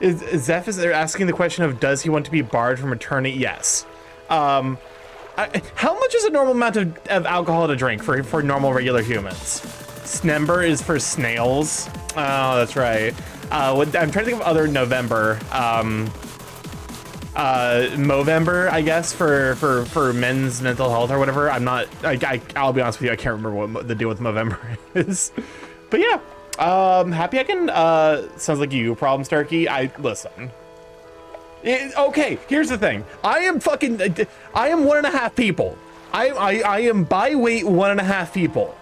Zeph is asking the question of does he want to be barred from returning? Yes. How much is a normal amount of alcohol to drink for normal regular humans? Snember is for snails. Oh, that's right. I'm trying to think of other November. Movember, I guess, for men's mental health or whatever. I'll be honest with you, I can't remember what the deal with Movember is. But yeah, happy I can, sounds like you problem, Starkey. Listen. Okay, here's the thing. I am 1.5 people. I am by weight 1.5 people.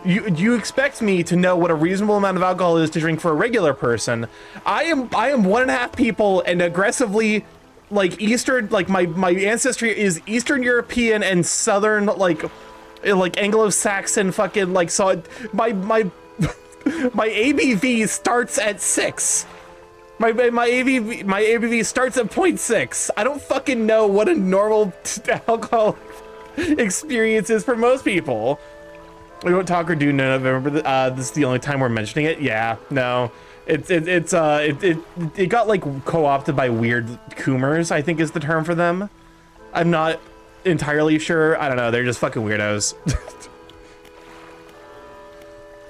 You expect me to know what a reasonable amount of alcohol is to drink for a regular person. I am 1.5 people and aggressively like Eastern, like my ancestry is Eastern European and Southern like Anglo-Saxon fucking like, so my my ABV starts at 6. My ABV starts at 0.6. I don't fucking know what a normal alcohol experience is for most people. We won't talk or do no November. This is the only time we're mentioning it. Yeah, no, it got like co-opted by weird coomers, I think is the term for them. I'm not entirely sure. I don't know. They're just fucking weirdos.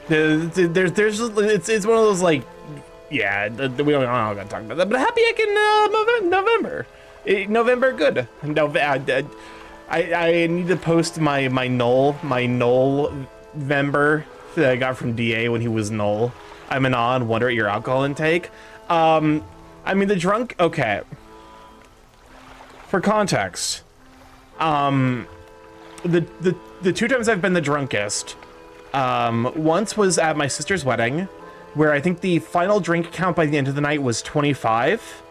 It's one of those like, yeah, we don't gotta talk about that. But happy I can November good. I need to post my Knoll Vember that I got from DA when he was Knoll. I'm in awe and wonder at your alcohol intake. I mean the drunk. Okay. For context, the 2 times I've been the drunkest, once was at my sister's wedding, where I think the final drink count by the end of the night was 25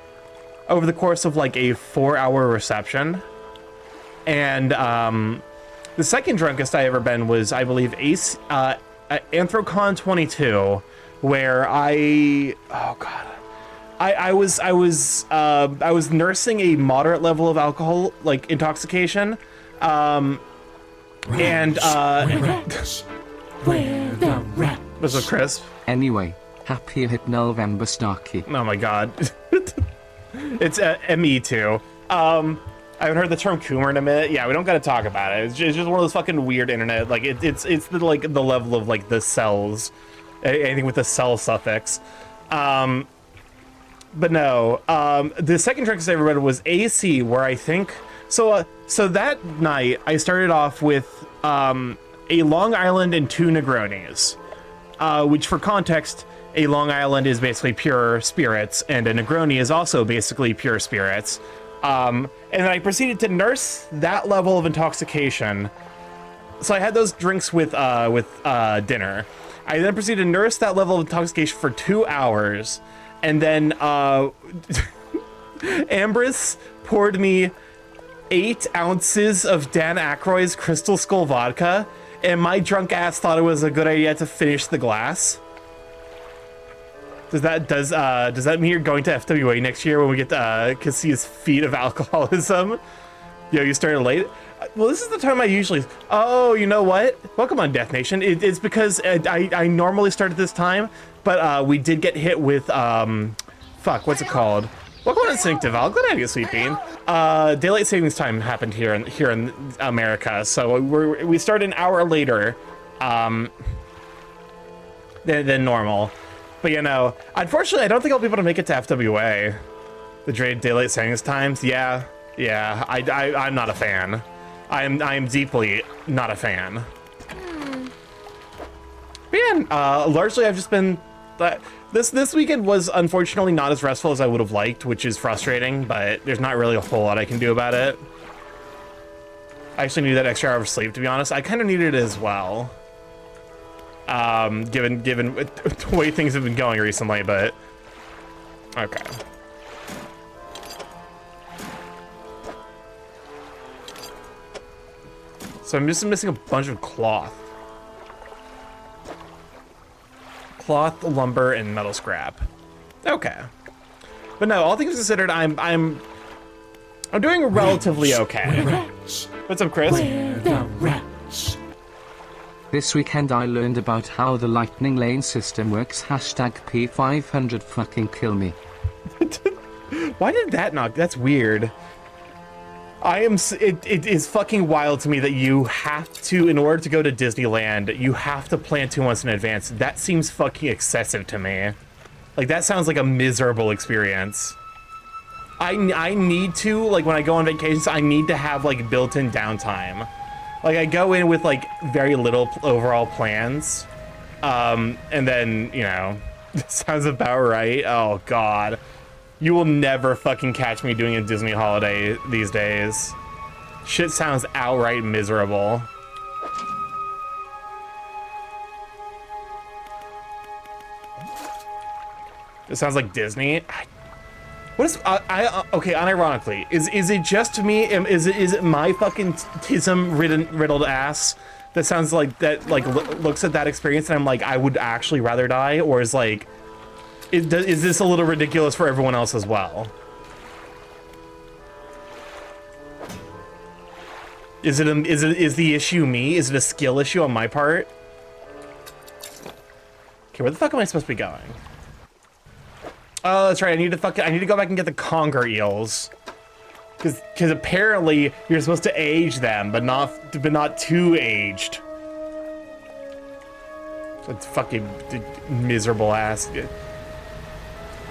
over the course of like a 4-hour reception. And the second drunkest I ever been was, I believe, Anthrocon 22, where I was nursing a moderate level of alcohol, like intoxication, and Where the rat? was a crisp. Anyway, happy hit November, Starky. Oh my god. It's ME too. I haven't heard the term coomer in a minute. Yeah, we don't gotta talk about it. It's just one of those fucking weird internet, like it's the like the level of like the cells, anything with the cell suffix. But no, the second drink I ever read was AC, where I think so that night I started off with a Long Island and 2 Negronis, which for context, a Long Island is basically pure spirits and a Negroni is also basically pure spirits. And then I proceeded to nurse that level of intoxication. So I had those drinks with dinner. I then proceeded to nurse that level of intoxication for 2 hours. And then Ambrose poured me 8 ounces of Dan Aykroyd's Crystal Skull vodka, and my drunk ass thought it was a good idea to finish the glass. Does that mean you're going to FWA next year when we get to see his feat of alcoholism? Yo, you started late? Well, this is the time I usually... Oh, you know what? Welcome on Death Nation. It's because I normally start at this time, but we did get hit with... fuck, what's it called? Welcome on Instinctive. I'll glad I get sleeping. Daylight savings time happened here in America, so we start an hour later than normal. But you know, unfortunately, I don't think I'll be able to make it to FWA. The daylight savings times, yeah, I'm not a fan. I'm deeply not a fan. But yeah, largely I've just been. This weekend was unfortunately not as restful as I would have liked, which is frustrating. But there's not really a whole lot I can do about it. I actually need that extra hour of sleep, to be honest. I kind of needed it as well. Given the way things have been going recently, but okay. So I'm just missing a bunch of cloth, lumber, and metal scrap. Okay, but no, all things considered, I'm doing relatively okay. What's up, Chris? Where the rats? This weekend I learned about how the lightning lane system works. #P500 fucking kill me. Why did that not? That's weird. It is fucking wild to me that you have to, in order to go to Disneyland, you have to plan 2 months in advance. That seems fucking excessive to me. Like, that sounds like a miserable experience. I need to, like, when I go on vacations, I need to have, like, built-in downtime. Like, I go in with, like, very little overall plans. And then, you know, sounds about right. Oh, God. You will never fucking catch me doing a Disney holiday these days. Shit sounds outright miserable. It sounds like Disney. What is okay? Unironically, is it just me? Is it my fucking tism riddled ass that sounds like that? Like looks at that experience and I'm like, I would actually rather die, or is like. Is this a little ridiculous for everyone else as well? Is the issue me? Is it a skill issue on my part? Okay, where the fuck am I supposed to be going? Oh, that's right. I need to go back and get the conger eels, because apparently you're supposed to age them, but not too aged. It's fucking miserable ass.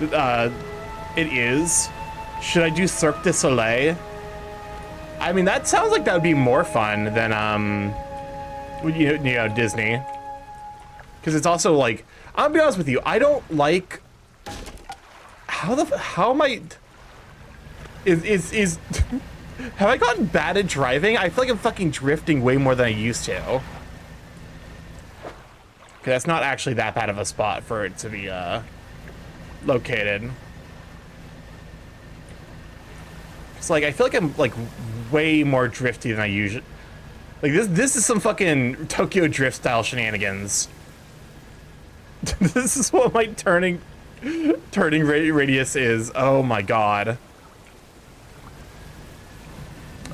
It is. Should I do Cirque du Soleil? I mean, that sounds like that would be more fun than you know Disney. Because it's also like, I'll be honest with you, I don't like how am I is have I gotten bad at driving? I feel like I'm fucking drifting way more than I used to. Okay, that's not actually that bad of a spot for it to be located. It's like I feel like I'm like way more drifty than I usually. Like this is some fucking Tokyo Drift style shenanigans. This is what my turning radius is. Oh my god.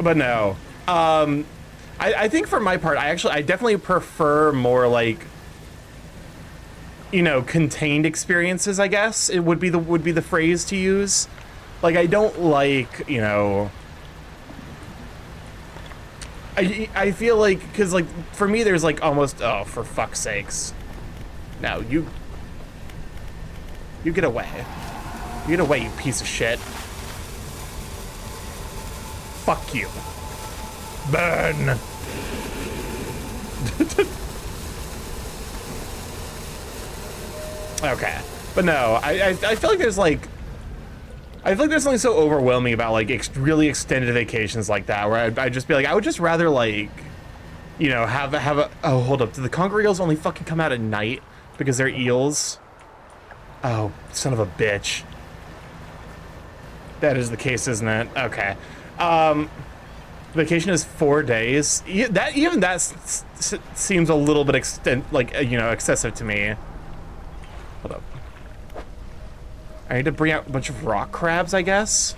But no. I think for my part, I definitely prefer more like, you know, contained experiences, I guess it would be the phrase to use. Like, I don't like, you know, I feel like, because like for me there's like almost, oh, for fuck's sakes, no, you get away, you piece of shit. Fuck you. Burn. Okay, but no, I feel like there's like, I feel like there's something so overwhelming about like really extended vacations like that, where I'd just be like, I would just rather like, you know, have a, oh, hold up, do the conger eels only fucking come out at night because they're eels? Oh, son of a bitch. That is the case, isn't it? Okay. Vacation is 4 days. That seems a little bit you know, excessive to me. Hold up. I need to bring out a bunch of rock crabs, I guess.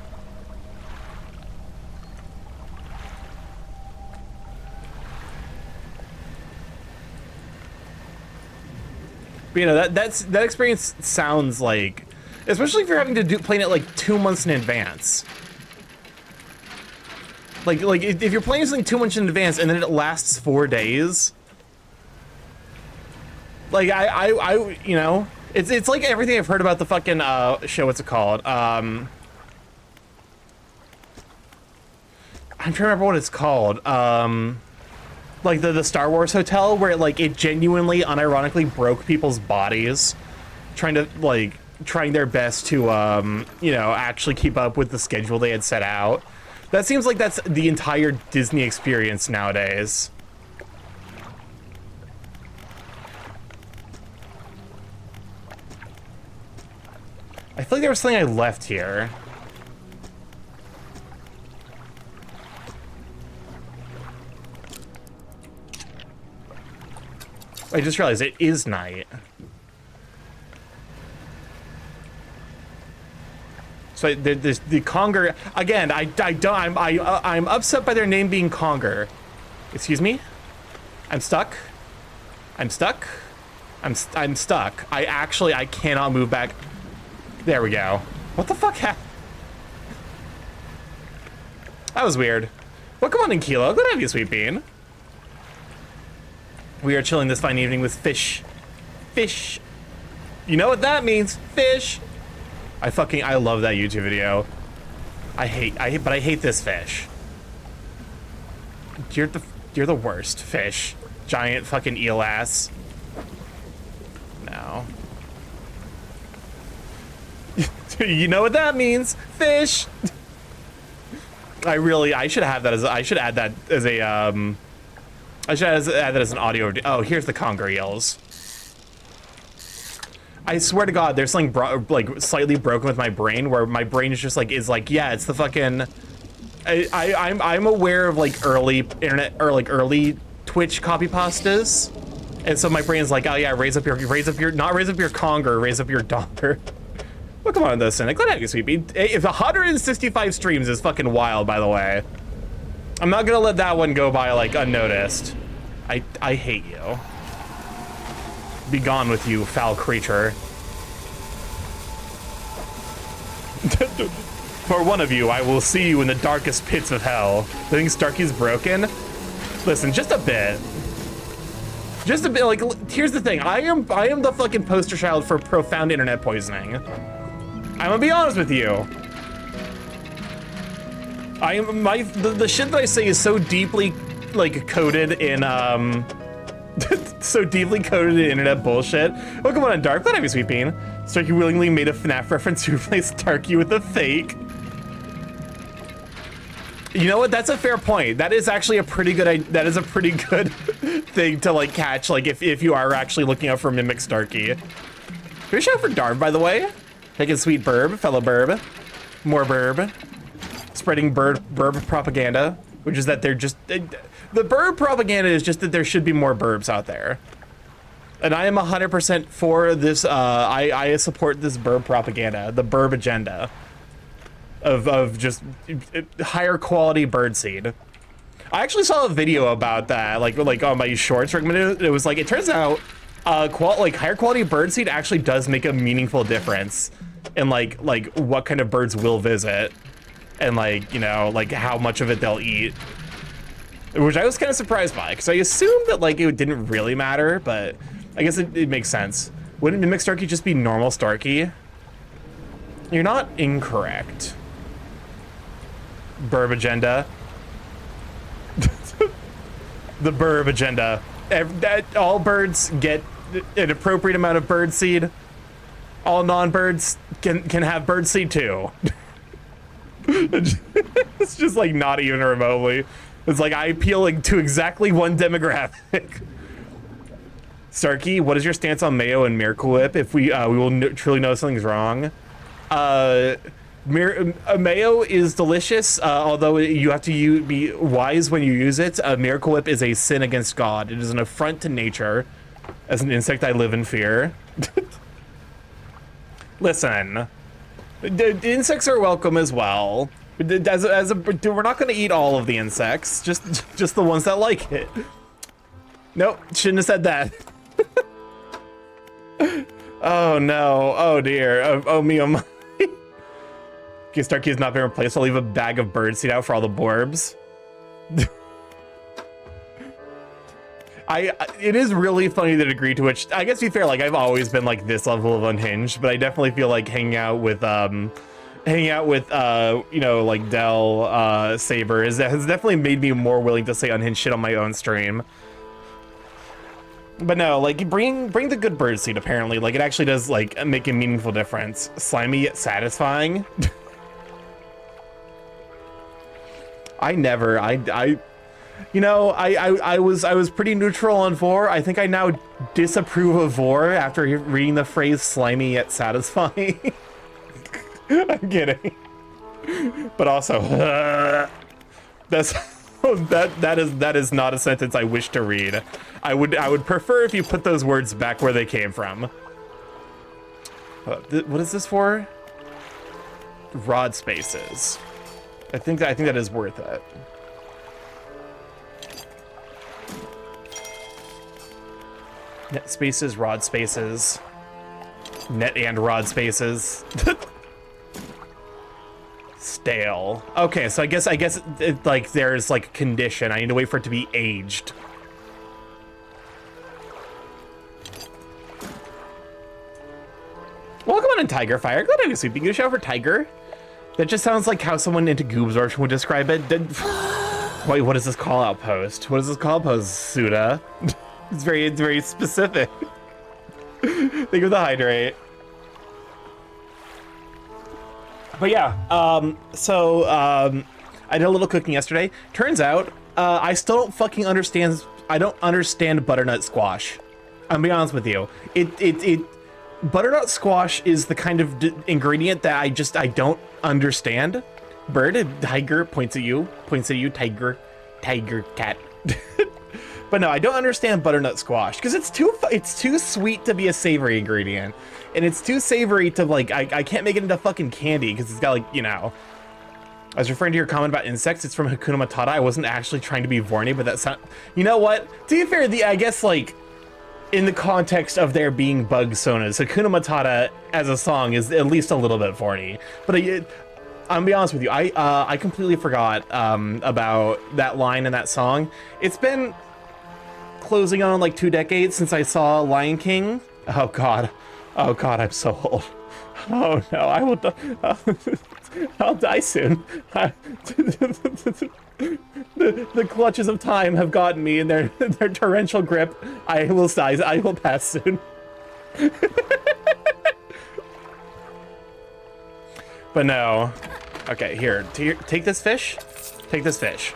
But, you know, that experience sounds like, especially if you're having to plan it like 2 months in advance. Like if you're planning something 2 months in advance and then it lasts 4 days. Like I you know, it's like everything I've heard about the fucking show. What's it called? I'm trying to remember what it's called. Like the Star Wars hotel, where it genuinely, unironically broke people's bodies, trying their best to you know, actually keep up with the schedule they had set out. That seems like that's the entire Disney experience nowadays. I feel like there was something I left here. I just realized it is night. So the conger again. I'm upset by their name being conger. Excuse me. I'm stuck. I'm stuck. I'm stuck. I cannot move back. There we go. What the fuck happened? That was weird. Well, come on in, Kilo. Good to have you, Sweet Bean. We are chilling this fine evening with fish. Fish. You know what that means? Fish. I love that YouTube video. I hate this fish. You're the worst fish. Giant fucking eel ass. No. You know what that means? Fish. I should have that as I should add that as a I should add that as an audio. Oh, here's the conger eels. I swear to God, there's something like slightly broken with my brain, where my brain is just like yeah, it's the fucking. I'm aware of like early internet or like early Twitch copy pastas, and so my brain's like, oh yeah, raise up your not raise up your conger, raise up your daughter. Well, come on, listen. Glad to have you, Sweet Bean. If 165 streams is fucking wild, by the way, I'm not gonna let that one go by like unnoticed. I hate you. Be gone with you, foul creature. For one of you, I will see you in the darkest pits of hell. I think Starky's broken. Listen, just a bit. Just a bit. Like, here's the thing. I am the fucking poster child for profound internet poisoning. I'm gonna be honest with you. The shit that I say is so deeply like coded in so deeply coded in internet bullshit. Welcome on Dark. Glad to have you, Sweet Bean. Starky willingly made a FNAF reference to replace Starky with a fake. You know what? That's a fair point. That is actually a pretty good. That is a pretty good thing to like catch. Like if you are actually looking out for mimic Starky. Good shout for Darv, by the way. Taking sweet burb, fellow burb, more burb, spreading burb propaganda, which is that they're just. The burb propaganda is just that there should be more burbs out there. And I am 100% for this, I support this burb propaganda, the burb agenda of just higher quality birdseed. I actually saw a video about that, like on my shorts recommended. It was like, it turns out, higher quality birdseed actually does make a meaningful difference in like what kind of birds will visit and like, you know, like how much of it they'll eat. Which I was kind of surprised by, because I assumed that like it didn't really matter, but I guess it makes sense. Wouldn't Mimic Starky just be normal Starky? You're not incorrect. Burb agenda. The burb agenda. All birds get an appropriate amount of bird seed. All non-birds can have bird seed too. It's just like not even remotely. It's like I appealing to exactly one demographic. Starky, what is your stance on mayo and Miracle Whip? If we will truly know something's wrong. Mayo is delicious, although you have to be wise when you use it. Miracle Whip is a sin against God. It is an affront to nature. As an insect, I live in fear. Listen, the insects are welcome as well. We're not going to eat all of the insects, just the ones that like it. Nope, shouldn't have said that. Oh no, oh dear, oh me, oh my. Okay, Starkey has not been replaced. I'll leave a bag of birdseed out for all the borbs. It is really funny the degree to which, I guess to be fair, like I've always been like this level of unhinged, but I definitely feel like hanging out with you know, like Dell, Saber has definitely made me more willing to say unhinged shit on my own stream. But no, like bring the good birdseed apparently, like it actually does like make a meaningful difference. Slimy yet satisfying. You know, I was pretty neutral on Vor. I think I now disapprove of Vor after reading the phrase slimy yet satisfying. I'm kidding. But also, that is not a sentence I wish to read. I would prefer if you put those words back where they came from. What is this for? Rod spaces. I think that is worth it. Net spaces, rod spaces. Net and rod spaces. stale. Okay, so I guess like there's like a condition. I need to wait for it to be aged. Welcome on in, Tiger Fire. Glad I was sleeping. Good show for Tiger. That just sounds like how someone into goo absorption would describe it. Wait, what is this call out post? What is this call out post, Suda? It's very specific. Think of the hydrate. But yeah, I did a little cooking yesterday. Turns out, I still don't fucking understand. I don't understand butternut squash. I'll be honest with you. Butternut squash is the kind of ingredient that I don't understand. Bird, tiger points at you, tiger, cat. But no, I don't understand butternut squash because it's too sweet to be a savory ingredient, and it's too savory to like I can't make it into fucking candy because it's got like, you know. I was referring to your comment about insects. It's from Hakuna Matata. I wasn't actually trying to be Vorny, but that's not. You know what? To be fair, I guess like in the context of there being bug sonas, Hakuna Matata as a song is at least a little bit Vorny. But I'm gonna be honest with you. I completely forgot about that line in that song. It's been closing on like 2 decades since I saw Lion King. Oh god, I'm so old. Oh no, I will I'll die soon. The clutches of time have gotten me in their torrential grip. I will pass soon. But no. Okay, here, take this fish. Take this fish.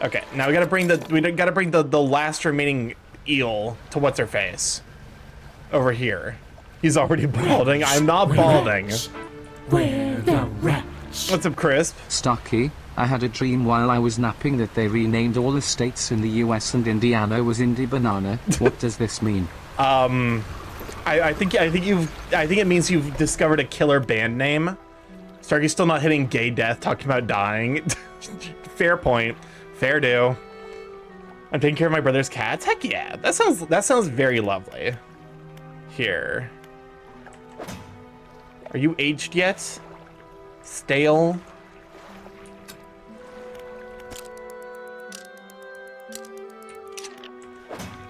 Okay, now we gotta bring the last remaining eel to what's her face. Over here. He's already balding. I'm not balding. Where the rats? What's up, Crisp? Starky, I had a dream while I was napping that they renamed all the states in the US and Indiana was Indy Banana. What does this mean? I think it means you've discovered a killer band name. Starky's still not hitting gay death, talking about dying. Fair point. Fair do. I'm taking care of my brother's cats. Heck yeah, that sounds very lovely. Here. Are you aged yet? Stale?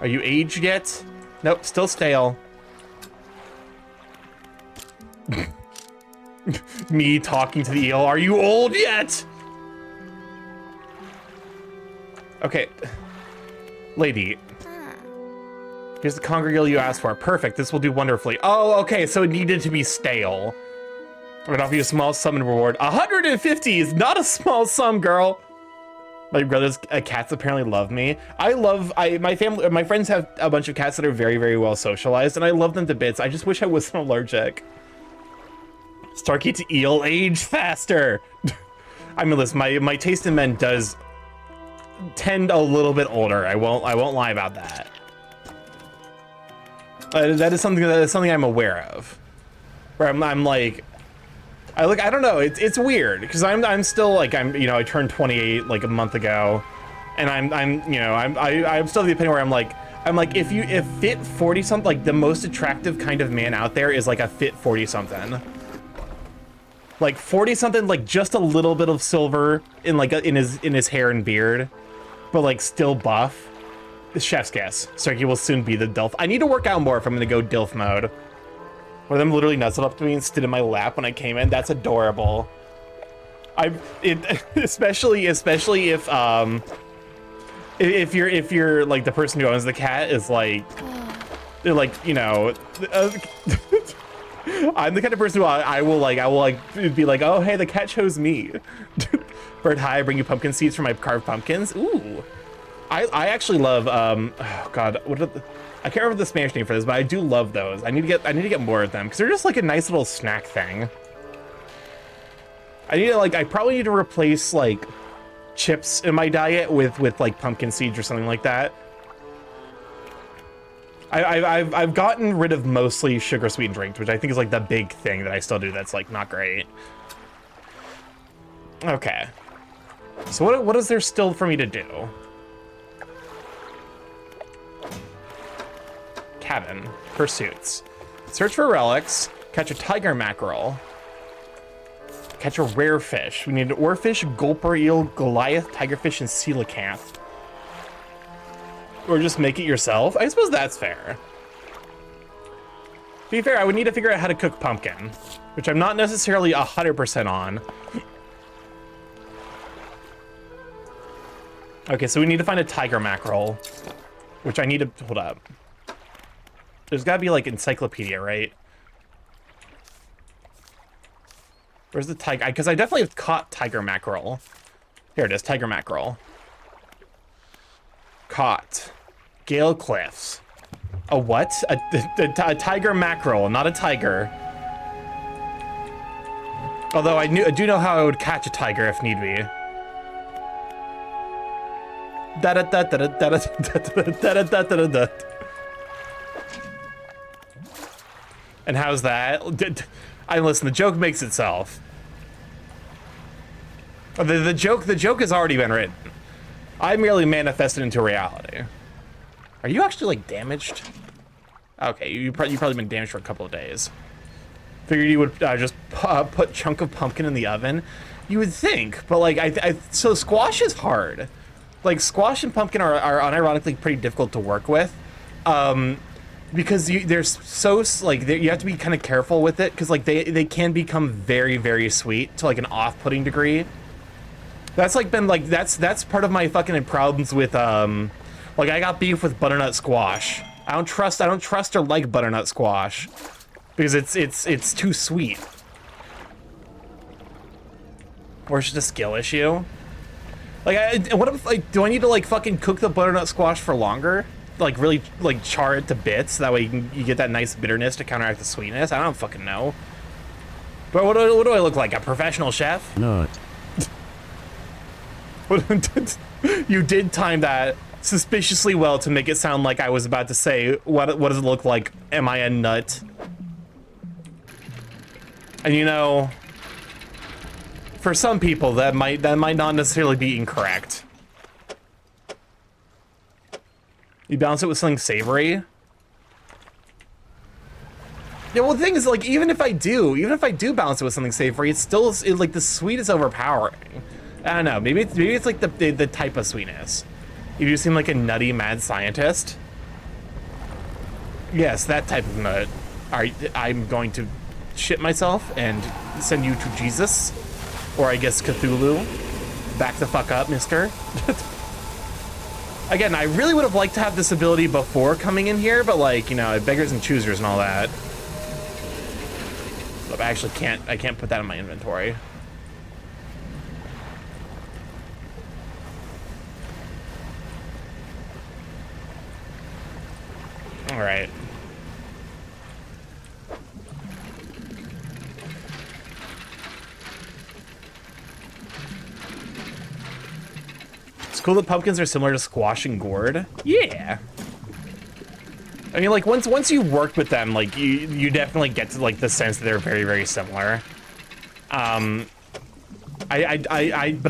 Are you aged yet? Nope, still stale. Me talking to the eel. Are you old yet? Okay. Lady. Here's the conger eel you asked for. Perfect, this will do wonderfully. Oh, okay, so it needed to be stale. I'm gonna offer you a small sum in reward. 150 is not a small sum, girl. My brother's cats apparently love me. My friends have a bunch of cats that are very, very well socialized, and I love them to bits. I just wish I wasn't allergic. Starkey to eel, age faster. I mean, listen, my taste in men does tend a little bit older. I won't lie about that. That is something I'm aware of. Where I'm like, I don't know. It's weird because I'm still like I turned 28 like a month ago, and I'm still of the opinion where I'm like if fit 40 something, like the most attractive kind of man out there is like a fit 40 something. Like 40 something, like just a little bit of silver in like in his hair and beard, but like still buff. Chef's kiss. Starkey will soon be the DILF. I need to work out more if I'm gonna go DILF mode. One of them literally nuzzled up to me and stood in my lap when I came in. That's adorable. Especially if you're like the person who owns the cat is like, they're like, you know, I'm the kind of person who I will be like, oh hey, the cat chose me. Bird, hi, I bring you pumpkin seeds for my carved pumpkins. Ooh. I actually love oh god, I can't remember the Spanish name for this, but I do love those. I need to get more of them because they're just like a nice little snack thing. I probably need to replace like chips in my diet with like pumpkin seeds or something like that. I've gotten rid of mostly sugar sweetened drinks, which I think is like the big thing that I still do that's like not great. Okay. So what is there still for me to do? Cabin. Pursuits. Search for relics. Catch a tiger mackerel. Catch a rare fish. We need an oarfish, gulper eel, Goliath, tigerfish, and coelacanth. Or just make it yourself. I suppose that's fair. To be fair, I would need to figure out how to cook pumpkin, which I'm not necessarily 100% on. Okay, so we need to find a tiger mackerel, which I need to, hold up. There's gotta be like encyclopedia, right? Where's the tiger? Because I definitely have caught tiger mackerel. Here it is, tiger mackerel. Caught. Gale Cliffs. A what? A tiger mackerel, not a tiger. Although I do know how I would catch a tiger if need be. And how's that? Listen, the joke makes itself. The joke has already been written. I merely manifested into reality. Are you actually like damaged? Okay, you've probably been damaged for a couple of days. Figured you would just put chunk of pumpkin in the oven. You would think, but like so squash is hard. Like squash and pumpkin are unironically pretty difficult to work with, because they're so like you have to be kind of careful with it because like they can become very, very sweet to like an off-putting degree. That's like been like that's part of my fucking problems with like I got beef with butternut squash. I don't trust or like butternut squash because it's too sweet. Or it's just a skill issue. Like, what if, like, do I need to, like, fucking cook the butternut squash for longer? Like, really, like, char it to bits? That way you get that nice bitterness to counteract the sweetness? I don't fucking know. But what do I look like? A professional chef? Nut. You did time that suspiciously well to make it sound like I was about to say, what does it look like? Am I a nut? And you know... For some people, that might not necessarily be incorrect. You balance it with something savory. Yeah, well, the thing is, like, even if I do balance it with something savory, it's still like the sweet is overpowering. I don't know. Maybe it's like the type of sweetness. If you seem like a nutty mad scientist. Yes, that type of nut. All right, I'm going to shit myself and send you to Jesus. Or I guess Cthulhu. Back the fuck up, mister. Again, I really would have liked to have this ability before coming in here, but like, you know, beggars and choosers and all that. But I actually can't put that in my inventory. All right. It's cool that pumpkins are similar to squash and gourd. Yeah. I mean, like once you work with them, like you definitely get to like the sense that they're very, very similar. But I've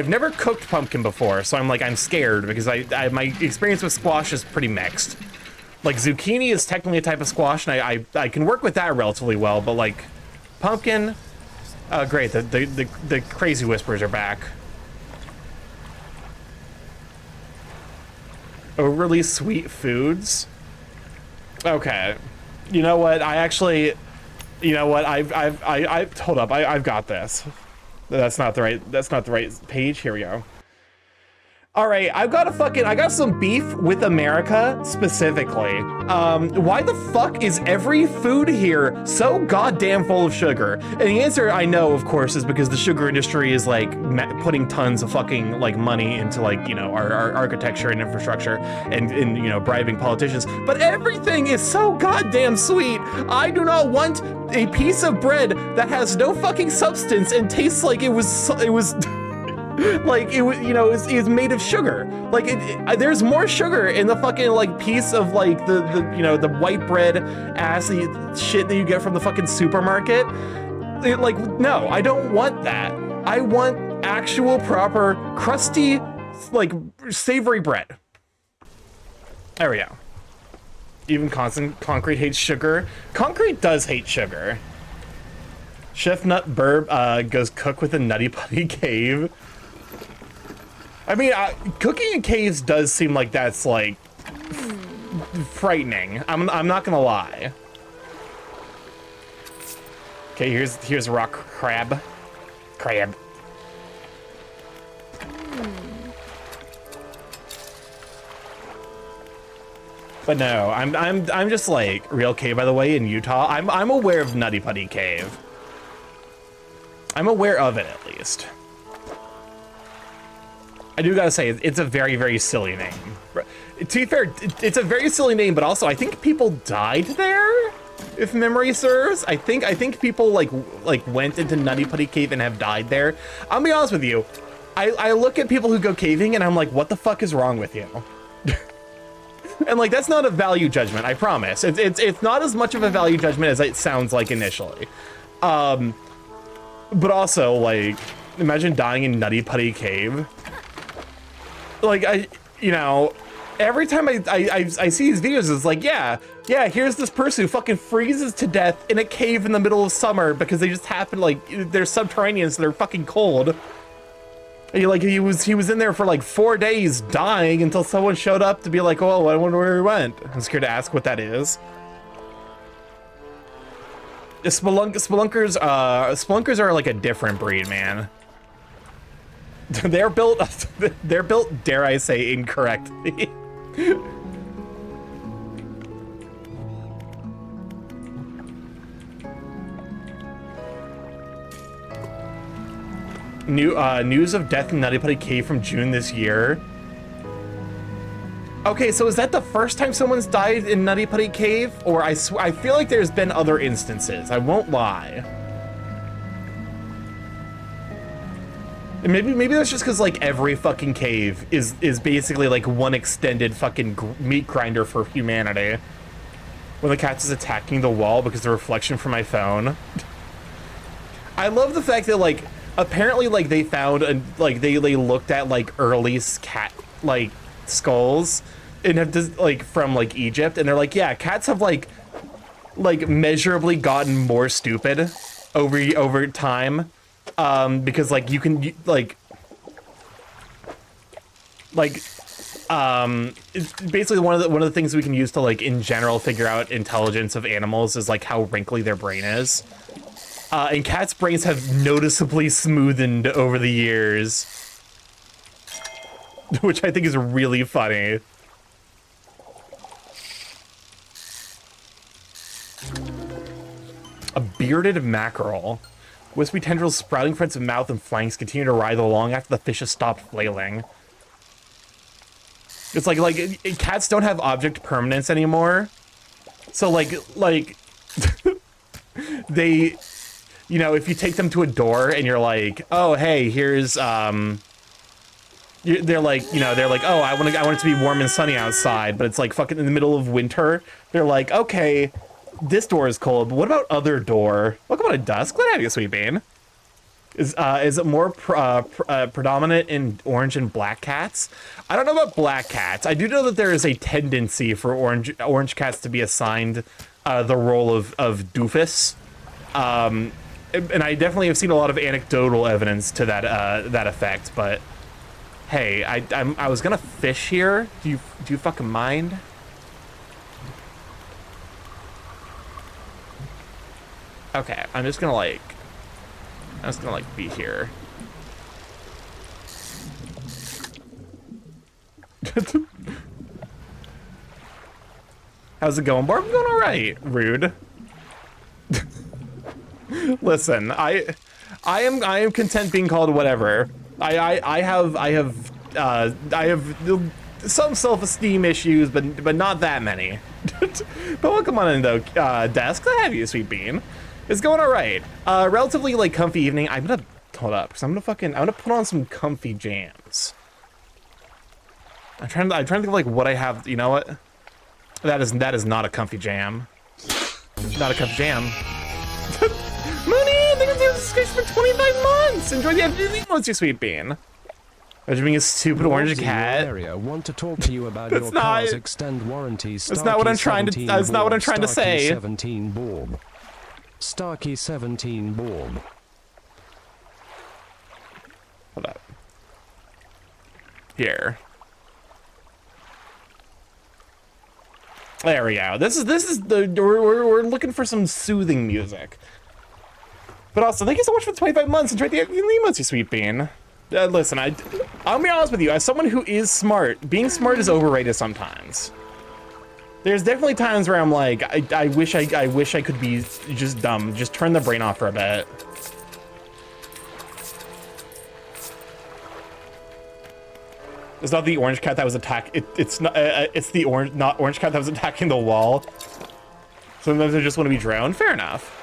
never cooked pumpkin before, so I'm scared because my experience with squash is pretty mixed. Like zucchini is technically a type of squash, and I can work with that relatively well, but like pumpkin, great. The crazy whispers are back. Overly sweet foods. Okay, you know what? Hold up. I've got this. That's not the right page. Here we go. All right, I got some beef with America specifically. Why the fuck is every food here so goddamn full of sugar? And the answer I know, of course, is because the sugar industry is like putting tons of fucking like money into like, you know, our architecture and infrastructure and you know, bribing politicians. But everything is so goddamn sweet. I do not want a piece of bread that has no fucking substance and tastes like it was like it was, you know, is made of sugar. Like there's more sugar in the fucking like piece of like the you know, the white bread assy shit that you get from the fucking supermarket. Like, no, I don't want that. I want actual proper crusty like savory bread. There we go. Even concrete hates sugar. Concrete does hate sugar. Chef Nut Burb goes cook with a Nutty Putty cave. I mean, cooking in caves does seem like that's like frightening. I'm not gonna lie. Okay, here's a rock crab. Crab. But no, I'm just like real cave, by the way, in Utah. I'm aware of Nutty Putty Cave. I'm aware of it at least. I do gotta say it's a very, very silly name. To be fair, it's a very silly name, but also I think people died there, if memory serves. I think people like went into Nutty Putty Cave and have died there. I'll be honest with you. I look at people who go caving and I'm like, what the fuck is wrong with you? And like, that's not a value judgment, I promise. It's not as much of a value judgment as it sounds like initially. But also, like, imagine dying in Nutty Putty Cave. Like, you know, every time I see these videos, it's like, yeah, here's this person who fucking freezes to death in a cave in the middle of summer because they just happen, like, they're subterranean, so they're fucking cold. He was in there for like 4 days dying until someone showed up to be like, oh, I wonder where he went. I'm scared to ask what that is. Spelunkers are like a different breed, man. They're built, dare I say, incorrectly. News of death in Nutty Putty Cave from June this year. Okay, so is that the first time someone's died in Nutty Putty Cave? Or I feel like there's been other instances, I won't lie. And maybe that's just because like every fucking cave is basically like one extended fucking meat grinder for humanity. When the cat is attacking the wall because of the reflection from my phone. I love the fact that like apparently like they found like they looked at like early cat like skulls and have just like from like Egypt, and they're like, yeah, cats have like measurably gotten more stupid over time, because like you can it's basically one of the things we can use to like in general figure out intelligence of animals is like how wrinkly their brain is. And cats' brains have noticeably smoothened over the years, which I think is really funny. A bearded mackerel. Wispy tendrils sprouting from its mouth and flanks continue to writhe along after the fish has stopped flailing. It's like cats don't have object permanence anymore. So like they, you know, if you take them to a door and you're like, oh hey, here's they're like, you know, they're like, oh, I want it to be warm and sunny outside, but it's like fucking in the middle of winter. They're like, okay, this door is cold, but what about other door? Welcome on a dusk. Glad to have you, sweet bean. Is it more predominant in orange and black cats? I don't know about black cats. I do know that there is a tendency for orange cats to be assigned the role of doofus. And I definitely have seen a lot of anecdotal evidence to that effect, but hey, I was gonna fish here. Do you fucking mind? Okay, I'm just gonna like be here. How's it going, Barb? I'm going all right. Rude. Listen, I am content being called whatever. I have some self-esteem issues, but not that many. But welcome on in though, Desk. I have you, sweet bean. It's going all right. Relatively like comfy evening. I'm gonna hold up because I'm gonna put on some comfy jams. I'm trying to think of like what I have. You know what? That is not a comfy jam. Not a comfy jam. Mooney, thank you for the subscription for 25 months. Enjoy the afternoon. What's your sweet bean? Imagine being a stupid orange cat. Area want to talk to you about That's your not- car's extend warranty. That's not what I'm trying to. That's not what I'm trying to say. 17 Borb. Starky17 Borb. Hold up. Here. There we go. This is the we're looking for some soothing music. But also, thank you so much for the 25 months and 20 months, you sweet bean. Listen, I'll be honest with you. As someone who is smart, being smart is overrated sometimes. There's definitely times where I'm like, I wish I could be just dumb, just turn the brain off for a bit. It's not the orange cat that was it's not. It's the not orange cat that was attacking the wall. Sometimes I just want to be drowned. Fair enough.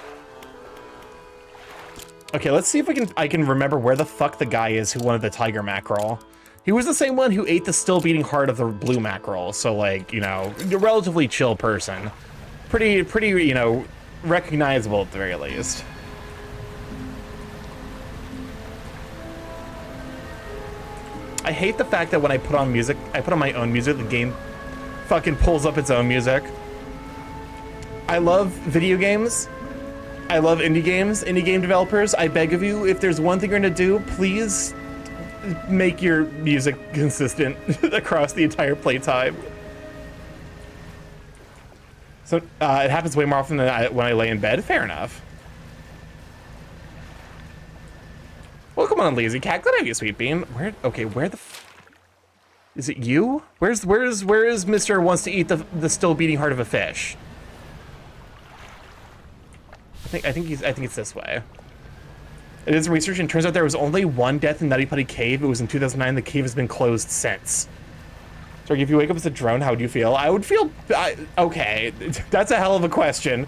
Okay, let's see if I can remember where the fuck the guy is who wanted the tiger mackerel. He was the same one who ate the still beating heart of the blue mackerel. So like, you know, a relatively chill person. Pretty, you know, recognizable at the very least. I hate the fact that when I put on music, I put on my own music, the game fucking pulls up its own music. I love video games. I love indie games, indie game developers. I beg of you, if there's one thing you're gonna do, please make your music consistent across the entire playtime. So it happens way more often than when I lay in bed. Fair enough. Well, come on, lazy cat. Good idea, sweet bean. Where the is it you? Where is Mr. wants to eat the still beating heart of a fish? I think it's this way. It is research and turns out there was only one death in Nutty Putty Cave. It was in 2009. The cave has been closed since. So if you wake up as a drone, how would you feel? I would feel okay. That's a hell of a question.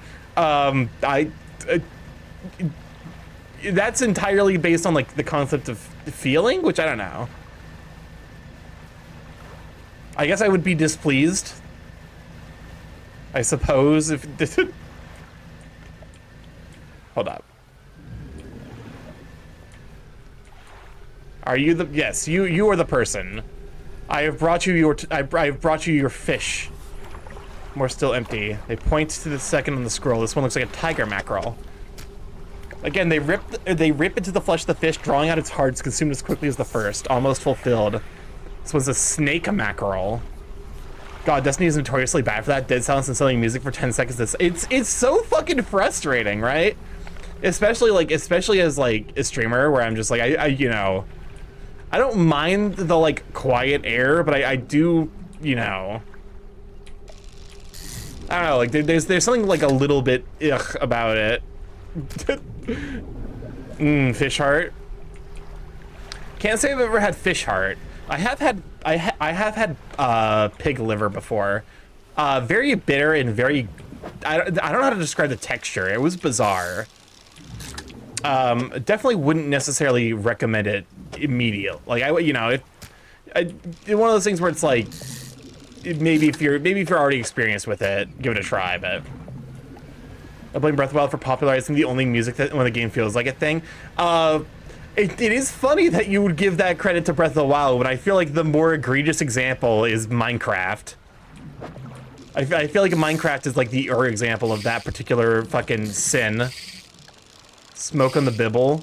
That's entirely based on like the concept of feeling, which I don't know. I guess I would be displeased, I suppose, if hold up. Are you the yes, you are the person. I have brought you your fish. More still empty. They point to the second on the scroll. This one looks like a tiger mackerel. Again, they rip into the flesh of the fish, drawing out its heart. It's consumed as quickly as the first, almost fulfilled. This was a snake mackerel. God, Destiny is notoriously bad for that. Dead silence and selling music for 10 seconds. It's so fucking frustrating, right? Especially as like a streamer where I'm just like I you know, I don't mind the like quiet air, but I do, you know, I don't know, like there's something like a little bit ugh about it. Fish heart. Can't say I've ever had fish heart. I have had pig liver before. Very bitter and very I don't know how to describe the texture. It was bizarre. Definitely wouldn't necessarily recommend it immediately. Like you know, if one of those things where it's like maybe if you're already experienced with it, give it a try. But I blame Breath of the Wild for popularizing the only music that when the game feels like a thing. It is funny that you would give that credit to Breath of the Wild when I feel like the more egregious example is Minecraft. I feel like Minecraft is like the example of that particular fucking sin. Smoke on the bibble.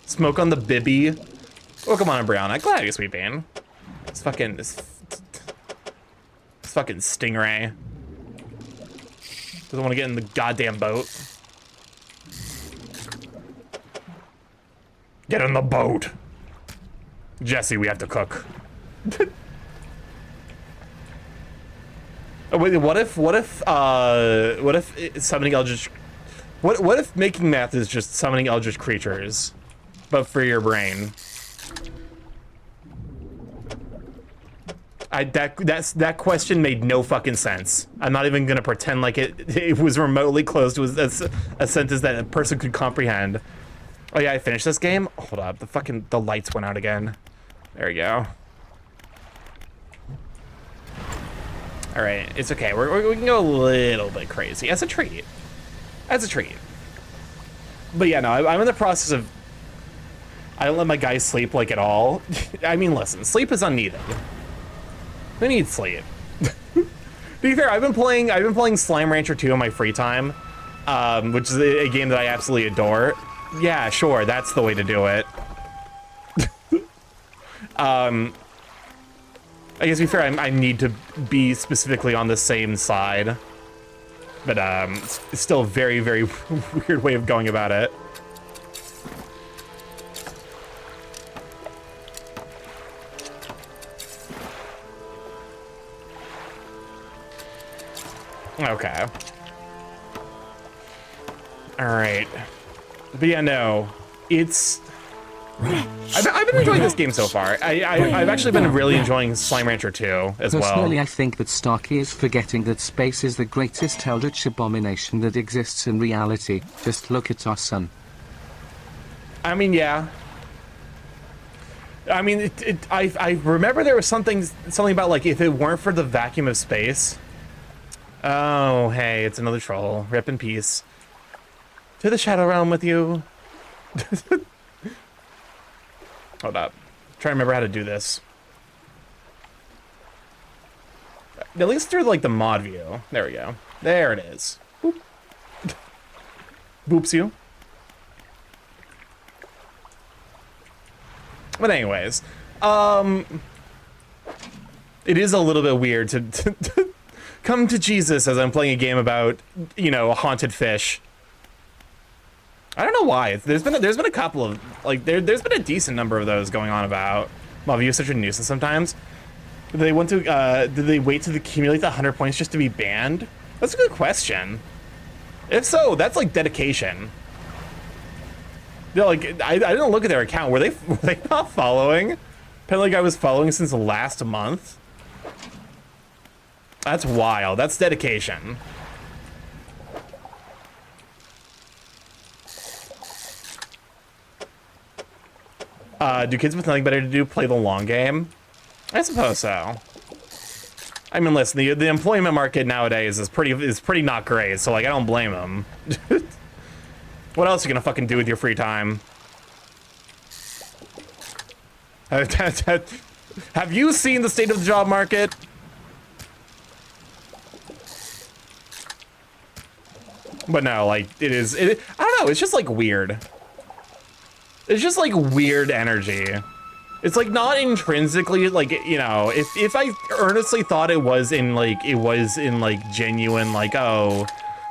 Smoke on the bibby. Oh, come on, Brianna. Glad you, sweet bean. This fucking stingray. Doesn't want to get in the goddamn boat. Get in the boat. Jesse, we have to cook. Oh, wait, what if summoning eldritch... What if making math is just summoning eldritch creatures, but for your brain? That question made no fucking sense. I'm not even gonna pretend like it was remotely close to a sentence that a person could comprehend. Oh yeah, I finished this game. Hold up, the lights went out again. There we go. All right, it's okay. We can go a little bit crazy as a treat. As a treat. But yeah, no, I'm in the process of. I don't let my guys sleep like at all. I mean, listen, sleep is unneeded. Who needs sleep? To be fair, I've been playing Slime Rancher 2 in my free time, which is a game that I absolutely adore. Yeah, sure, that's the way to do it. I guess to be fair, I need to be specifically on the same side. But it's still a very, very weird way of going about it. Okay. All right. But yeah, no, it's. I've been enjoying this game so far. I've actually been really enjoying Slime Rancher 2 as well. Personally, I think that Starky is forgetting that space is the greatest eldritch abomination that exists in reality. Just look at our sun. I mean, yeah. I mean, I remember there was something about like if it weren't for the vacuum of space. Oh, hey, it's another troll. Rip in peace. To the Shadow Realm with you. Hold up. Try to remember how to do this. At least through like the mod view. There we go. There it is. Boop. Boops you. But anyways, it is a little bit weird to come to Jesus as I'm playing a game about, you know, a haunted fish. I don't know why. There's been a couple of like there's been a decent number of those going on about. Well, is such a nuisance sometimes. Did they want to? Did they wait to accumulate the 100 points just to be banned? That's a good question. If so, that's like dedication. They're like I didn't look at their account. Were they not following? Apparently, I was following since last month. That's wild. That's dedication. Do kids with nothing better to do play the long game? I suppose so. I mean, listen, the employment market nowadays is pretty not great, so like I don't blame them. What else are you gonna fucking do with your free time? Have you seen the state of the job market? But no, like I don't know, it's just like weird. It's just like weird energy. It's like not intrinsically like, you know, if I earnestly thought it was in like genuine like, oh,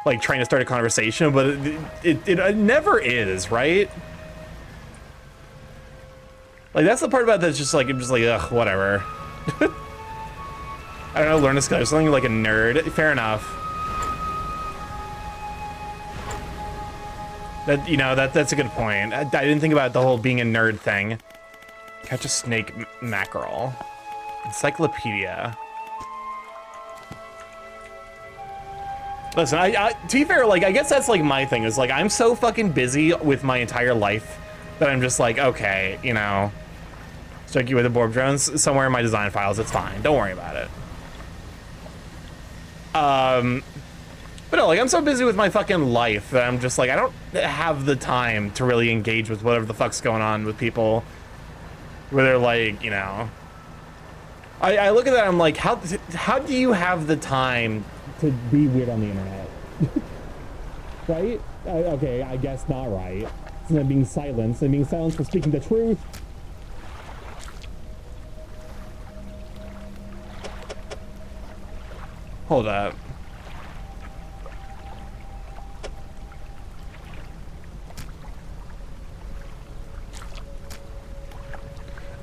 like trying to start a conversation, but it never is, right? Like that's the part about that's just like I'm just like ugh, whatever. I don't know, learn a skill or something like a nerd. Fair enough. That, you know, that's a good point. I didn't think about the whole being a nerd thing. Catch a snake mackerel. Encyclopedia. Listen, to be fair, like, I guess that's like my thing is like, I'm so fucking busy with my entire life that I'm just like, okay, you know, stuck you with the borb drones somewhere in my design files. It's fine. Don't worry about it. But no, like, I'm so busy with my fucking life that I'm just like, I don't have the time to really engage with whatever the fuck's going on with people. Where they're like, you know, I look at that, I'm like, how do you have the time to be weird on the internet? Right? Okay, I guess not right. It's not being silenced, and being silenced for speaking the truth. Hold up.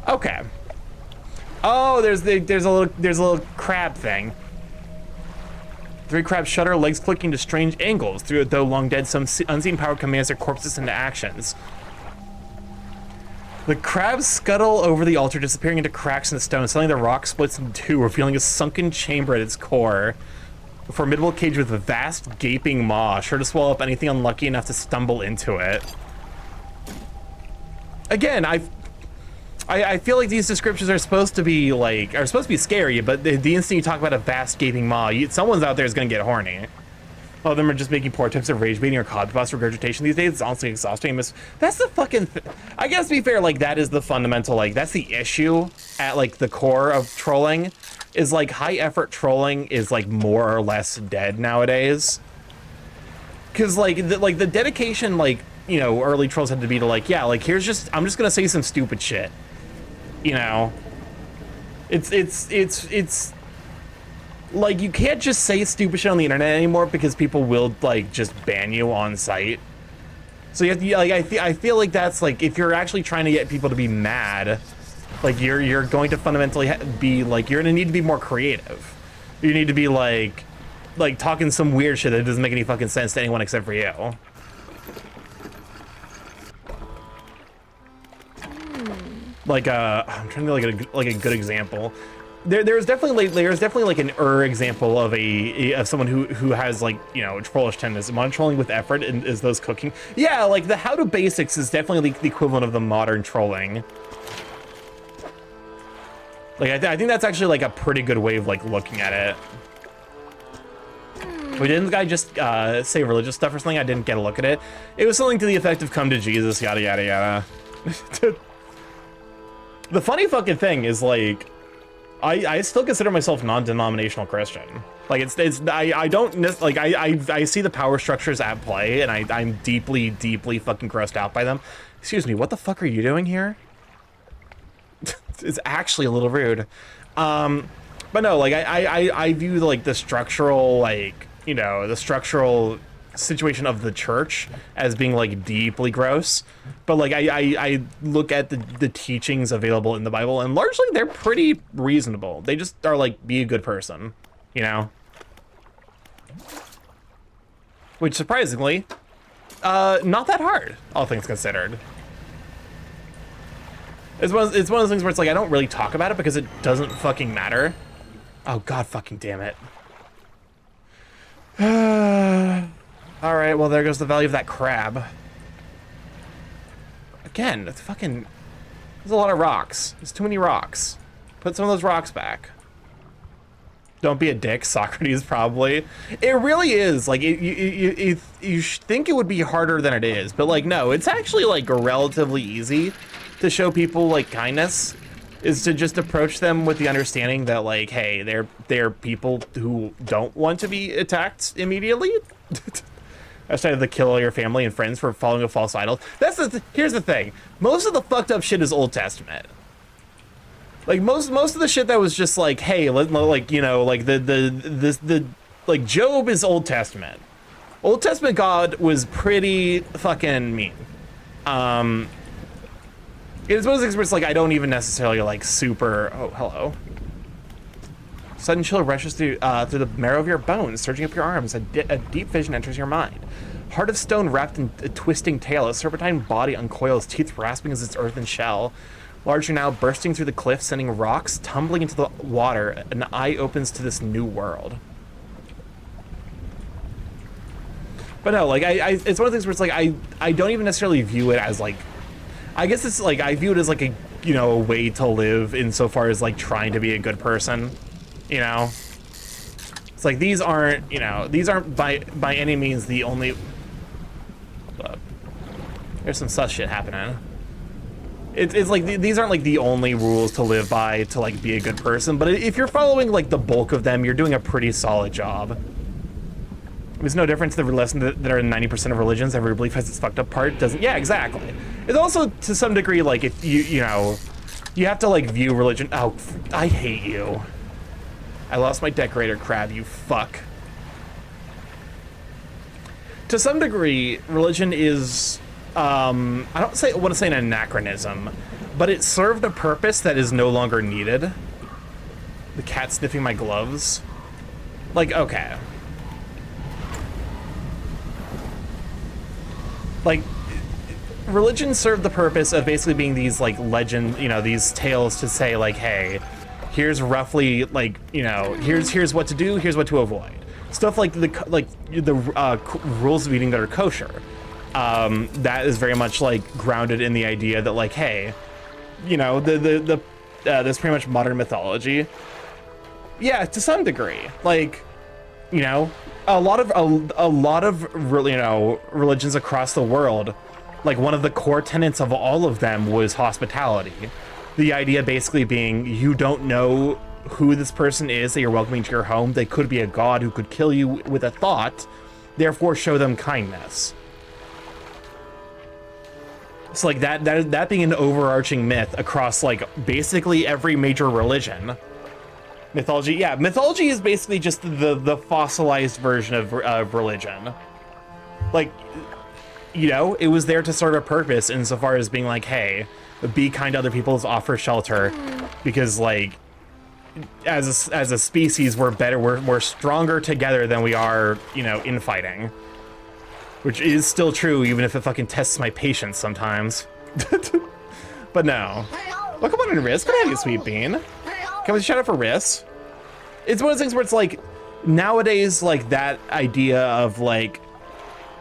Okay. Oh, there's a little crab thing. 3 crabs shudder, legs clicking to strange angles. Through it, though long dead, some unseen power commands their corpses into actions. The crabs scuttle over the altar, disappearing into cracks in the stone. Suddenly, the rock splits in two, revealing a sunken chamber at its core. A formidable cage with a vast, gaping maw, sure to swallow up anything unlucky enough to stumble into it. Again, I feel like these descriptions are supposed to be scary, but the instant you talk about a vast gaping maw, someone's out there is gonna get horny. All of them are just making poor attempts at rage baiting or cod bust regurgitation these days. It's honestly exhausting. That's the fucking I guess to be fair, like that is the fundamental, like that's the issue at like the core of trolling, is like high effort trolling is like more or less dead nowadays. because like the dedication, like, you know, early trolls had to be to like, yeah, like I'm just gonna say some stupid shit, you know. It's like, you can't just say stupid shit on the internet anymore because people will like just ban you on site. So you have to, like, I feel like that's like, if you're actually trying to get people to be mad, like you're going to fundamentally be like, you're gonna need to be more creative. You need to be like talking some weird shit that doesn't make any fucking sense to anyone except for you. Like I'm trying to like a good example. There's definitely like an example of someone who has, like, you know, trollish tendencies. Modern trolling with effort and is those cooking. Yeah, like the how to basics is definitely the equivalent of the modern trolling. Like I think that's actually like a pretty good way of like looking at it. Wait, didn't the guy just say religious stuff or something? I didn't get a look at it. It was something to the effect of "come to Jesus," yada yada yada. The funny fucking thing is, like, I still consider myself non-denominational Christian. Like I don't like I see the power structures at play, and I'm deeply fucking grossed out by them. Excuse me, what the fuck are you doing here? It's actually a little rude. But no, like I view like the structural, like, you know, the structural situation of the church as being like deeply gross. But like I look at the teachings available in the Bible, and largely they're pretty reasonable. They just are like, be a good person, you know? Which, surprisingly, not that hard, all things considered. It's one of those things where it's like, I don't really talk about it because it doesn't fucking matter. Oh, god fucking damn it. All right, well, there goes the value of that crab. Again, it's fucking... There's a lot of rocks. There's too many rocks. Put some of those rocks back. Don't be a dick, Socrates, probably. It really is. Like, you think it would be harder than it is, but, like, no. It's actually, like, relatively easy to show people, like, kindness. Is to just approach them with the understanding that, like, hey, they're people who don't want to be attacked immediately. Outside of the kill all your family and friends for following a false idol. That's here's the thing. Most of the fucked up shit is Old Testament. Like most of the shit that was just like, hey, like, you know, like the like Job is Old Testament. Old Testament God was pretty fucking mean. It's one of those things where it's like, I don't even necessarily like super. Oh, hello. Sudden chill rushes through the marrow of your bones, surging up your arms. A deep vision enters your mind. Heart of stone wrapped in a twisting tail, a serpentine body uncoils, teeth rasping as its earthen shell. Larger now, bursting through the cliff, sending rocks tumbling into the water. An eye opens to this new world. But no, like it's one of the things where it's like I don't even necessarily view it as like. I guess it's like I view it as like a, you know, a way to live insofar as like trying to be a good person. You know, it's like these aren't, you know, these aren't by any means the only. There's some sus shit happening. It's like these aren't like the only rules to live by to like be a good person, but if you're following like the bulk of them, you're doing a pretty solid job. There's no difference to the lesson that are in 90% of religions. Every belief has its fucked up part. Doesn't? Yeah, exactly. It's also to some degree like if you know, you have to like view religion. Oh, I hate you. I lost my decorator crab, you fuck. To some degree, religion is, I don't want to say an anachronism, but it served a purpose that is no longer needed. The cat sniffing my gloves. Like, okay. Like, religion served the purpose of basically being these, like, legend, you know, these tales to say, like, hey, here's roughly, like, you know, here's what to do, here's what to avoid. Stuff like the rules of eating that are kosher. That is very much like grounded in the idea that, like, hey, you know, this pretty much modern mythology. Yeah, to some degree, like, you know, a lot of really, you know, religions across the world, like one of the core tenets of all of them was hospitality. The idea basically being you don't know who this person is that you're welcoming to your home. They could be a god who could kill you with a thought, therefore show them kindness. It's like that being an overarching myth across like basically every major religion. Mythology, yeah, mythology is basically just the fossilized version of religion. Like, you know, it was there to serve a purpose insofar as being like, hey, be kind to other people, offer shelter, because like as a species we're better, we're stronger together than we are, you know, infighting. Which is still true, even if it fucking tests my patience sometimes. But no. Welcome on in, Riz. Good to have you, Sweet Bean. Can we shout out for Riz? It's one of those things where it's like, nowadays, like, that idea of, like,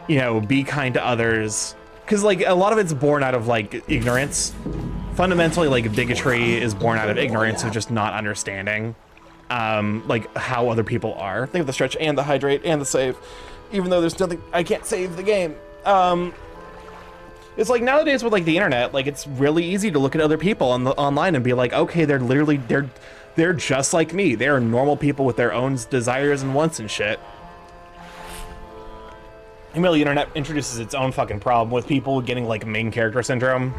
you know, be kind to others. Because, like, a lot of it's born out of, like, ignorance. Fundamentally, like, bigotry is born out of ignorance of just not understanding, like, how other people are. Think of the stretch and the hydrate and the save. Even though there's nothing, I can't save the game. It's like nowadays with like the internet, like it's really easy to look at other people on online and be like, okay, they're literally, they're just like me. They're normal people with their own desires and wants and shit. And really, the internet introduces its own fucking problem with people getting like main character syndrome.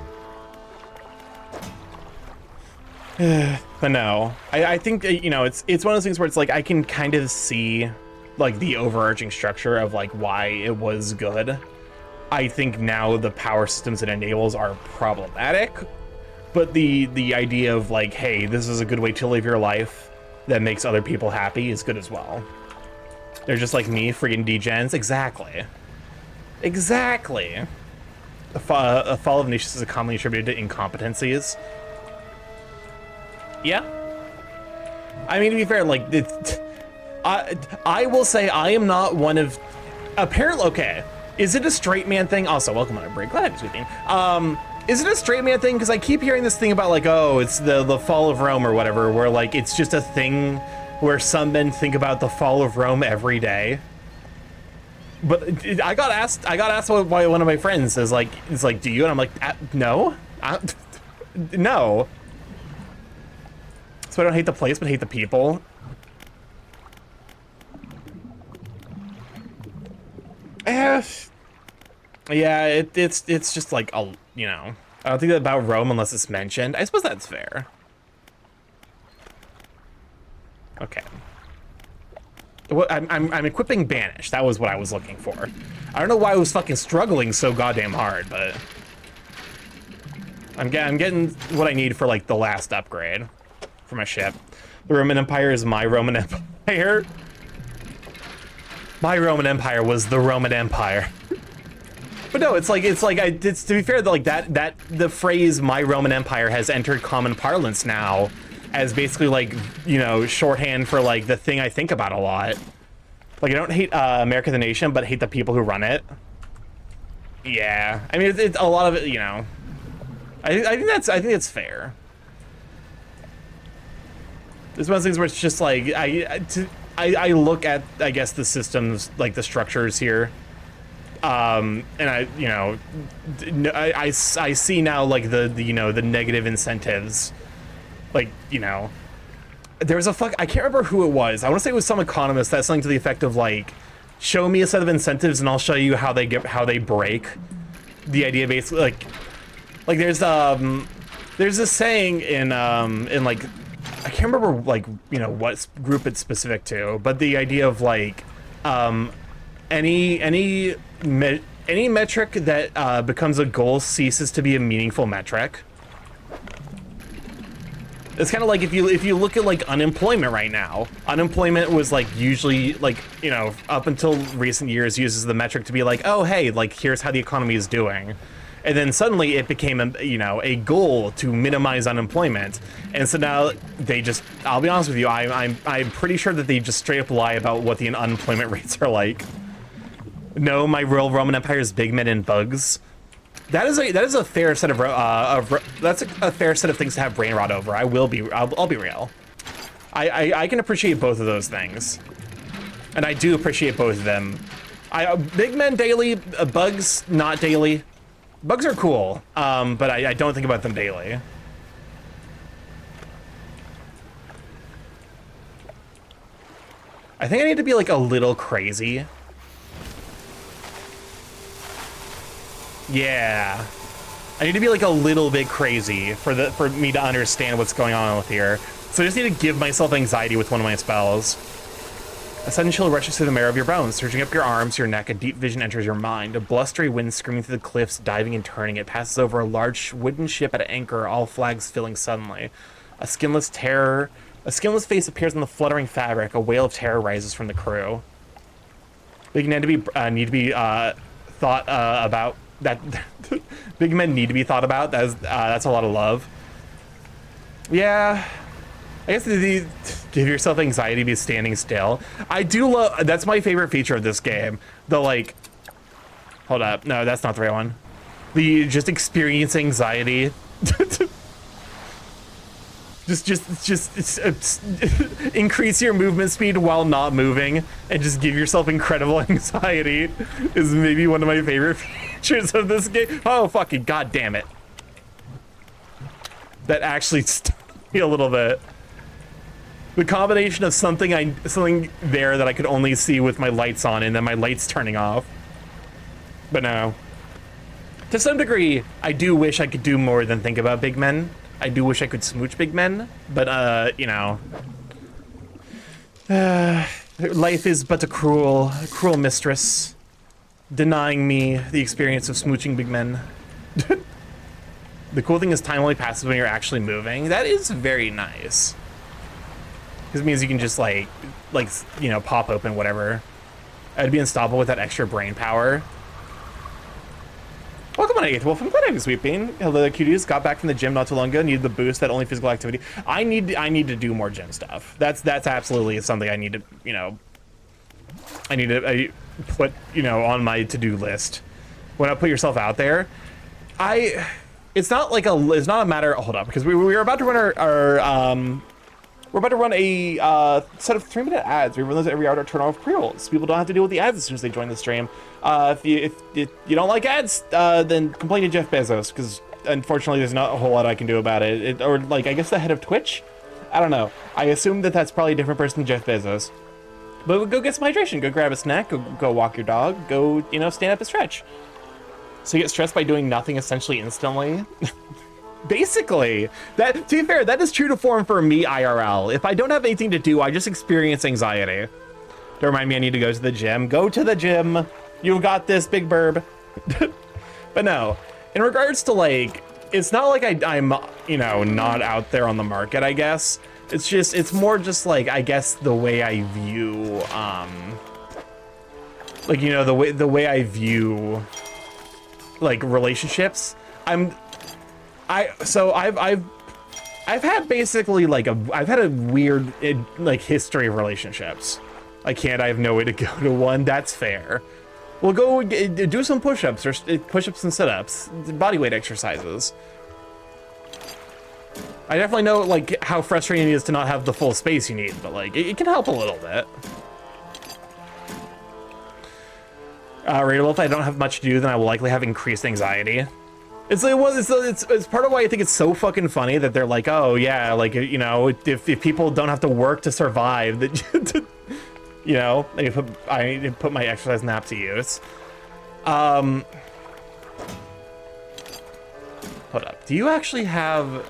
But no, I think, you know, it's one of those things where it's like, I can kind of see like the overarching structure of like why it was good. I think now the power systems it enables are problematic, but the idea of like, hey, this is a good way to live your life that makes other people happy is good as well. They're just like me, freaking degens. Exactly. Exactly. A fall of nations is commonly attributed to incompetencies. Yeah. I mean, to be fair, like, I will say I am not one of, apparently, okay, is it a straight man thing? Also, welcome on a break, glad to be speaking. Is it a straight man thing? Because I keep hearing this thing about like, oh, it's the fall of Rome or whatever, where like, it's just a thing where some men think about the fall of Rome every day. But I got asked by one of my friends, is like, do you? And I'm like, no, no. So I don't hate the place, but hate the people. Yeah, it's just like, you know, I don't think that about Rome unless it's mentioned. I suppose that's fair. Okay. Well, I'm equipping Banish. That was what I was looking for. I don't know why I was fucking struggling so goddamn hard, but I'm getting what I need for like the last upgrade for my ship. The Roman Empire is my Roman Empire. My Roman Empire was the Roman Empire. But no, it's to be fair, like that the phrase "my Roman Empire" has entered common parlance now as basically like, you know, shorthand for like the thing I think about a lot. Like I don't hate America the nation, but hate the people who run it. Yeah, I mean it's a lot of it, you know. I think that's fair. There's one of those things where it's just like I look at, I guess, the systems, like the structures here, and I see now like the you know, the negative incentives, like, you know, there was I can't remember who it was. I want to say it was some economist that's something to the effect of like, show me a set of incentives and I'll show you how they break. The idea basically like there's this saying in like, I can't remember like, you know, what group it's specific to, but the idea of like any metric that becomes a goal ceases to be a meaningful metric. It's kind of like if you look at like unemployment right now. Unemployment was like usually like, you know, up until recent years uses the metric to be like, oh hey, like here's how the economy is doing. And then suddenly it became a goal to minimize unemployment. And so now they just, I'll be honest with you, I'm pretty sure that they just straight up lie about what the unemployment rates are like. No, my real Roman Empire is big men and bugs. That is a fair set of that's a fair set of things to have brain rot over. I'll be real. I can appreciate both of those things, and I do appreciate both of them. Big men daily, bugs not daily. Bugs are cool, but I don't think about them daily. I think I need to be like a little crazy Yeah. I need to be like a little bit crazy for me to understand what's going on with here. So I just need to give myself anxiety with one of my spells. A sudden chill rushes through the marrow of your bones, surging up your arms, your neck. A deep vision enters your mind. A blustery wind screaming through the cliffs, diving and turning. It passes over a large wooden ship at anchor, all flags filling suddenly. A skinless face appears on the fluttering fabric. A wail of terror rises from the crew. Big men need to be thought about. That big men need to be thought about. That's a lot of love. Yeah. I guess give yourself anxiety be standing still. I do love, that's my favorite feature of this game. The like, hold up, no, that's not the right one. The just experience anxiety. just increase your movement speed while not moving and just give yourself incredible anxiety is maybe one of my favorite features of this game. Oh, fucking god damn it. That actually stung me a little bit. The combination of something there that I could only see with my lights on and then my lights turning off. But no. To some degree, I do wish I could do more than think about big men. I do wish I could smooch big men, but you know. Life is but a cruel mistress, denying me the experience of smooching big men. The cool thing is time only passes when you're actually moving. That is very nice. Because it means you can just like, you know, pop open whatever. I'd be unstoppable with that extra brain power. Welcome on 8th Wolf. I'm glad I was sweeping. Hello, cuties. Got back from the gym not too long ago. Needed the boost that only physical activity. I need to do more gym stuff. That's absolutely something I need to, you know. I need to put, you know, on my to-do list. When I put yourself out there, it's not a matter. Hold up, because we're about to run we're about to run a set of 3-minute ads. We run those every hour to turn off pre-rolls. People don't have to deal with the ads as soon as they join the stream. If you don't like ads, then complain to Jeff Bezos, because unfortunately there's not a whole lot I can do about it. Or like, I guess the head of Twitch? I don't know. I assume that's probably a different person than Jeff Bezos. But go get some hydration. Go grab a snack. Go walk your dog. Go, you know, stand up and stretch. So you get stressed by doing nothing essentially instantly. Basically, to be fair, that is true to form for me IRL. If I don't have anything to do, I just experience anxiety. To remind me I need to go to the gym. Go to the gym. You've got this, Big Burb. But no, in regards to like, it's not like I'm, you know, not out there on the market, I guess. It's more just like, I guess the way I view, like, you know, the way I view like relationships. I've had basically like I've had a weird like history of relationships. I have no way to go to one. That's fair. We'll go do some push-ups or push-ups and sit-ups, body weight exercises. I definitely know like how frustrating it is to not have the full space you need, but like it can help a little bit. Rateable, if I don't have much to do, then I will likely have increased anxiety. It's part of why I think it's so fucking funny that they're like, oh yeah, like, you know, if people don't have to work to survive, that you know, I put my exercise nap to use. Hold up. Do you actually have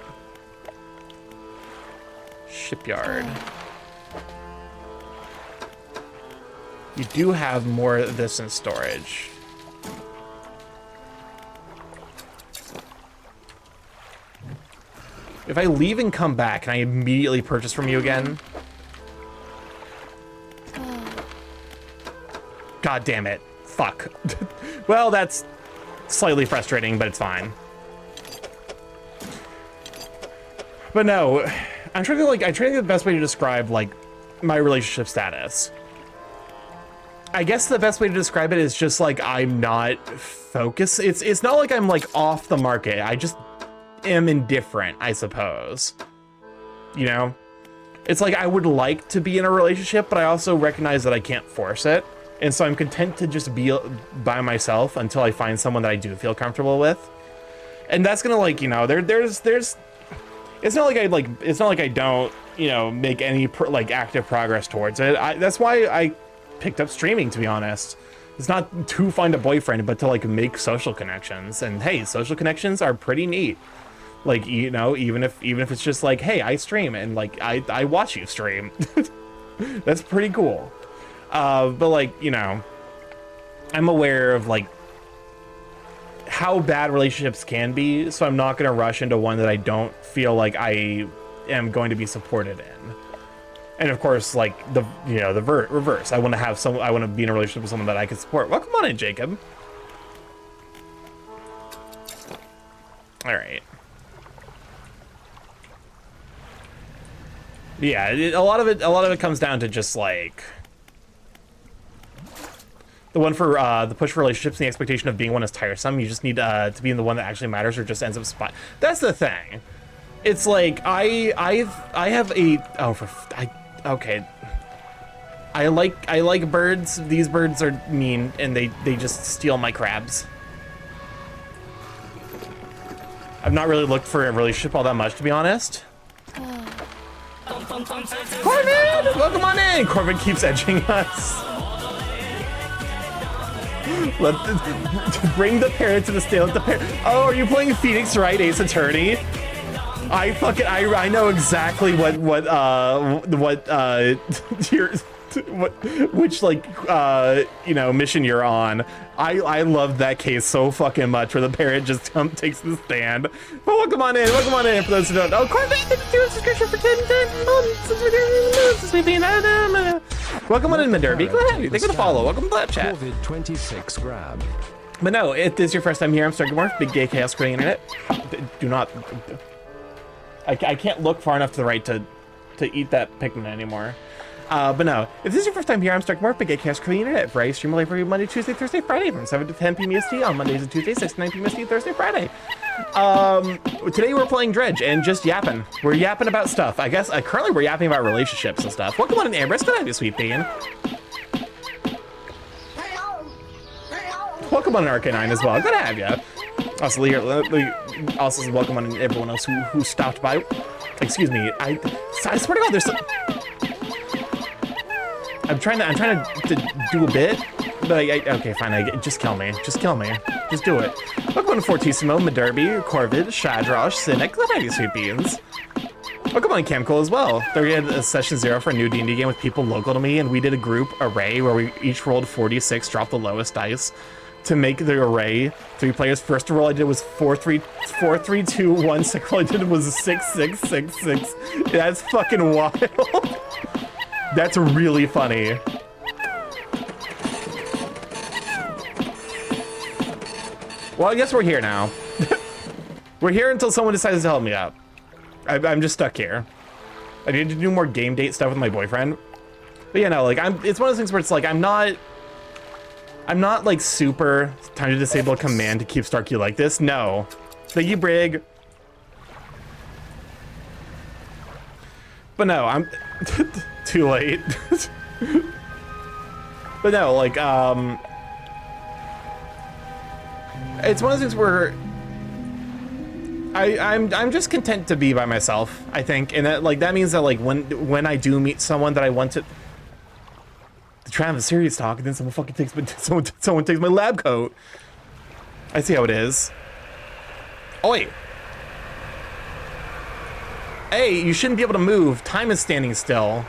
shipyard? You do have more of this in storage. If I leave and come back, can I immediately purchase from you again? God damn it. Fuck. Well, that's slightly frustrating, but it's fine. But no, I'm trying to think the best way to describe like my relationship status. I guess the best way to describe it is just like I'm not focused. It's not like I'm like off the market. I just am indifferent, I suppose. You know? It's like I would like to be in a relationship, but I also recognize that I can't force it. And so I'm content to just be by myself until I find someone that I do feel comfortable with. And that's gonna like, you know, there's it's not like I don't, you know, make any like active progress towards it. That's why I picked up streaming, to be honest. It's not to find a boyfriend, but to like make social connections. And hey, social connections are pretty neat. Like, you know, even if it's just like, hey, I stream and like I watch you stream. That's pretty cool. But like, you know, I'm aware of like how bad relationships can be, so I'm not gonna rush into one that I don't feel like I am going to be supported in. And of course, like the reverse. I want to be in a relationship with someone that I can support. Welcome on in, Jacob. All right. Yeah, a lot of it comes down to just like the one for the push for relationships and the expectation of being one is tiresome. You just need to be in the one that actually matters, or just ends up spot. That's the thing. It's like I have a okay. I like birds. These birds are mean and they just steal my crabs. I've not really looked for a relationship all that much, to be honest. Corbin, welcome on in. Corbin keeps edging us. Bring the parrot to the stale. Let the parrot. Oh, are you playing Phoenix Wright Ace Attorney? I know exactly which like you know, mission you're on. I love that case so fucking much, where the parrot just takes the stand. But welcome on in for those who don't. Oh, Corbin, thank you for a subscription for 10 months. Welcome on in, Derby. Go ahead, thank you for the follow. Welcome to that chat. COVID 26 grab. But no, if this is your first time here, I'm Starkymorph, big gay chaos creating internet. Do not. I can't look far enough to the right to eat that Pikmin anymore. But no, if this is your first time here, I'm Starkymorph, big gay chaos creating internet. I stream live every Monday, Tuesday, Thursday, Friday from 7 to 10 p.m. EST on Mondays and Tuesdays, 6 to 9 p.m. EST, Thursday, Friday. Today we're playing Dredge and just yapping. We're yapping about stuff. I guess currently we're yapping about relationships and stuff. Welcome on in, Ambrose. Good to have you, sweet bean. Welcome on in, Arcanine as well. Good to have you. Also, welcome on everyone else who stopped by. Excuse me. I swear to God, there's some. I'm trying to do a bit, but okay, fine. Just kill me. Just kill me. Just do it. Welcome on to Fortissimo, Maderby, Corvid, Shadrosh, Cynic. Glad to have you, sweet beans. Welcome on Camcol as well. We had a session 0 for a new D&D game with people local to me, and we did a group array where we each rolled 46, dropped the lowest dice to make the array 3 players. First roll I did was 4-3, 2, 1. Second roll I did was 6-6-6-6. That's fucking wild. That's really funny. Well, I guess we're here now. We're here until someone decides to help me out. I'm just stuck here. I need to do more game date stuff with my boyfriend. But yeah, no, like it's one of those things where it's like I'm not like super time to disable a command to keep Starkey like this. No. Thank you, Brig. But no, I'm too late. But no, like it's one of those things where I'm just content to be by myself, I think, and that means that like when I do meet someone that I want to try and have a serious talk, and then someone fucking takes someone takes my lab coat. I see how it is. Oh wait. Hey, you shouldn't be able to move. Time is standing still.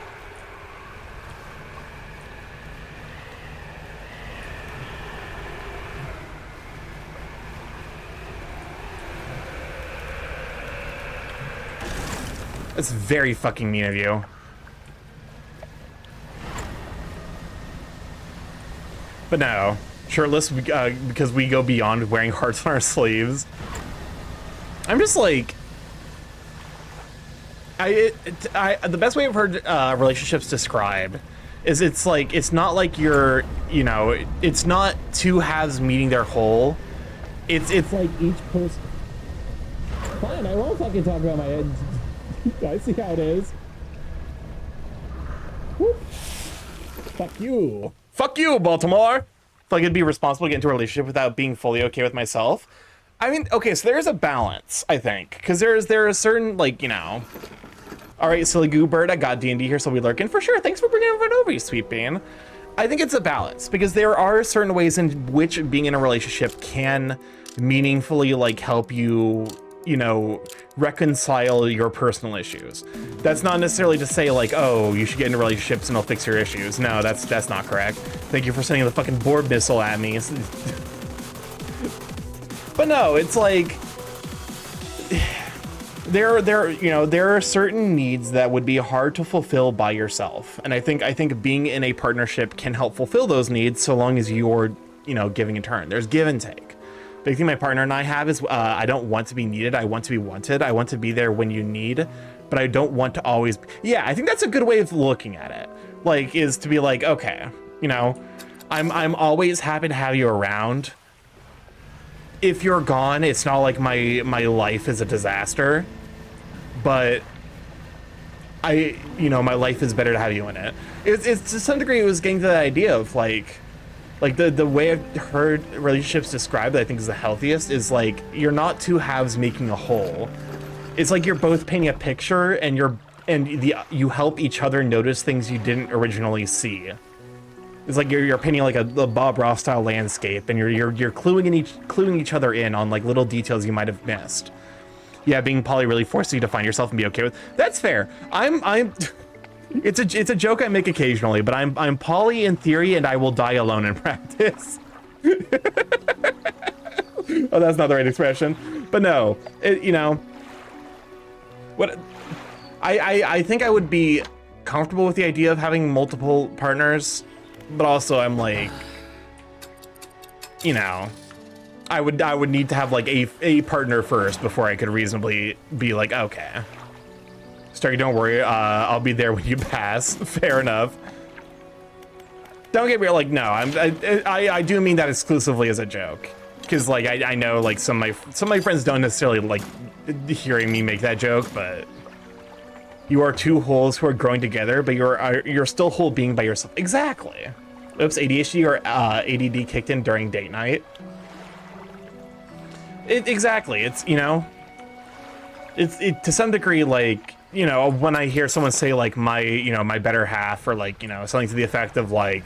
That's very fucking mean of you. But no, shirtless because we go beyond wearing hearts on our sleeves. I'm just like, the best way I've heard relationships described is it's like, it's not like you're, you know, it's not two halves meeting their whole. It's like each person. Fine, I won't fucking talk about my head. I see how it is. Whoop. Fuck you. Fuck you, Baltimore. If I could be responsible to get into a relationship without being fully okay with myself. I mean, okay, so there's a balance, I think, because there is certain, like, you know. All right, silly goo bird, I got D&D here, so we lurking for sure. Thanks for bringing everyone over, you sweet bean. I think it's a balance, because there are certain ways in which being in a relationship can meaningfully like help you, you know, reconcile your personal issues. That's not necessarily to say like, oh, you should get into relationships and it'll fix your issues. No, that's not correct. Thank you for sending the fucking board missile at me. But no, it's like there are certain needs that would be hard to fulfill by yourself, and I think being in a partnership can help fulfill those needs so long as you're, you know, giving in turn. There's give and take. Big thing my partner and I have is I don't want to be needed. I want to be wanted. I want to be there when you need, but I don't want to always. Yeah, I think that's a good way of looking at it. Like, is to be like, okay, you know, I'm always happy to have you around. If you're gone, it's not like my life is a disaster, but my life is better to have you in it. It's to some degree, it was getting to the idea of like the way I've heard relationships described that I think is the healthiest is like, you're not two halves making a whole. It's like you're both painting a picture and you help each other notice things you didn't originally see. It's like you're painting like a Bob Ross style landscape, and you're cluing each other in on like little details you might have missed. Yeah, being poly really forces you to find yourself and be okay with. That's fair. It's a joke I make occasionally, but I'm poly in theory, and I will die alone in practice. Oh, that's not the right expression, but no, you know what? I think I would be comfortable with the idea of having multiple partners. But also I'm like, you know, I would need to have like a partner first before I could reasonably be like, okay, Starky, don't worry, I'll be there when you pass. Fair enough. Don't get me like, no, I do mean that exclusively as a joke, because like I know like some of my friends don't necessarily like hearing me make that joke, but you are two wholes who are growing together, but you're still whole being by yourself. Exactly. Oops, ADHD or ADD kicked in during date night. Exactly. It's, you know, it's to some degree like, you know, when I hear someone say like my better half, or like, you know, something to the effect of like,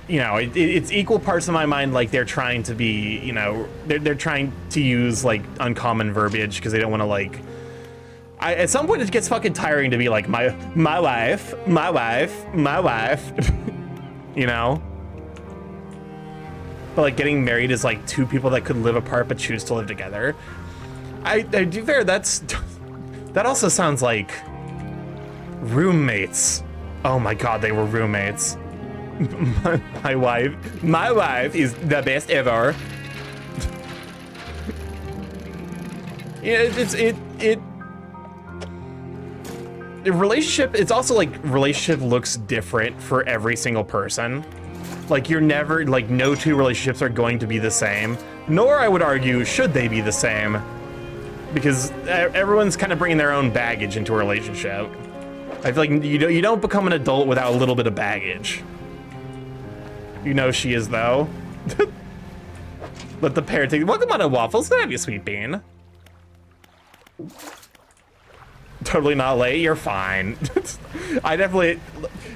you know, it's equal parts in my mind like they're trying to be, you know, they're trying to use like uncommon verbiage because they don't want to like. At some point, it gets fucking tiring to be like, my wife, you know? But like getting married is like two people that could live apart but choose to live together. I do fair, that also sounds like roommates. Oh my god, they were roommates. my wife is the best ever. Yeah, the relationship, it's also like relationship looks different for every single person. Like you're never, like no two relationships are going to be the same, nor I would argue should they be the same, because everyone's kind of bringing their own baggage into a relationship. I feel like you don't become an adult without a little bit of baggage. You know she is though. Let the pair take, welcome on a waffles, can I have you, sweet bean? Totally not late, you're fine. I definitely,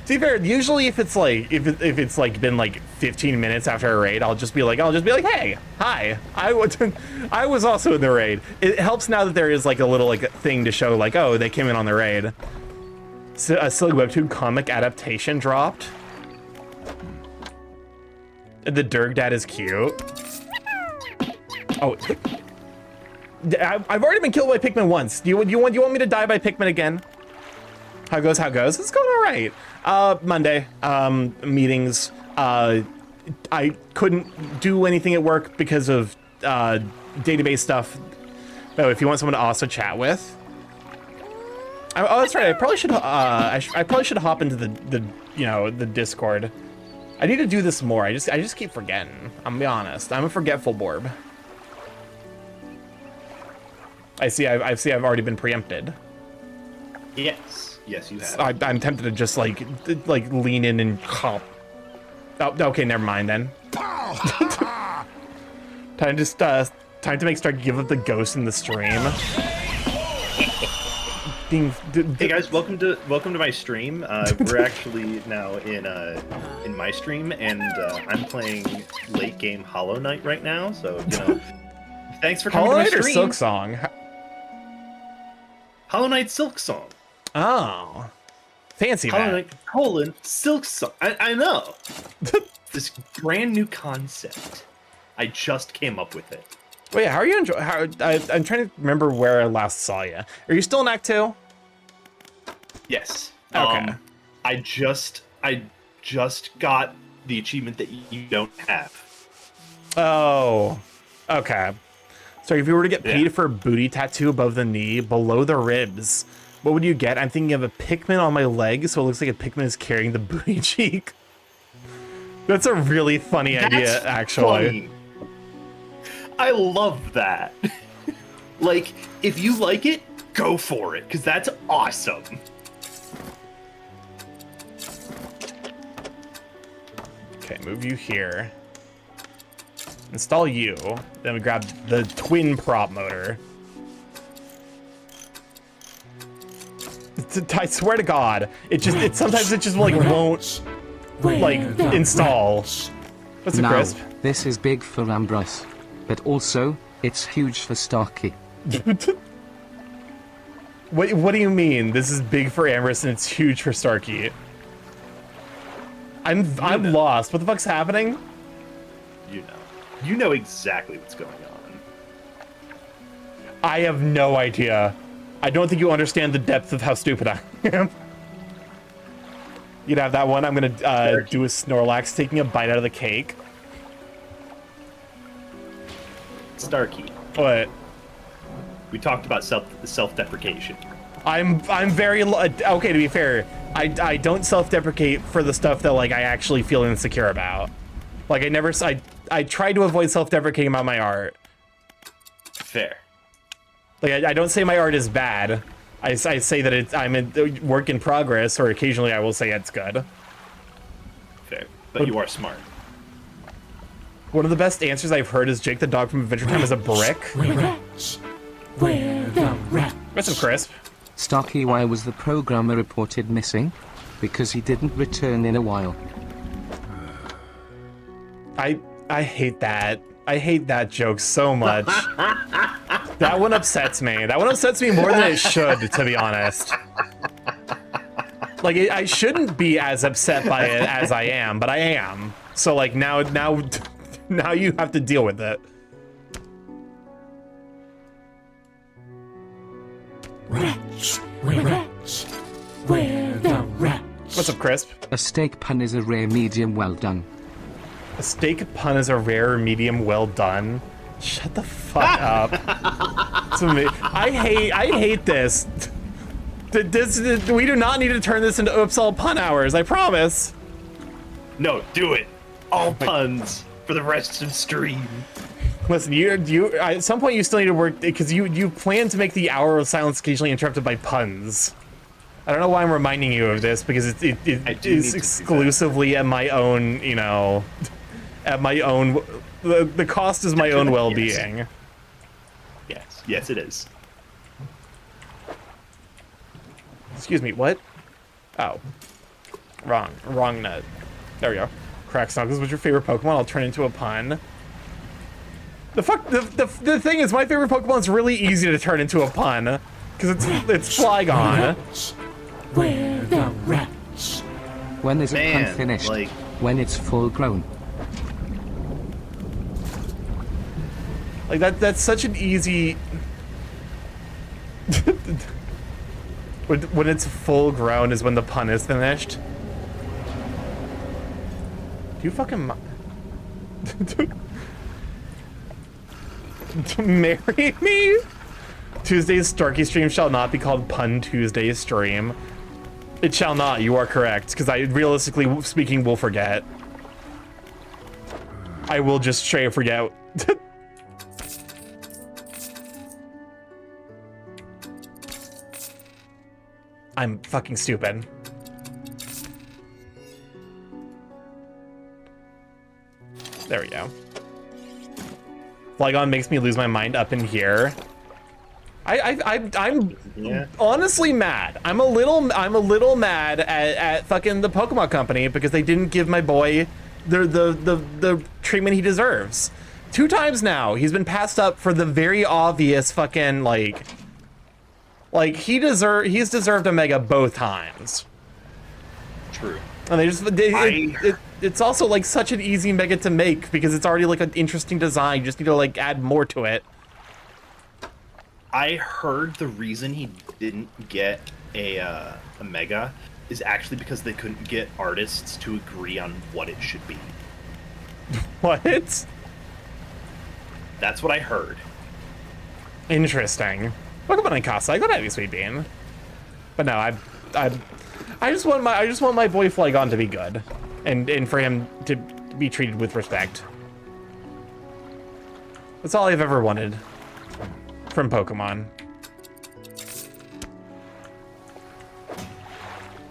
to be fair, usually if it's like if it's like been like 15 minutes after a raid, I'll just be like, hey, hi, I was also in the raid. It helps now that there is like a little like thing to show like, oh, they came in on the raid. So a silly webtoon comic adaptation dropped. The Derg Dad is cute. Oh, I've already been killed by Pikmin once. Do you want me to die by Pikmin again? How goes? It's going all right. Monday, meetings. I couldn't do anything at work because of database stuff. Oh, if you want someone to also chat with. Oh, that's right. I probably should. I probably should hop into the Discord. I need to do this more. I just keep forgetting. I'm gonna be honest. I'm a forgetful borb. I see. I've already been preempted. Yes, you have. I'm tempted to just like lean in and hop. Oh, okay, never mind then. Time to make Stark give up the ghost in the stream. Hey guys, welcome to my stream. We're actually now in my stream, and I'm playing late game Hollow Knight right now. So thanks for coming Hollow to my Knight or stream. Silksong? Hollow Knight Silksong. Oh, fancy Hollow that. Knight Silksong. I know. This brand new concept. I just came up with it. Wait, how are you enjoying? I'm trying to remember where I last saw you. Are you still in Act 2? Yes. Okay. I just got the achievement that you don't have. Oh, okay. So if you were to get paid for a booty tattoo above the knee, below the ribs, what would you get? I'm thinking of a Pikmin on my leg, so it looks like a Pikmin is carrying the booty cheek. That's a really funny idea, actually. Funny. I love that. Like, if you like it, go for it, because that's awesome. Okay, move you here. Install you. Then we grab the twin prop motor. I swear to God, sometimes it just like won't like install. What's the Now, crisp? this is big for Ambrose, but also it's huge for Starky. What do you mean? This is big for Ambrose and it's huge for Starky. I'm lost. What the fuck's happening? You know exactly what's going on. I have no idea. I don't think you understand the depth of how stupid I am. You'd have that one. I'm gonna do a Snorlax taking a bite out of the cake. Starkey. What? We talked about self-deprecation. I'm very okay. To be fair, I don't self-deprecate for the stuff that like I actually feel insecure about. Like I try to avoid self-deprecating about my art. Fair. Like I don't say my art is bad. I say that I'm a work in progress, or occasionally I will say it's good. Fair. But you are smart. One of the best answers I've heard is Jake the dog from Adventure Time is a brick. Where the rat? That's some crisp. Starky, why was the programmer reported missing? Because he didn't return in a while. I hate that. I hate that joke so much. That one upsets me. That one upsets me more than it should, to be honest. Like, I shouldn't be as upset by it as I am, but I am. So, like, now you have to deal with it. Rats, where the rats? What's up, Crisp? A steak pun is a rare medium well done. A steak pun is a rare medium well done. Shut the fuck up. I hate this. We do not need to turn this into Oops All Pun Hours, I promise. No, do it. All puns for the rest of stream. Listen, you at some point you still need to work, because you plan to make the hour of silence occasionally interrupted by puns. I don't know why I'm reminding you of this, because it is exclusively at my own, you know, at my own, the cost is my own well-being. Yes, it is. Excuse me, what? Oh. Wrong nut. There we go. Crack Snuggles, what's your favorite Pokemon? I'll turn into a pun. The thing is, my favorite Pokemon is really easy to turn into a pun, because it's Flygon. Where the rats? When is a Man, pun finished? like- When it's full grown. Like that's such an easy. When it's full grown is when the pun is finished. Do you fucking marry me? Tuesday's Starky stream shall not be called Pun Tuesday stream. It shall not. You are correct, because I, realistically speaking, will forget. I will just straight forget. I'm fucking stupid. There we go. Flygon makes me lose my mind up in here. I'm Yeah. honestly mad. I'm a little mad at fucking the Pokemon Company because they didn't give my boy the treatment he deserves. 2 times now he's been passed up for the very obvious fucking like he's deserved a Mega both times. True. And it's also like such an easy Mega to make because it's already like an interesting design. You just need to like add more to it. I heard the reason he didn't get a Mega is actually because they couldn't get artists to agree on what it should be. What? That's what I heard. Interesting. Welcome on Casa. I got that sweet bean. But no, I just want my boy Flygon to be good, and for him to be treated with respect. That's all I've ever wanted from Pokemon.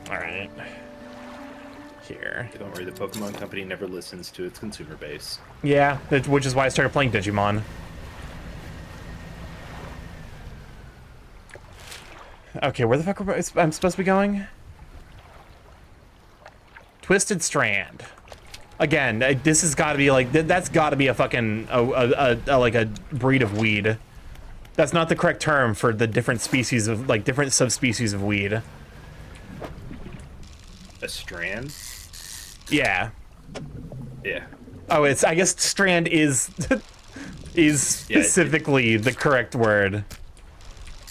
All right. Here. Don't worry, the Pokemon Company never listens to its consumer base. Yeah, which is why I started playing Digimon. Okay, where the fuck I'm supposed to be going? Twisted Strand. Again, this has got to be like that's got to be a fucking like a breed of weed. That's not the correct term for the different species of like different subspecies of weed. A strand? Yeah. Yeah. Oh, I guess strand is specifically the correct word.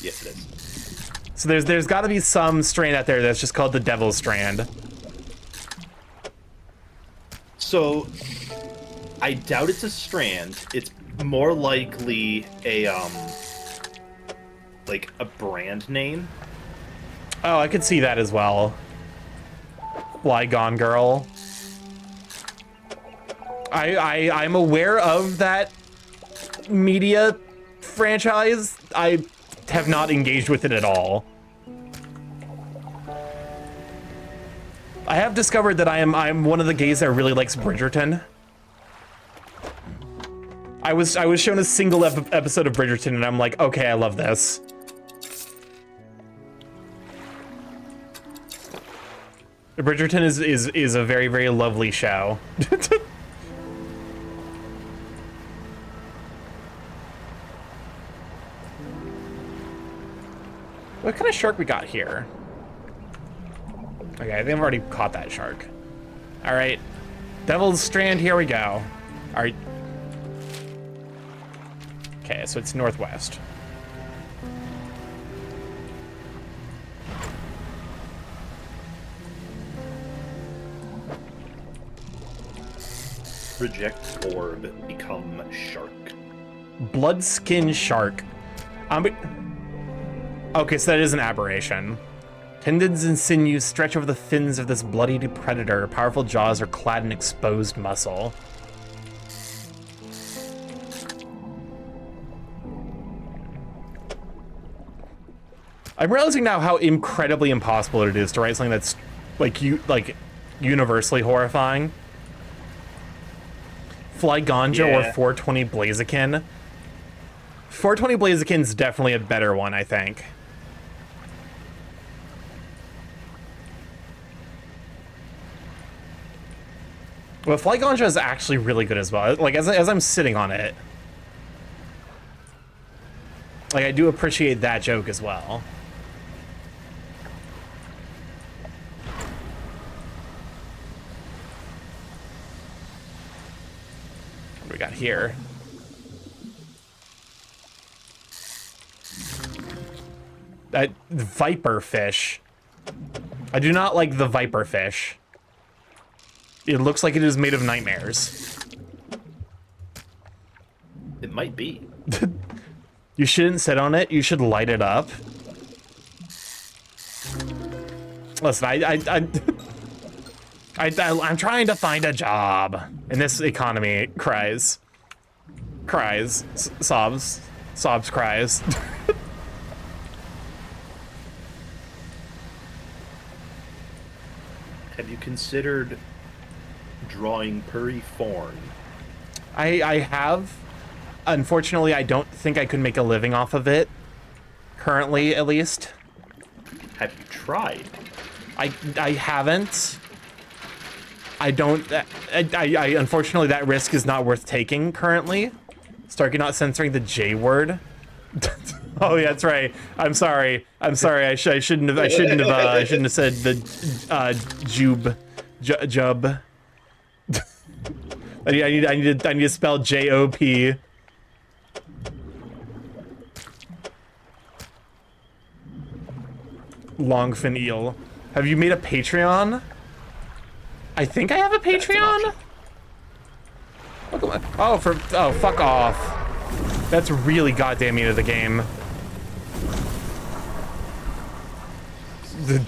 Yes, it is. So there's got to be some strand out there that's just called the Devil's Strand. So, I doubt it's a strand. It's more likely a like a brand name. Oh, I could see that as well. Flygon Girl. I'm aware of that media franchise. I have not engaged with it at all. I have discovered that I'm one of the gays that really likes Bridgerton. I was shown a single episode of Bridgerton and I'm like, okay, I love this. Bridgerton is a very, very lovely show. What kind of shark we got here? Okay, I think I've already caught that shark. All right, Devil's Strand, here we go. All right. Okay, so it's northwest. Reject orb, become shark. Bloodskin shark. Okay, so that is an aberration. Tendons and sinews stretch over the fins of this bloodied predator. Powerful jaws are clad in exposed muscle. I'm realizing now how incredibly impossible it is to write something that's like universally horrifying. Flygonja or 420 Blaziken. 420 Blaziken's definitely a better one, I think. Well, Flygonja is actually really good as well. Like, as I'm sitting on it. Like, I do appreciate that joke as well. What do we got here? That viper fish. I do not like the viper fish. It looks like it is made of nightmares. It might be. You shouldn't sit on it. You should light it up. Listen, I'm trying to find a job in this economy. Cries, sobs, cries. Have you considered drawing Puri Fawn? I have. Unfortunately, I don't think I could make a living off of it. currently at least. Have you tried? I haven't. I don't. I unfortunately that risk is not worth taking currently. Starkey not censoring the J word. Oh yeah, that's right. I'm sorry. I shouldn't have. I shouldn't have said the jub. I need to spell J-O-P. Longfin eel. Have you made a Patreon? I think I have a Patreon. Oh, fuck off. That's really goddamn mean of the game. The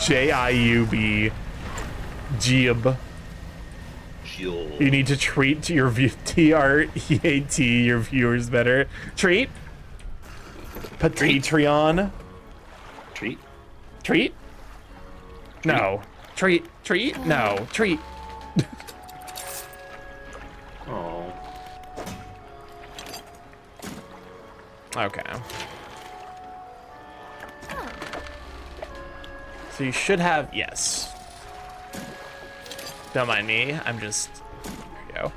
J-I-U-B. Jib. You need to treat your T-R-E-A-T your viewers better. Treat? Patreon? Treat? Treat? No. Treat? No. Treat. Oh. Okay. So you should have, yes. Don't mind me, I'm just, there you go.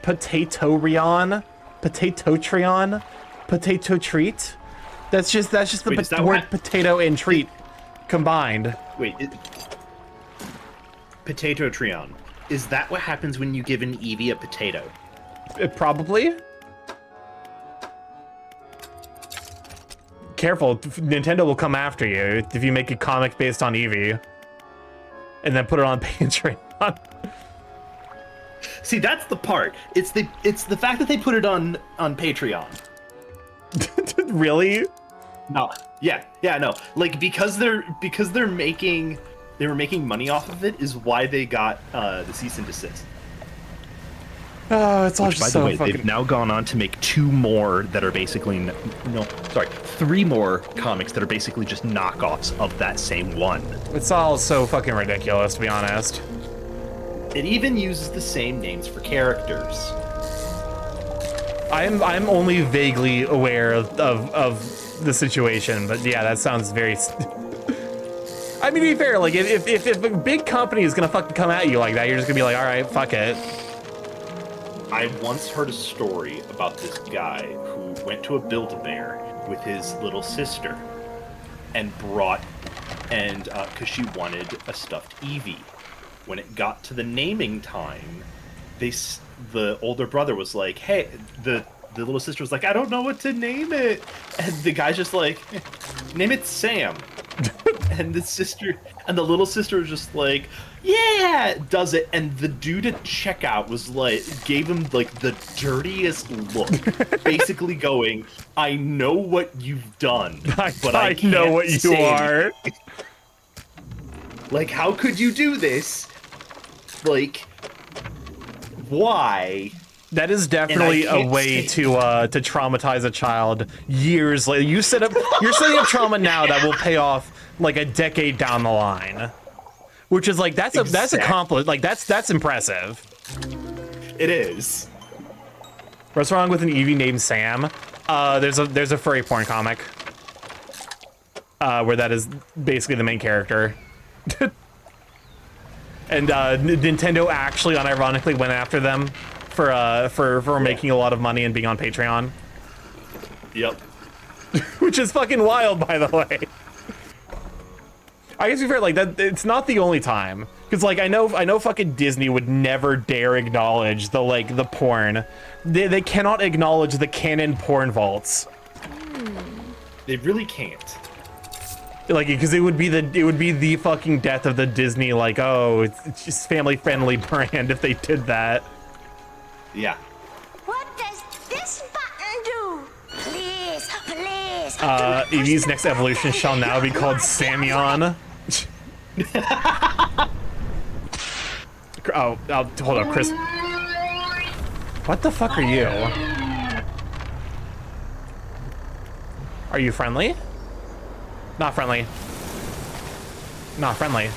Potato-rion? Potato-trion? Potato treat? That's just the word potato and treat combined. Wait, Potato Trion. Is that what happens when you give an Eevee a potato? Probably. Careful, Nintendo will come after you if you make a comic based on Eevee. And then put it on Patreon. See, that's the part. It's the fact that they put it on Patreon. Really? No. Yeah, no. Like because they were making money off of it is why they got the cease and desist. Oh, it's all Which, just by the so way, fucking... they've now gone on to make 3 more comics that are basically just knockoffs of that same one. It's all so fucking ridiculous, to be honest. It even uses the same names for characters. I'm only vaguely aware of the situation, but yeah, that sounds very... I mean, to be fair, like, if a big company is gonna fucking come at you like that, you're just gonna be like, alright, fuck it. I once heard a story about this guy who went to a Build-A-Bear with his little sister and because she wanted a stuffed Eevee. When it got to the naming time, the older brother was like, hey, the little sister was like, I don't know what to name it. And the guy's just like, name it Sam. And the little sister was just like, yeah, does it. And the dude at checkout was like, gave him like the dirtiest look, basically going, I know what you've done, but I can't know what you are. Like, how could you do this? Like, why? That is definitely a way to traumatize a child years later. You're setting up trauma now that will pay off like a decade down the line, which is like that's accomplished. Like that's impressive. It is. What's wrong with an Eevee named Sam? There's a furry porn comic where that is basically the main character. And Nintendo actually unironically went after them for making a lot of money and being on Patreon. Yep. Which is fucking wild, by the way. I guess to be fair, like that, it's not the only time. Because like I know fucking Disney would never dare acknowledge the porn. They cannot acknowledge the canon porn vaults. They really can't. Like, because it would be the fucking death of the Disney, like, oh, it's just family friendly brand if they did that. Yeah. What does this button do? Please. Eevee's next evolution shall now be called Samyon. Oh, hold up, Chris. What the fuck are you? Are you friendly? Not friendly. Not friendly.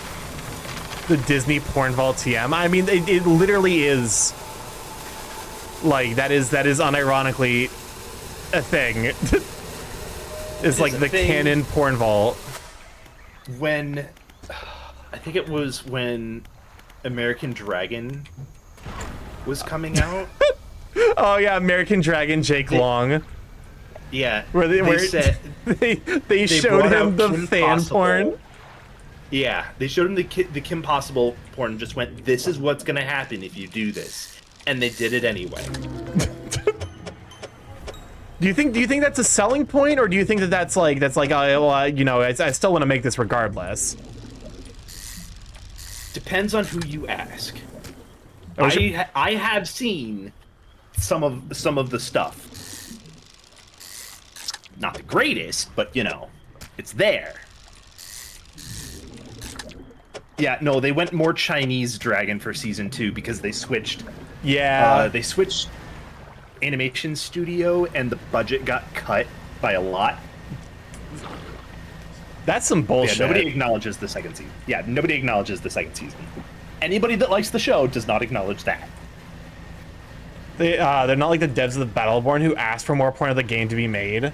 The Disney porn vault TM. I mean, it literally is. Like that is unironically a thing. is like a the thing. canon porn vault. When I think it was when American Dragon was coming out. Oh yeah, American Dragon Jake Long. Yeah, Where they said they showed brought him out the Kim fan Possible. porn. Yeah, they showed him the Kim Possible porn and just went, "This is what's gonna happen if you do this," and they did it anyway. Do you think that's a selling point, or do you think that that's like you know, I still want to make this regardless? Depends on who you ask. Oh, should- I have seen some of the stuff. Not the greatest, but you know, it's there. Yeah, no, they went more Chinese Dragon for season 2 because they switched. Yeah. They switched animation studio, and the budget got cut by a lot. That's some Yeah, bullshit. nobody acknowledges the second season. Yeah, nobody acknowledges the second season. Anybody that likes the show does not acknowledge that. They're not like the devs of the Battleborn who asked for more porn of the game to be made.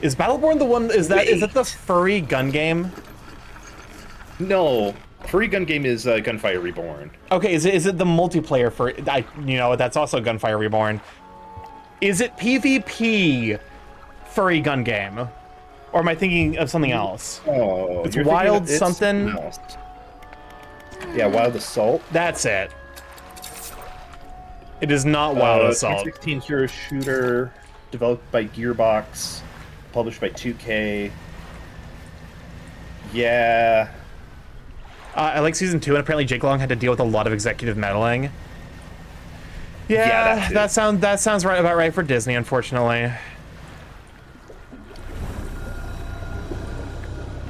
Is Battleborn the one? Is that the furry gun game? No, Furry Gun Game is Gunfire Reborn. Okay, is it the multiplayer for? You know, that's also Gunfire Reborn. Is it PvP furry gun game, or am I thinking of something else? Oh, It's you're thinking Wild of- it's something? else. Yeah, Wild Assault. That's it. It is not Wild Assault. 2016 hero shooter, developed by Gearbox, published by 2K. Yeah. I like season 2, and apparently Jake Long had to deal with a lot of executive meddling. Yeah, that too. that sounds about right for Disney, unfortunately.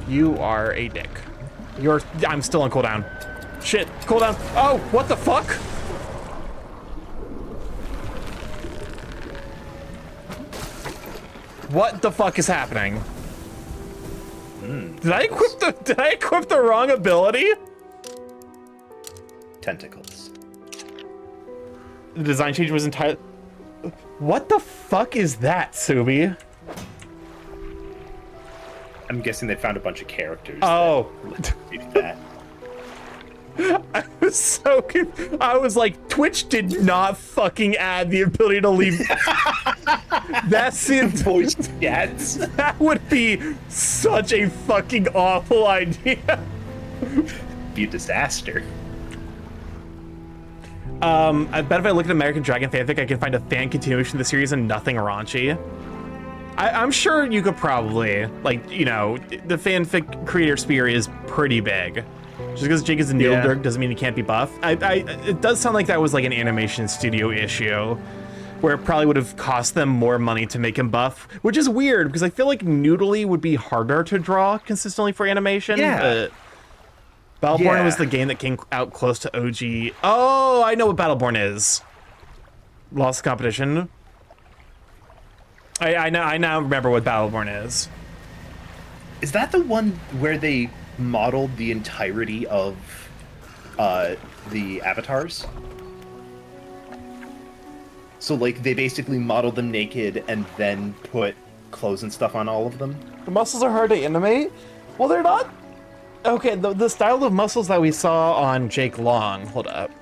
You are a dick. I'm still on cooldown. Shit, cooldown. Oh, what the fuck? What the fuck is happening? Did I equip the wrong ability? Tentacles. The design change was entirely. What the fuck is that, Subi? I'm guessing they found a bunch of characters. Oh. that did that. I was so confused. I was like, Twitch did not fucking add the ability to leave. That's it. Voice chats. That would be such a fucking awful idea. Be a disaster. I bet if I look at American Dragon fanfic, I can find a fan continuation of the series and nothing raunchy. I'm sure you could probably, like, you know, the fanfic creator sphere is pretty big. Just because Jake is a needle dirk doesn't mean he can't be buff. It does sound like that was like an animation studio issue, where it probably would have cost them more money to make him buff, which is weird because I feel like Noodly would be harder to draw consistently for animation. Yeah. Battleborn was the game that came out close to OG. Oh, I know what Battleborn is. Lost the competition. I now remember what Battleborn is. Is that the one where they modeled the entirety of the avatars? So, like, they basically modeled them naked and then put clothes and stuff on all of them? The muscles are hard to animate? Well, they're not. Okay, the style of muscles that we saw on Jake Long. Hold up.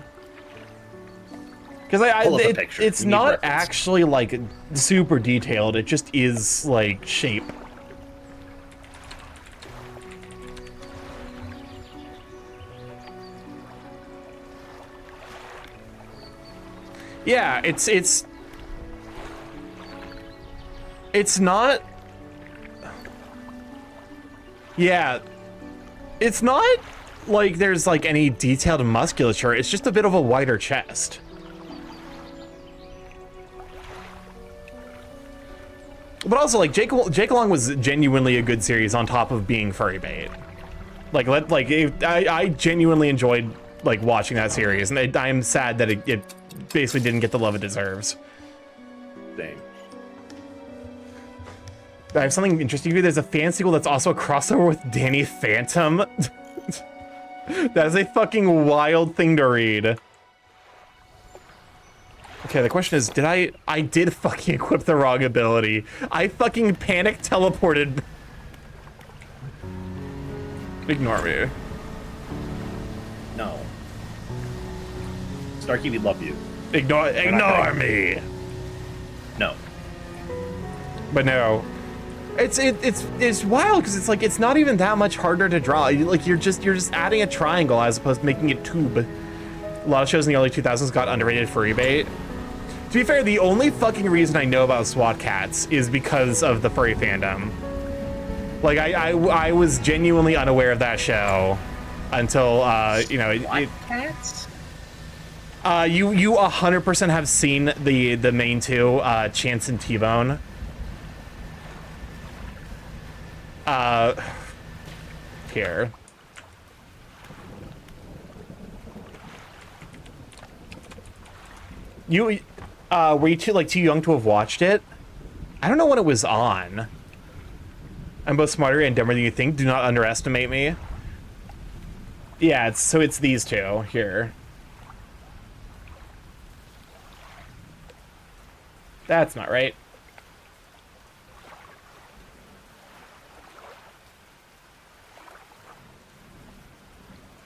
Because Pull up a picture. it's We need not reference. actually like super detailed. It just is like shape. Yeah, it's not. Yeah, it's not like there's like any detailed musculature. It's just a bit of a wider chest. But also, like, Jake Long was genuinely a good series on top of being furry bait. I genuinely enjoyed like watching that series, and I'm sad that it basically didn't get the love it deserves. Same. I have something interesting for you. There's a fan sequel that's also a crossover with Danny Phantom. That is a fucking wild thing to read. Okay, the question is, I did fucking equip the wrong ability. I fucking panic teleported. Ignore me. No. Starky, we love you. Ignore me. No. But no. It's wild because it's like it's not even that much harder to draw. Like you're just adding a triangle as opposed to making a tube. A lot of shows in the early 2000s got underrated for rebate. To be fair, the only fucking reason I know about SWAT cats is because of the furry fandom. Like I was genuinely unaware of that show until you know SWAT cats? you 100% have seen the main two, Chance and T-Bone. Here. You were you too young to have watched it? I don't know when it was on. I'm both smarter and dumber than you think. Do not underestimate me. Yeah, it's these two here. That's not right.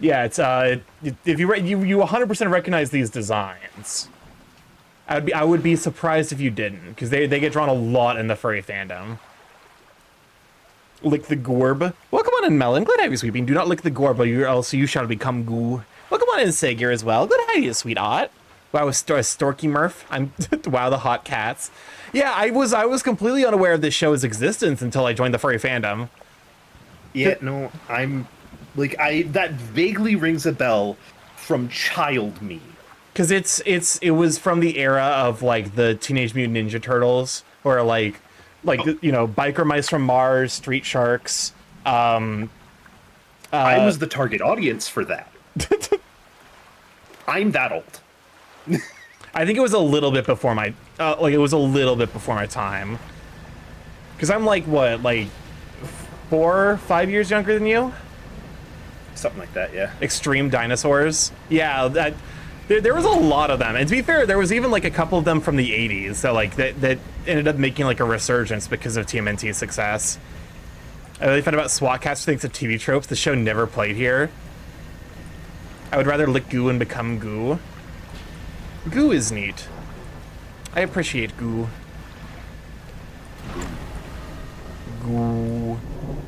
Yeah, it's if you 100% recognize these designs. I would be surprised if you didn't, because they get drawn a lot in the furry fandom. Lick the gorb. Welcome on in, Melon. Glad to have you, sweeping. Do not lick the gorb, or else you shall become goo. Welcome on in, Sagier, as well. Good to have you, sweetheart. Wow, Starkymorph. Wow, the hot cats. Yeah, I was completely unaware of this show's existence until I joined the furry fandom. Yeah, no, I'm like that vaguely rings a bell from child me. Because it was from the era of like the Teenage Mutant Ninja Turtles, or like you know, biker mice from Mars, Street Sharks. I was the target audience for that. I'm that old. I think it was a little bit before my it was a little bit before my time. Because I'm like what, like 4 or 5 years younger than you? Something like that, yeah. Extreme Dinosaurs. Yeah, that there was a lot of them. And to be fair, there was even like a couple of them from the 80s. So like that ended up making like a resurgence because of TMNT's success. I really found about SWAT cats thanks to TV tropes. The show never played here. I would rather lick goo and become goo. Goo is neat. I appreciate goo. Goo.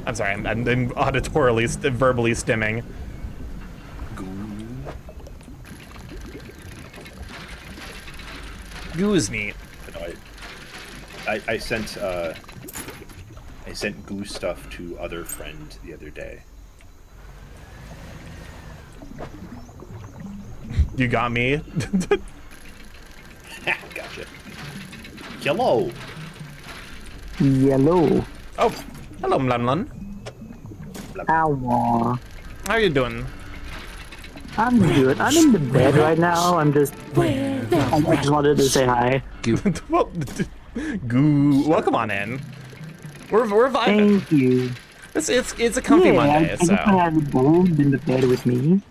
I'm sorry, I'm auditorily, verbally stimming. Goo is neat. I sent goo stuff to other friend the other day. You got me. Gotcha. Hello. Yellow. Oh, hello, Mlanlan. Ow. How you doing? I'm good. I'm in the bed right now. I just wanted to say hi. Well, goo. Welcome on in. We're vibing. Thank you. It's a comfy Monday, I so. just have you both in the bed with me.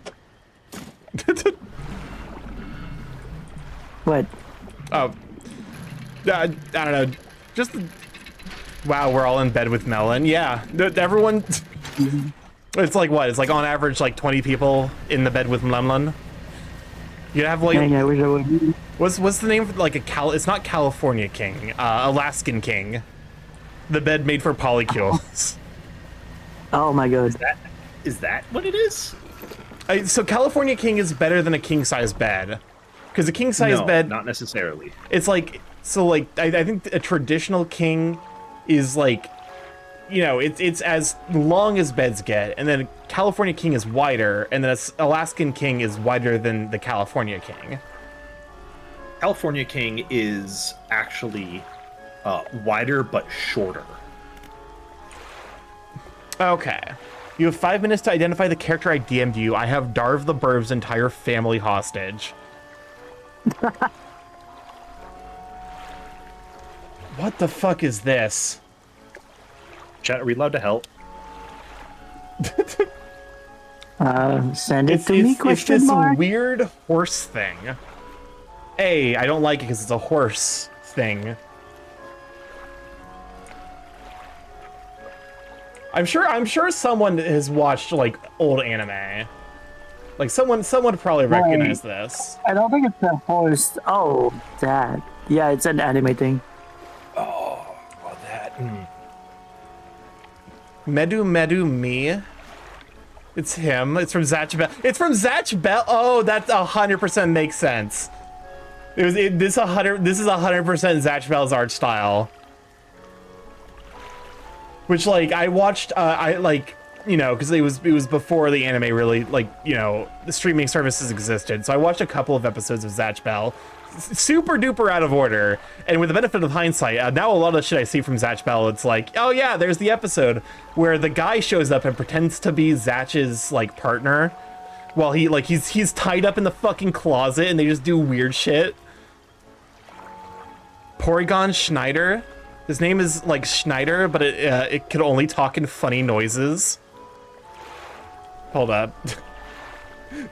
What? Oh, I don't know. Just wow, we're all in bed with Melon. Yeah, everyone. It's like what? It's like on average like 20 people in the bed with Melon. You have like. Yeah, I wish I would. What's the name for like a It's not California King. Alaskan King. The bed made for polycules. Oh my god. Is that what it is? So California King is better than a king size bed. Because a king size No, bed, not necessarily. it's like, so like, I think a traditional king is like, you know, it's as long as beds get, and then California King is wider, and then Alaskan King is wider than the California King. California King is actually wider but shorter. Okay. You have 5 minutes to identify the character I DM'd you. I have Darv the Burb's entire family hostage. What the fuck is this? Chat, are we allowed to help? Send it to me? It's Question this mark. weird horse thing. A, I don't like it because it's a horse thing. I'm sure someone has watched like old anime. Like someone would probably recognize this. I don't think it's a horse. Oh, that. Yeah, it's an anime thing. Oh, that. Medu Medu Me. It's him. It's from Zatch Bell. It's from Zatch Bell. Oh, that 100% makes sense. This is 100% Zatch Bell's art style. Which, like, I watched, you know, because it was before the anime really, like, you know, the streaming services existed. So I watched a couple of episodes of Zatch Bell, super duper out of order. And with the benefit of hindsight, now a lot of the shit I see from Zatch Bell, it's like, oh yeah, there's the episode where the guy shows up and pretends to be Zatch's like partner, while he's tied up in the fucking closet, and they just do weird shit. Porygon Schneider. His name is like Schneider, but it could only talk in funny noises. Hold up.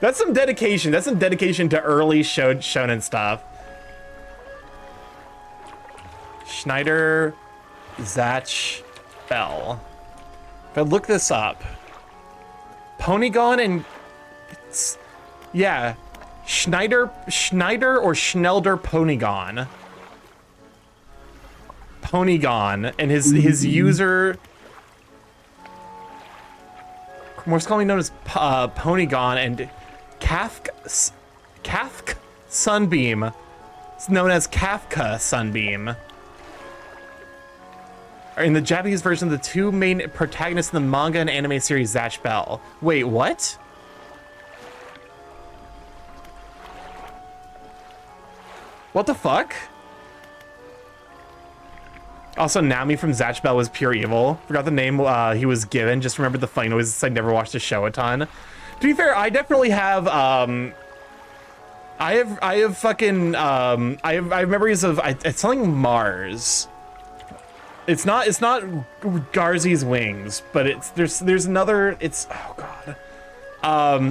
That's some dedication. That's some dedication to early shonen stuff. Schneider Zatch Bell. If I look this up, Ponygon and yeah, Schneider or Schnelder Ponygon. Ponygon, and his user, more commonly known as Ponygon, and Kafka Sunbeam. It's known as Kafka Sunbeam. Are in the Japanese version of the two main protagonists in the manga and anime series Zatch Bell. Wait, what? What the fuck? Also, Nami from Zatch Bell was pure evil. Forgot the name he was given. Just remembered the funny noises. I never watched the show a ton. To be fair, I definitely have. I have memories of. It's something Mars. It's not Garzy's wings, but there's another. It's oh god.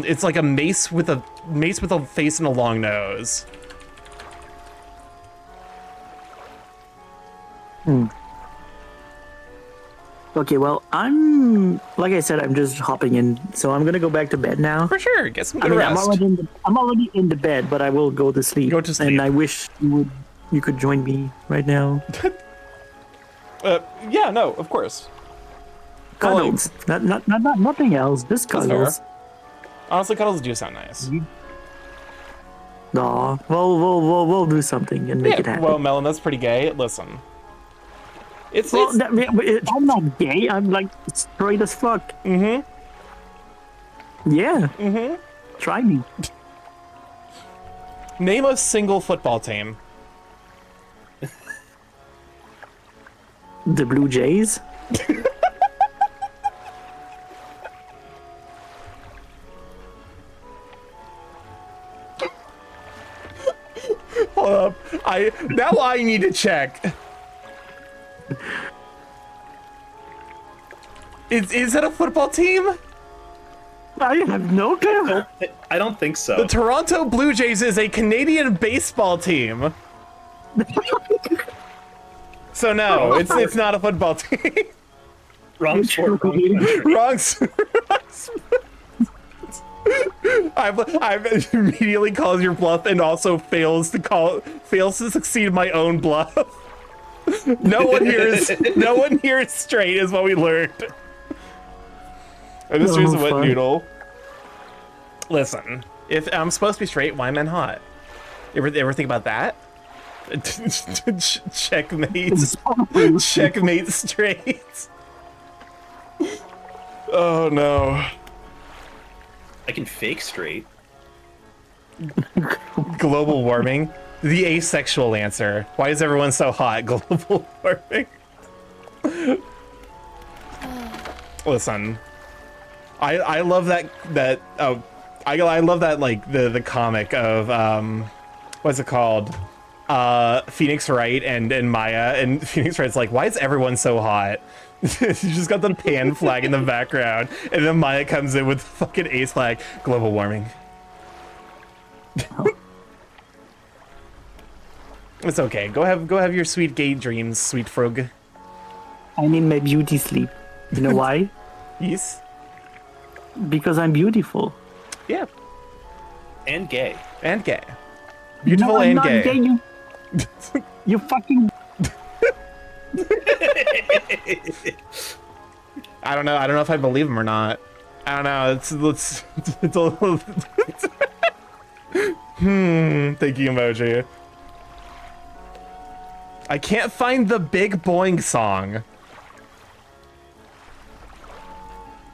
It's like a mace with a face and a long nose. Okay, well, like I said, I'm just hopping in, so I'm gonna go back to bed now. For sure, get some good I mean, rest. I'm already in the bed, but I will go to sleep. Go to sleep. And I wish you could join me right now. Yeah, no, of course. Cuddles, nothing else. Just That's cuddles. fair. Honestly, cuddles do sound nice. Aw, we'll do something and make it happen. Well, Melon, that's pretty gay. Listen. I'm not gay. I'm like straight as fuck. Mm-hmm. Yeah. Mm-hmm. Try me. Name a single football team. The Blue Jays. Hold up. Now I need to check. Is that a football team? I have no clue. I don't think so. The Toronto Blue Jays is a Canadian baseball team. So no, it's not a football team. Wrong sport, wrong country. Wrong. I've immediately calls your bluff and also fails to succeed my own bluff. No one here is straight, is what we learned. And this is a wet noodle. Listen, if I'm supposed to be straight, why men hot? You ever think about that? Checkmate. Checkmate straight. Oh no. I can fake straight. Global warming. The asexual answer. Why is everyone so hot? Global warming. Listen, I love that I love that, like the comic of what's it called? Phoenix Wright and Maya, and Phoenix Wright's like, why is everyone so hot? She's just got the pan flag in the background, and then Maya comes in with fucking ace flag. Global warming. It's okay. Go have your sweet gay dreams, sweet frog. I need my beauty sleep. You know why? Yes. Because I'm beautiful. Yeah. And gay. And gay. Beautiful No, I'm and not gay. gay. You fucking. I don't know. I don't know if I believe him or not. I don't know. It's a little. Thinking emoji. I can't find the Big Boing song.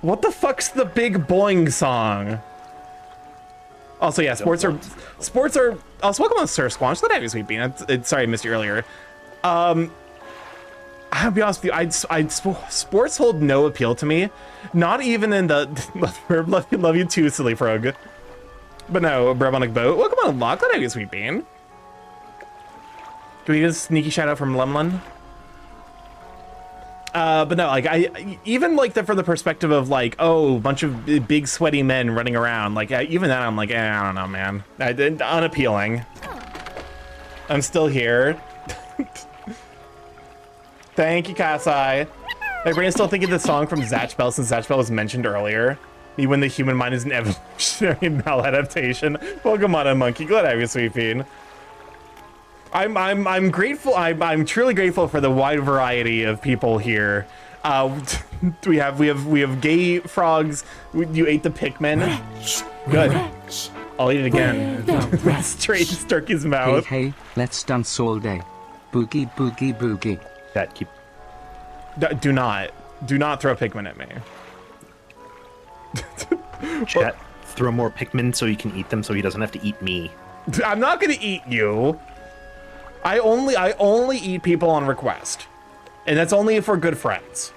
What the fuck's the Big Boing song? Also, yeah, sports are. Also, welcome on Sir Squanch. Let have you, sweet bean. Sorry, I missed you earlier. I'll be honest with you. Sports hold no appeal to me. Not even in the love you too, silly frog. But no, Brabonic Boat. Welcome on Lock. Let have you, sweet bean. Do we get a sneaky shout out from Lemlin? But no, like even like from the perspective of like, oh, a bunch of big sweaty men running around, like even that I'm like, I don't know, man. Unappealing. I'm still here. Thank you, Kasai. My brain's still thinking the song from Zatch Bell since Zatch Bell was mentioned earlier. Me when the human mind is an evolutionary maladaptation. Welcome on a monkey. Glad to have you, sweet fiend. I'm grateful. I'm truly grateful for the wide variety of people here. We have gay frogs. You ate the Pikmin. Good. I'll eat it again. Straight in Sturkey's Hey, mouth. hey, let's dance all day. Boogie, boogie, boogie. Chat, keep. Do not throw Pikmin at me. Chat, throw more Pikmin so you can eat them so he doesn't have to eat me. I'm not gonna eat you. I only eat people on request, and that's only for good friends.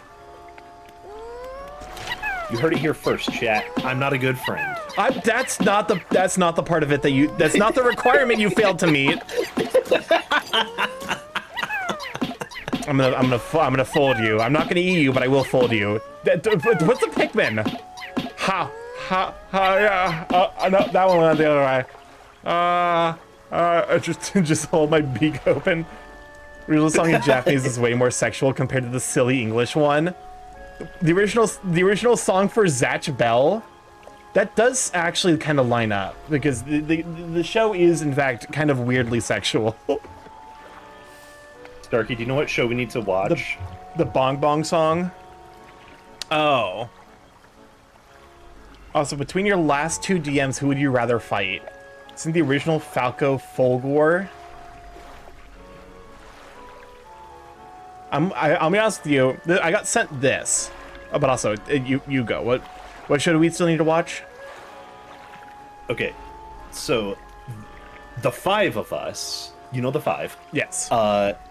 You heard it here first, chat. I'm not a good friend. That's not the part of it that you. That's not the requirement you failed to meet. I'm gonna fold you. I'm not gonna eat you, but I will fold you. What's the Pikmin? Yeah. No, that one went the other way. Just hold my beak open. Original song in Japanese is way more sexual compared to the silly English one. The original song for Zatch Bell, that does actually kind of line up because the show is in fact kind of weirdly sexual. Starky, do you know what show we need to watch? The Bong Bong song. Oh. Also, between your last two DMs, who would you rather fight? Isn't the original Falco Folgor? I'll be honest with you. I got sent this, but also you go. What should we still need to watch? Okay, so the five of us, you know the five, Yes.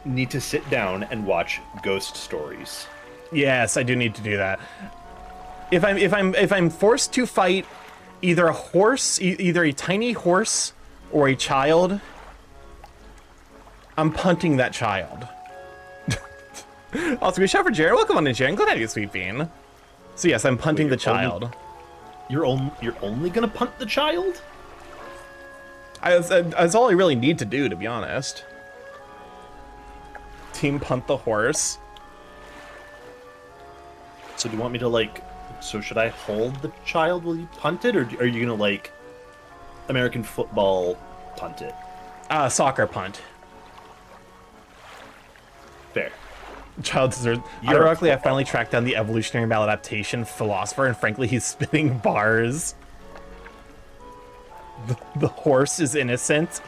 need to sit down and watch Ghost Stories. Yes, I do need to do that. If I'm forced to fight either a horse, either a tiny horse or a child, I'm punting that child. Also, good shout for Jared. Welcome on in, Jared. Glad to have you, sweet bean. So yes, I'm punting the child. You're only gonna punt the child? That's all I really need to do, to be honest. Team punt the horse. So do you want me to like? So should I hold the child while you punt it, or are you gonna like American football punt it? Soccer punt. Fair. Child deserves. You're Ironically, I finally tracked down the evolutionary maladaptation philosopher, and frankly, he's spitting bars. The horse is innocent.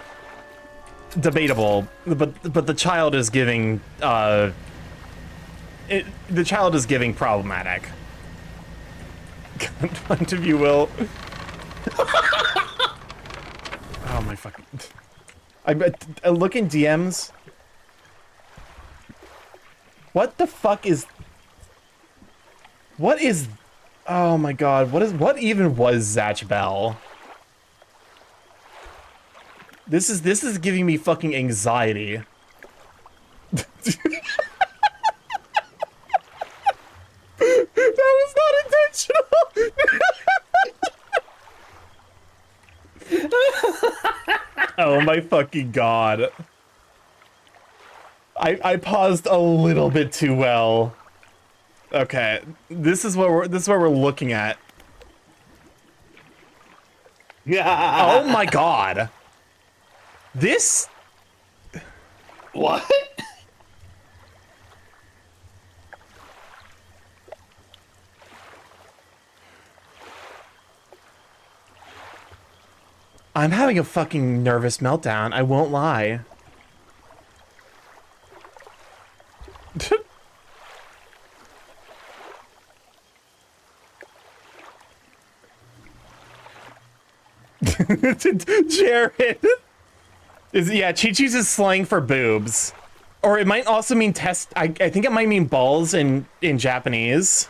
Debatable, but the child is giving. The child is giving problematic. Punt if you will. Oh my fucking. I look in DMs. What the fuck is... What is... Oh my god, what even was Zatch Bell? This is giving me fucking anxiety. That was not intentional! Oh my fucking god. I paused a little bit too well. Okay, this is what we're looking at. Yeah. Oh my god. This What? I'm having a fucking nervous meltdown, I won't lie. Jared. Yeah, Chi-Chi's is slang for boobs. Or it might also mean I think it might mean balls in Japanese.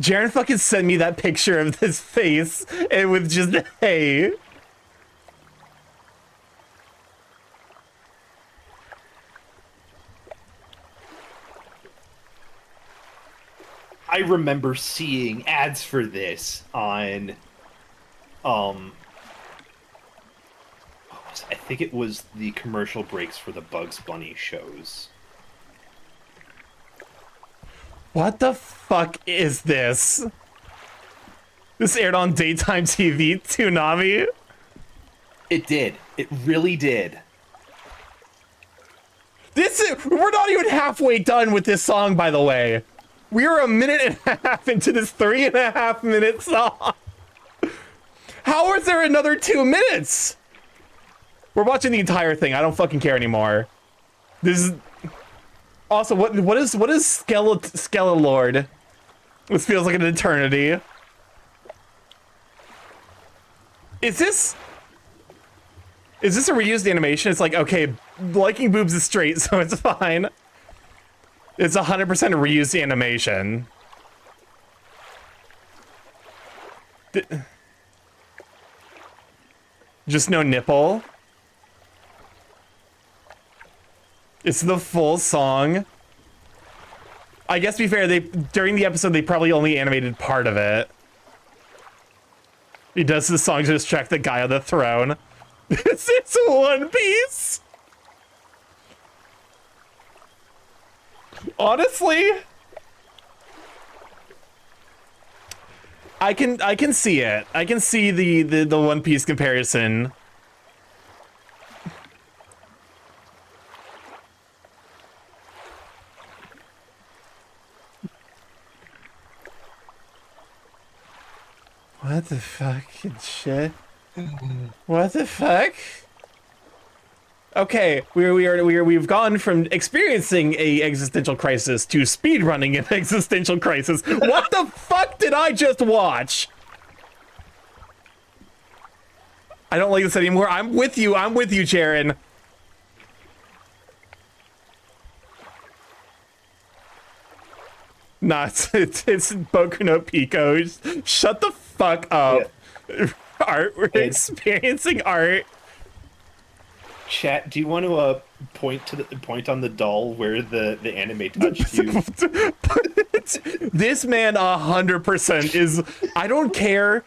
Jaren fucking sent me that picture of this face and with just hey. I remember seeing ads for this on, what was it? I think it was the commercial breaks for the Bugs Bunny shows. What the fuck is this? This aired on daytime TV, Toonami? It did. It really did. We're not even halfway done with this song, by the way. We are a minute and a half into this 3.5 minute song. How is there another 2 minutes? We're watching the entire thing. I don't fucking care anymore. This is also what is Skelelord? This feels like an eternity. Is this a reused animation? It's like, okay, liking boobs is straight, so it's fine. It's 100% a reused animation. Just no nipple. It's the full song. I guess to be fair, during the episode they probably only animated part of it. He does the song to distract the guy on the throne. It's One Piece. Honestly, I can see it. I can see the One Piece comparison. What the fucking shit? What the fuck? Okay, we've gone from experiencing a existential crisis to speedrunning an existential crisis. What the fuck did I just watch? I don't like this anymore. I'm with you, Jaren. Nah, it's Boku no Pico. Shut the fuck up. Yeah. Art, we're experiencing art. Chat, do you want to point on the doll where the anime touched you? This man 100% is. I don't care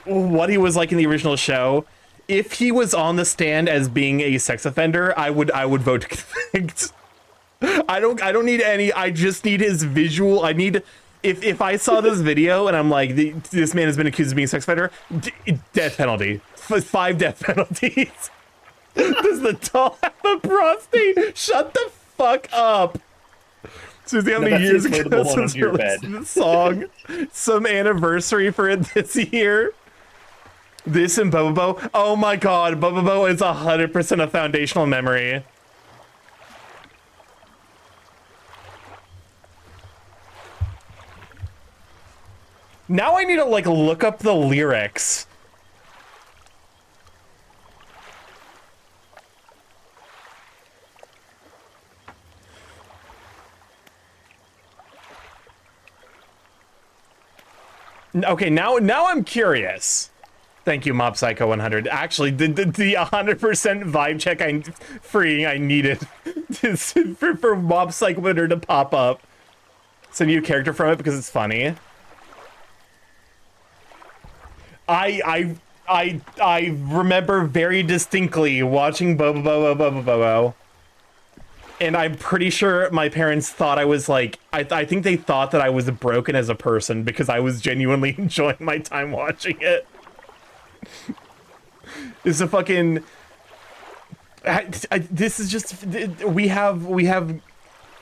what he was like in the original show. If he was on the stand as being a sex offender, I would vote to convict. I don't need any. I just need his visual. I need. If I saw this video and I'm like, this man has been accused of being a sex offender, death penalty. 5 death penalties. Does the doll have a prostate? Shut the fuck up. Susie, how many years ago since we released this song? Some anniversary for it this year. This and Bobobo. Oh my god, Bobobo is 100% a foundational memory. Now I need to like look up the lyrics. Okay, now I'm curious. Thank you, Mob Psycho 100. Actually, the 100% vibe check I needed for Mob Psycho 100 to pop up. It's a new character from it because it's funny. I remember very distinctly watching Bobo. And I'm pretty sure my parents thought I was like, I think they thought that I was broken as a person because I was genuinely enjoying my time watching it. It's a fucking... this is just... We have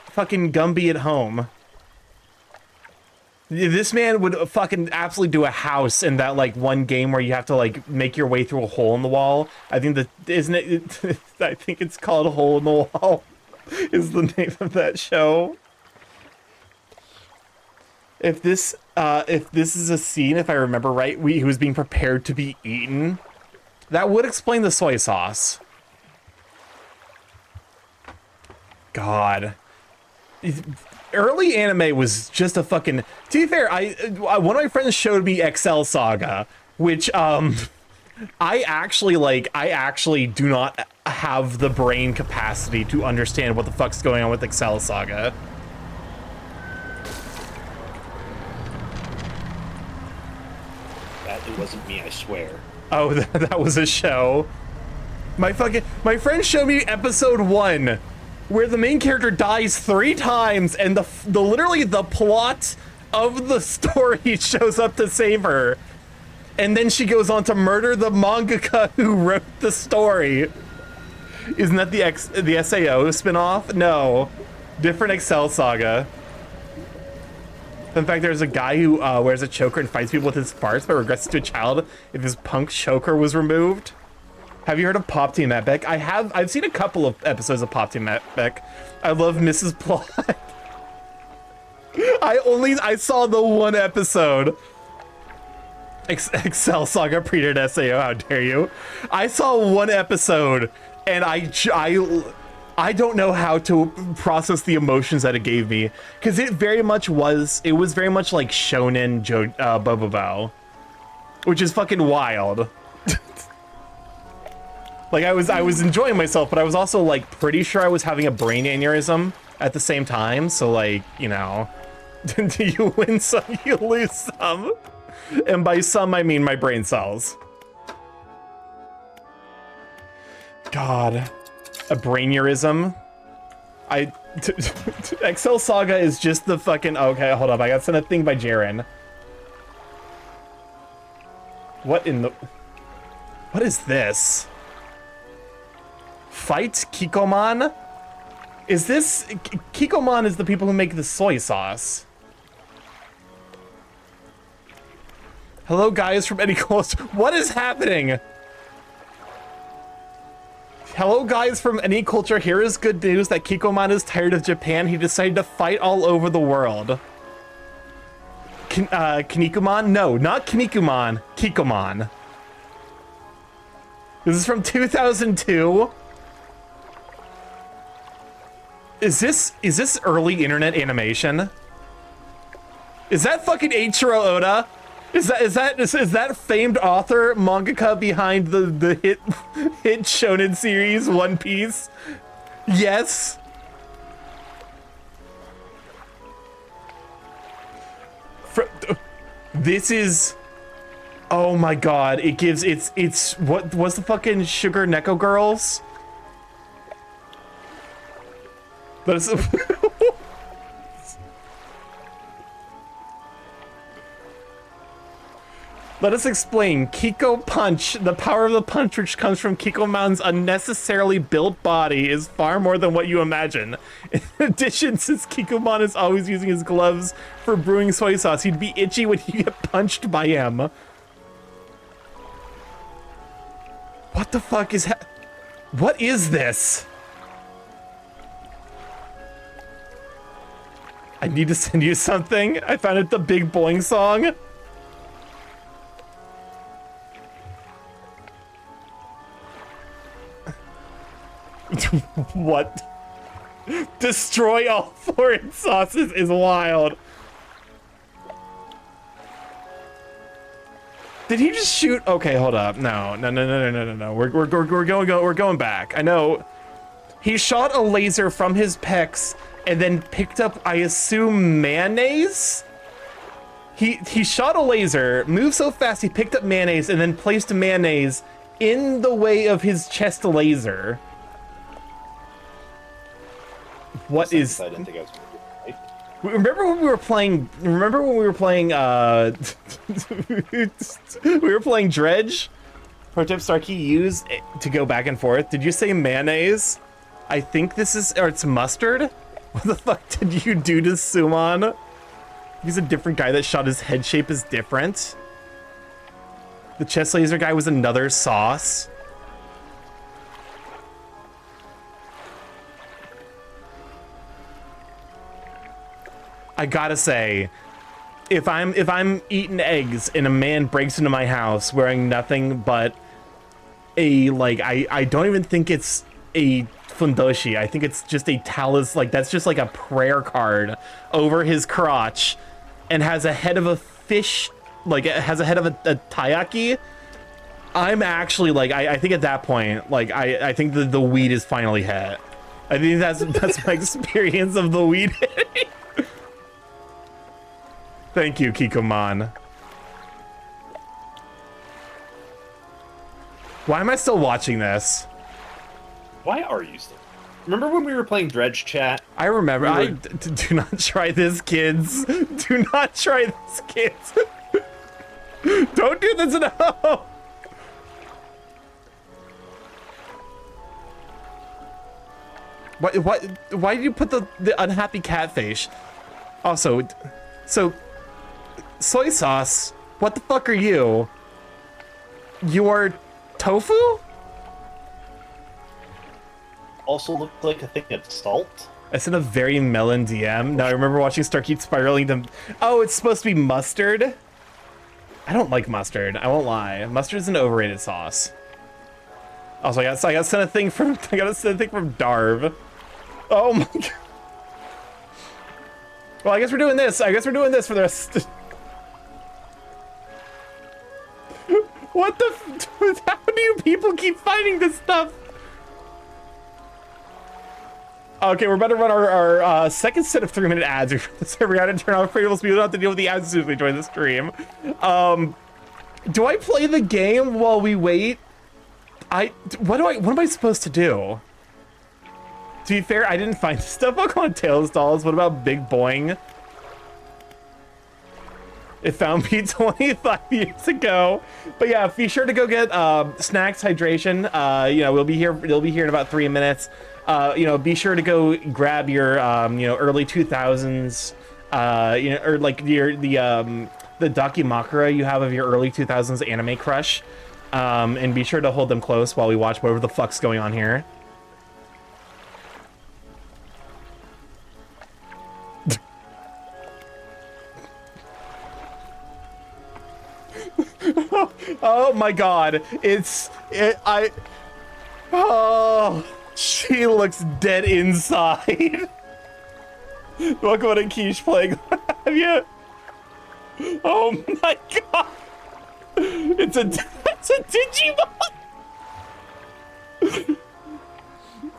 fucking Gumby at home. This man would fucking absolutely do a house in that, like, one game where you have to, like, make your way through a hole in the wall. I think that... Isn't it... I think it's called Hole in the Wall. Is the name of that show. If this is a scene, if I remember right, he was being prepared to be eaten, that would explain the soy sauce. God. Early anime was just a fucking... To be fair, one of my friends showed me Excel Saga, which, I actually do not have the brain capacity to understand what the fuck's going on with Excel Saga. It wasn't me, I swear. Oh, that was a show. My friend showed me episode 1, where the main character dies 3 times, and the literally the plot of the story shows up to save her. And then she goes on to murder the mangaka who wrote the story. Isn't that the SAO spinoff? No. Different Excel Saga. In fact, there's a guy who wears a choker and fights people with his farts, but regrets to a child if his punk choker was removed. Have you heard of Pop Team Epic? I've seen a couple of episodes of Pop Team Epic. I love Mrs. Plot. I saw the one episode. Excel Saga predated SAO, how dare you? I saw one episode, and I don't know how to process the emotions that it gave me, because it was very much like Shonen Bobobo, which is fucking wild. Like, I was enjoying myself, but I was also, like, pretty sure I was having a brain aneurysm at the same time, so, like, you know, you win some, you lose some. And by some, I mean my brain cells. God. A brainurism? Excel Saga is just the fucking... Okay, hold up. I got sent a thing by Jaren. What in the... What is this? Fight Kikoman? Is this... Kikoman is the people who make the soy sauce. Hello, guys from any culture. What is happening? Hello, guys from any culture. Here is good news that Kikoman is tired of Japan. He decided to fight all over the world. Kinnikuman? No, not Kinnikuman. Kikoman. This is from 2002. Is this early internet animation? Is that fucking Eiichiro Oda? Is that famed author, mangaka behind the hit shonen series One Piece? Yes. This is... Oh my god, it gives... It's... What's the fucking Sugar Neko Girls? That's... Let us explain. Kiko Punch, the power of the punch which comes from Kikoman's unnecessarily built body, is far more than what you imagine. In addition, since Kikoman is always using his gloves for brewing soy sauce, he'd be itchy when you get punched by him. What the fuck is what is this? I need to send you something. I found it the Big Boing song. What? Destroy all foreign sauces is wild. Did he just shoot? Okay, hold up. No. We're going back. I know. He shot a laser from his pecs and then picked up, I assume, mayonnaise? He shot a laser, moved so fast he picked up mayonnaise and then placed mayonnaise in the way of his chest laser. What is? I didn't think I was going to do it right. Remember when we were playing? Remember when we were playing? We were playing Dredge. Pro tip: Starkey, use it to go back and forth. Did you say mayonnaise? I think this is, or it's mustard. What the fuck did you do to Suman? He's a different guy. That shot, his head shape is different. The chest laser guy was another sauce. I gotta say, if I'm eating eggs and a man breaks into my house wearing nothing but a, like, I don't even think it's a fundoshi. I think it's just a talus, like that's just like a prayer card over his crotch, and has a head of a fish, like it has a head of a taiyaki. I'm actually like, I think at that point, like I think the weed is finally hit. I think that's my experience of the weed hitting. Thank you, Kikoman. Why am I still watching this? Why are you still? Remember when we were playing Dredge chat? I remember. Do not try this, kids. Do not try this, kids. Don't do this, no. Why did you put the unhappy cat face? Also, so soy sauce. What the fuck are you? You are tofu? Also looked like a thing of salt. I sent a very melon DM. Now I remember watching Starkey spiraling to. Oh, it's supposed to be mustard. I don't like mustard. I won't lie. Mustard is an overrated sauce. Also, I got sent a thing from Darv. Oh my god. Well, I guess we're doing this. I guess we're doing this for the rest. What the? How do you people keep finding this stuff? Okay, we're about to run our second set of 3-minute ads. We got to turn off Cradle's Speed. We don't have to deal with the ads as soon as we join the stream. Do I play the game while we wait? What am I supposed to do? To be fair, I didn't find stuff on Tails Dolls. What about Big Boing? It found me 25 years ago. But yeah, be sure to go get snacks, hydration. You know, we'll be here. They'll be here in about 3 minutes. You know, be sure to go grab your you know, early 2000s. You know, or like the Dakimakura you have of your early 2000s anime crush. And be sure to hold them close while we watch whatever the fuck's going on here. Oh my god, oh, she looks dead inside. Welcome to Quiche playing. Have you? Oh my god, it's a Digimon.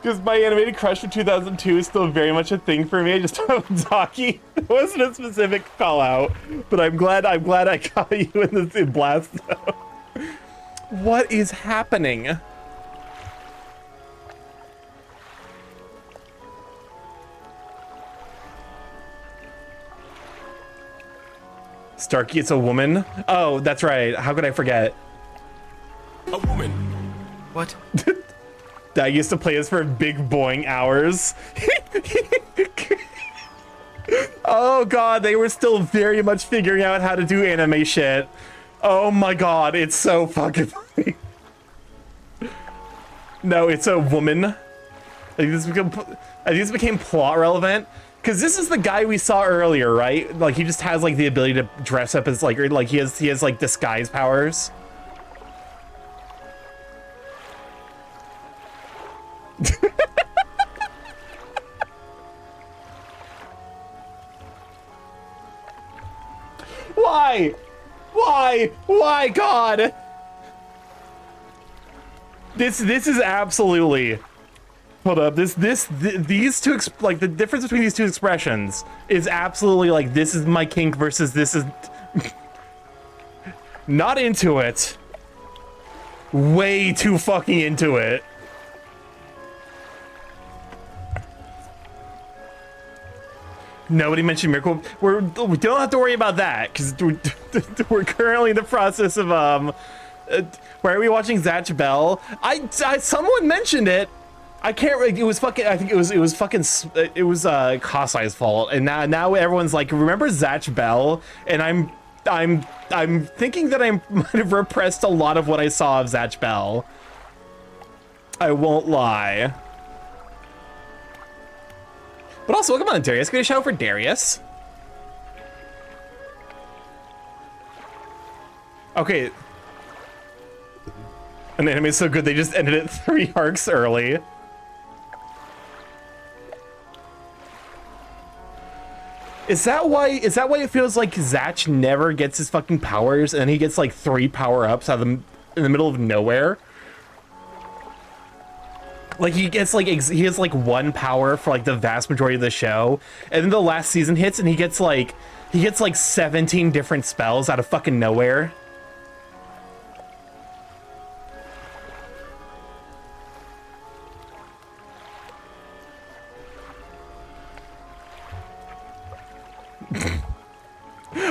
Because my animated crush from 2002 is still very much a thing for me. I just have Daki. It wasn't a specific call out, but I'm glad I got you in Blast Zone. What is happening? Starkey, it's a woman? Oh, that's right. How could I forget? A woman. What? I used to play this for big boing hours. Oh god, they were still very much figuring out how to do anime shit. Oh my god, it's so fucking funny. No, it's a woman. I think this became plot relevant. Because this is the guy we saw earlier, right? Like, he just has, like, the ability to dress up as, like, or, like, he has, like, disguise powers. Why? Why, God? This is absolutely... Hold up, these two, like, the difference between these two expressions is absolutely, like, this is my kink versus this is... Not into it. Way too fucking into it. Nobody mentioned Miracle. We don't have to worry about that because we're currently in the process of why are we watching Zatch Bell? Someone mentioned it. I can't. It was fucking. I think it was fucking. It was Kosai's fault. And now everyone's like, remember Zatch Bell? And I'm thinking that I might have repressed a lot of what I saw of Zatch Bell. I won't lie. But also, welcome on, Darius. Get a shout out for Darius. Okay. An anime is so good, they just ended it 3 arcs early. Is that why it feels like Zatch never gets his fucking powers and he gets like 3 power-ups out of in the middle of nowhere? Like he gets like he has like 1 power for like the vast majority of the show, and then the last season hits and he gets like 17 different spells out of fucking nowhere.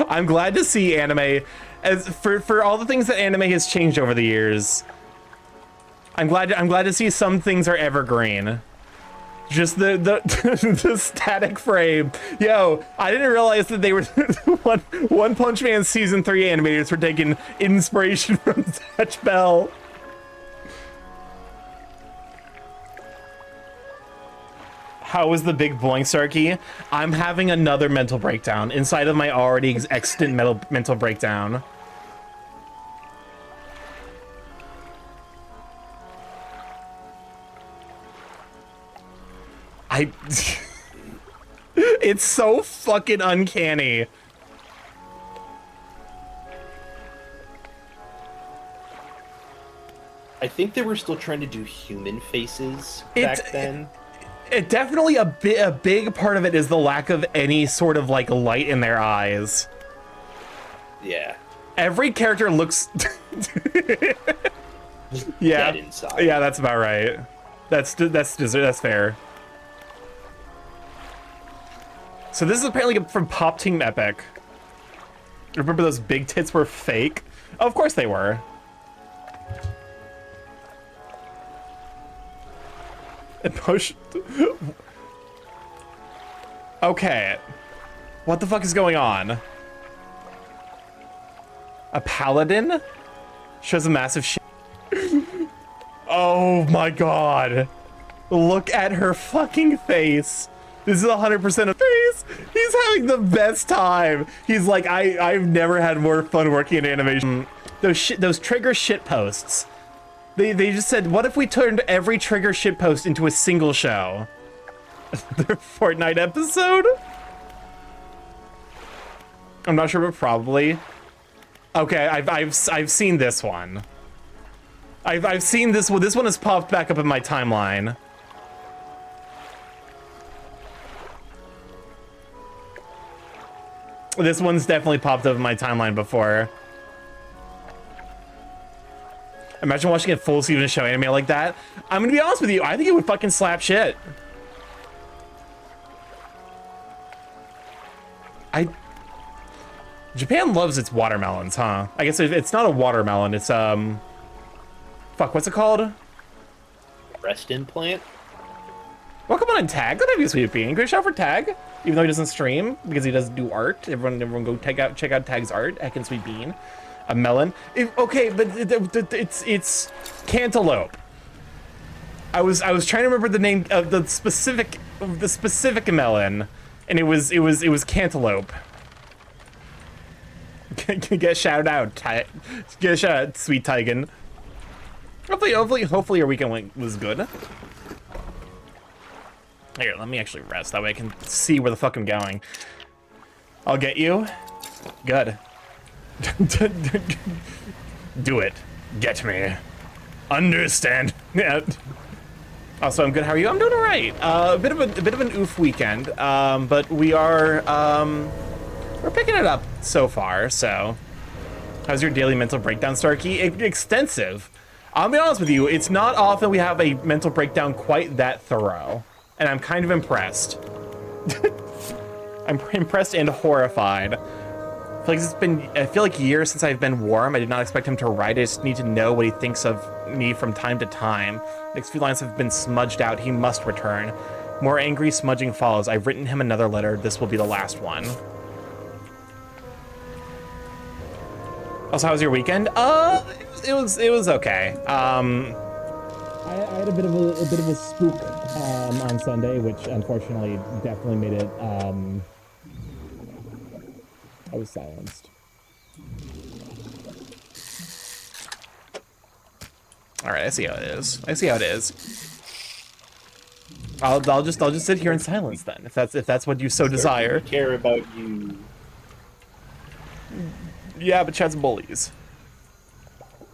I'm glad to see anime as for all the things that anime has changed over the years. I'm glad to see some things are evergreen. Just the the static frame. Yo, I didn't realize that they were One Punch Man season 3 animators were taking inspiration from Zatch Bell. How was the big boing, Starky? I'm having another mental breakdown inside of my already extant mental breakdown. It's so fucking uncanny. I think they were still trying to do human faces back then. It definitely a big part of it is the lack of any sort of like light in their eyes. Yeah. Every character looks yeah. Dead inside. Yeah, that's about right. That's fair. So this is apparently from Pop Team Epic. Remember those big tits were fake? Oh, of course they were. Okay. What the fuck is going on? A paladin? Shows a massive shit. Oh my god. Look at her fucking face. This is 100% a face. He's having the best time. He's like, I've never had more fun working in animation. Those trigger shit posts. They just said, what if we turned every trigger shit post into a single show? Their Fortnite episode? I'm not sure, but probably. Okay, I've seen this one. I've seen this one. This one has popped back up in my timeline. This one's definitely popped up in my timeline before. Imagine watching a full season show anime like that. I'm gonna be honest with you, I think it would fucking slap shit. Japan loves its watermelons, huh? I guess it's not a watermelon, it's fuck, what's it called? Breast implant? Welcome on Tag. Good idea, Sweet Bean. Great shout for Tag. Even though he doesn't stream because he doesn't do art. Everyone go check out Tag's art. Heckin' Sweet Bean. A melon. Okay, but it's cantaloupe. I was trying to remember the name of the specific melon, and it was cantaloupe. Get a shout out, get a shout out, Sweet Tigan. Hopefully your weekend was good. Here, let me actually rest. That way I can see where the fuck I'm going. I'll get you. Good. Do it. Get me. Understand. Also, I'm good. How are you? I'm doing all right. A bit of an oof weekend, but we are we're picking it up so far. So, how's your daily mental breakdown, Starky? Extensive. I'll be honest with you. It's not often we have a mental breakdown quite that thorough. And I'm kind of impressed. I'm impressed and horrified. I feel like years since I've been warm. I did not expect him to write. I just need to know what he thinks of me from time to time. Next few lines have been smudged out. He must return. More angry smudging follows. I've written him another letter. This will be the last one. Also, how was your weekend? It was okay. I had a bit of a spook on Sunday, which unfortunately definitely made it. I was silenced. All right, I see how it is. I'll just sit here in silence then, if that's what you so desire. I care about you. Yeah, but Chad's bullies.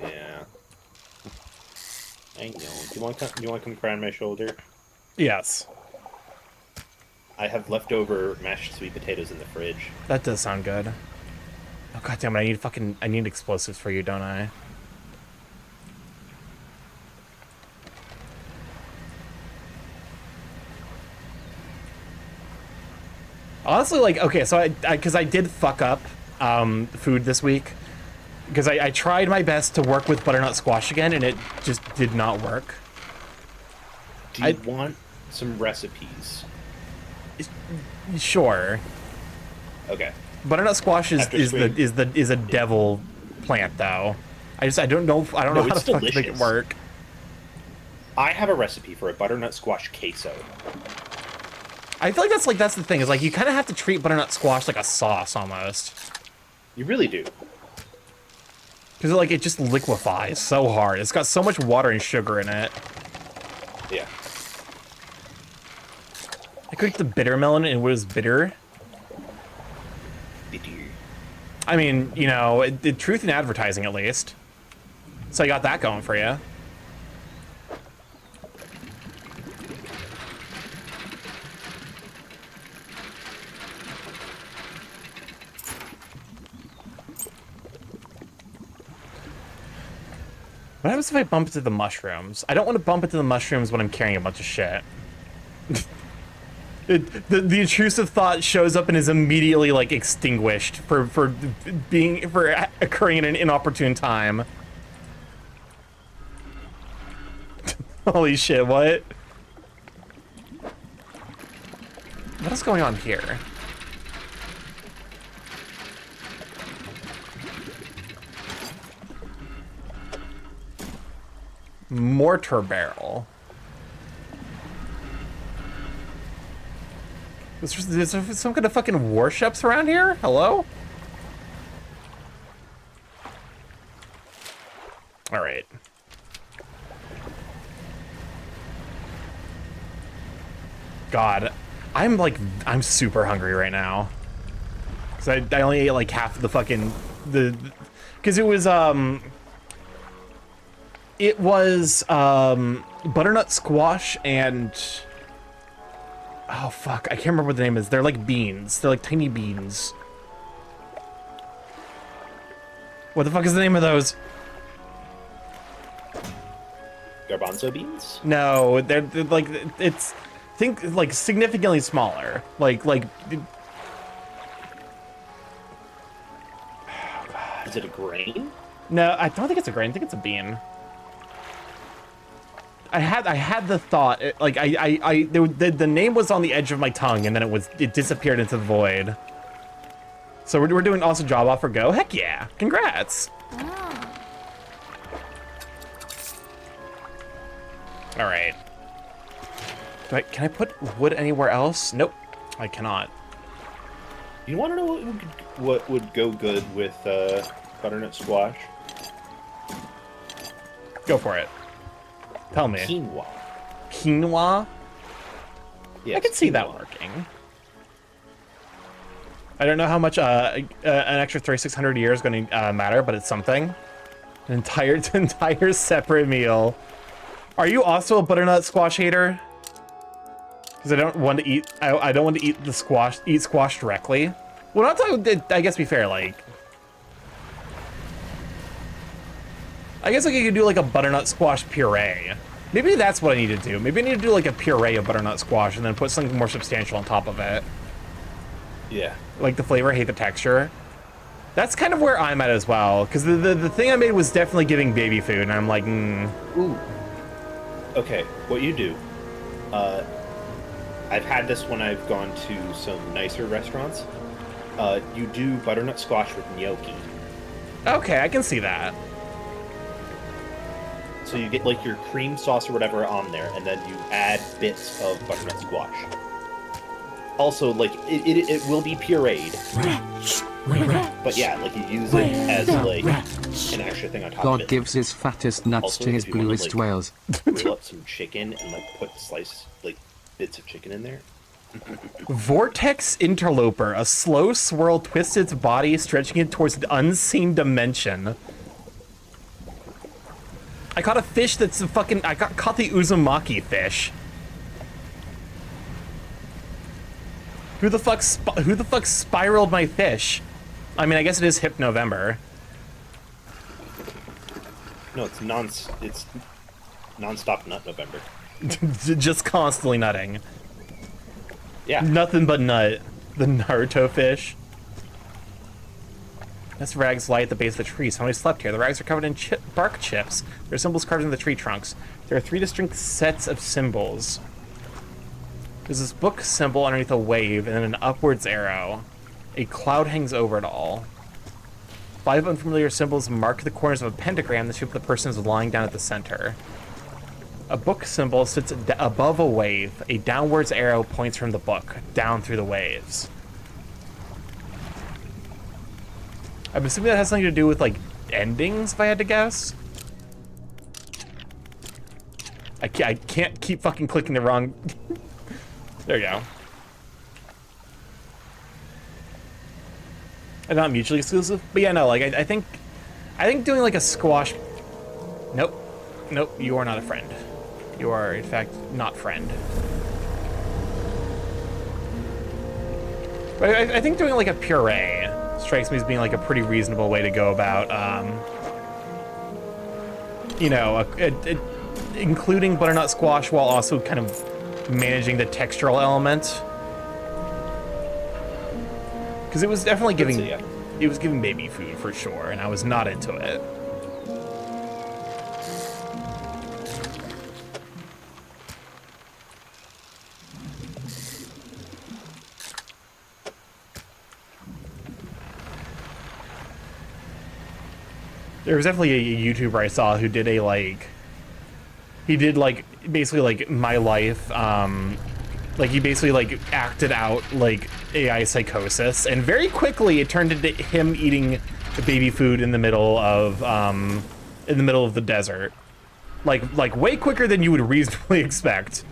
Yeah. I know. Do you want to come cry on my shoulder? Yes. I have leftover mashed sweet potatoes in the fridge. That does sound good. Oh god damn it! I need explosives for you, don't I? Honestly, like, okay, so because I did fuck up food this week, because I tried my best to work with butternut squash again, and it just did not work. Do you want some recipes? Sure. Okay. Butternut squash is a devil plant, though. I don't know how to fucking make it work. I have a recipe for a butternut squash queso. I feel like that's the thing, is like you kind of have to treat butternut squash like a sauce almost. You really do. Because like it just liquefies so hard. It's got so much water and sugar in it. Yeah. I cooked the bitter melon and it was bitter. Bitter. I mean, you know, it truth in advertising at least. So I got that going for you. What happens if I bump into the mushrooms? I don't want to bump into the mushrooms when I'm carrying a bunch of shit. The intrusive thought shows up and is immediately like extinguished for occurring in an inopportune time. Holy shit, what? What is going on here? Mortar barrel. Is there some kind of fucking warships around here? Hello? All right. God, I'm super hungry right now. Cause I only ate like half of the fucking because it was butternut squash and oh fuck, I can't remember what the name is. They're like beans. They're like tiny beans. What the fuck is the name of those? Garbanzo beans? No, they're like think like significantly smaller. Like Is it a grain? no, I don't think it's a grain. I think it's a bean. I had the thought, the name was on the edge of my tongue, and then it disappeared into the void. So we're doing awesome job off for go. Heck yeah! Congrats. All right. Can I put wood anywhere else? Nope, I cannot. You want to know what would go good with butternut squash? Go for it. Tell me. Quinoa. Quinoa? Yes, I can see that working. I don't know how much an extra 3,600 a year is going to matter, but it's something. An entire separate meal. Are you also a butternut squash hater? Because I don't want to eat. I don't want to eat the squash. Eat squash directly. Well, not to, I guess be fair. Like, I guess like you could do like a butternut squash puree. Maybe that's what I need to do. Maybe I need to do like a puree of butternut squash and then put something more substantial on top of it. Yeah. Like the flavor, hate the texture. That's kind of where I'm at as well, because the thing I made was definitely giving baby food, and I'm like, Ooh. Okay, what you do, I've had this when I've gone to some nicer restaurants. You do butternut squash with gnocchi. Okay, I can see that. So you get like your cream sauce or whatever on there, and then you add bits of butternut squash. Also, like, it will be pureed. But yeah, like you use it as like an extra thing on top of God it. gives his fattest nuts Also, to his if you wanna, bluest like, whales. grill up some chicken and like put bits of chicken in there. Vortex Interloper. A slow swirl twists its body, stretching it towards an unseen dimension. I caught a fish that's caught the Uzumaki fish. Who the fuck spiraled my fish? I mean, I guess it is Hip November. No, it's non-stop nut November. Just constantly nutting. Yeah. Nothing but nut. The Naruto fish. This rags lie at the base of the tree. Somebody slept here. The rags are covered in bark chips. There are symbols carved in the tree trunks. There are 3 distinct sets of symbols. There's this book symbol underneath a wave and then an upwards arrow. A cloud hangs over it all. 5 unfamiliar symbols mark the corners of a pentagram. The shape of the person is lying down at the center. A book symbol sits above a wave. A downwards arrow points from the book, down through the waves. I'm assuming that has something to do with, like, endings, if I had to guess. I can't keep fucking clicking the wrong... There you go. And not mutually exclusive, but yeah, no, like, I think doing, like, a squash... Nope. Nope, you are not a friend. You are, in fact, not friend. But I think doing, like, a puree strikes me as being, like, a pretty reasonable way to go about, you know, including butternut squash while also kind of managing the textural element. Because it was definitely giving, it was giving baby food for sure, and I was not into it. There was definitely a YouTuber I saw who did a, like, he did, like, basically, like, my life, like, he basically, like, acted out, like, AI psychosis, and very quickly it turned into him eating baby food in the middle of the desert. Like, way quicker than you would reasonably expect.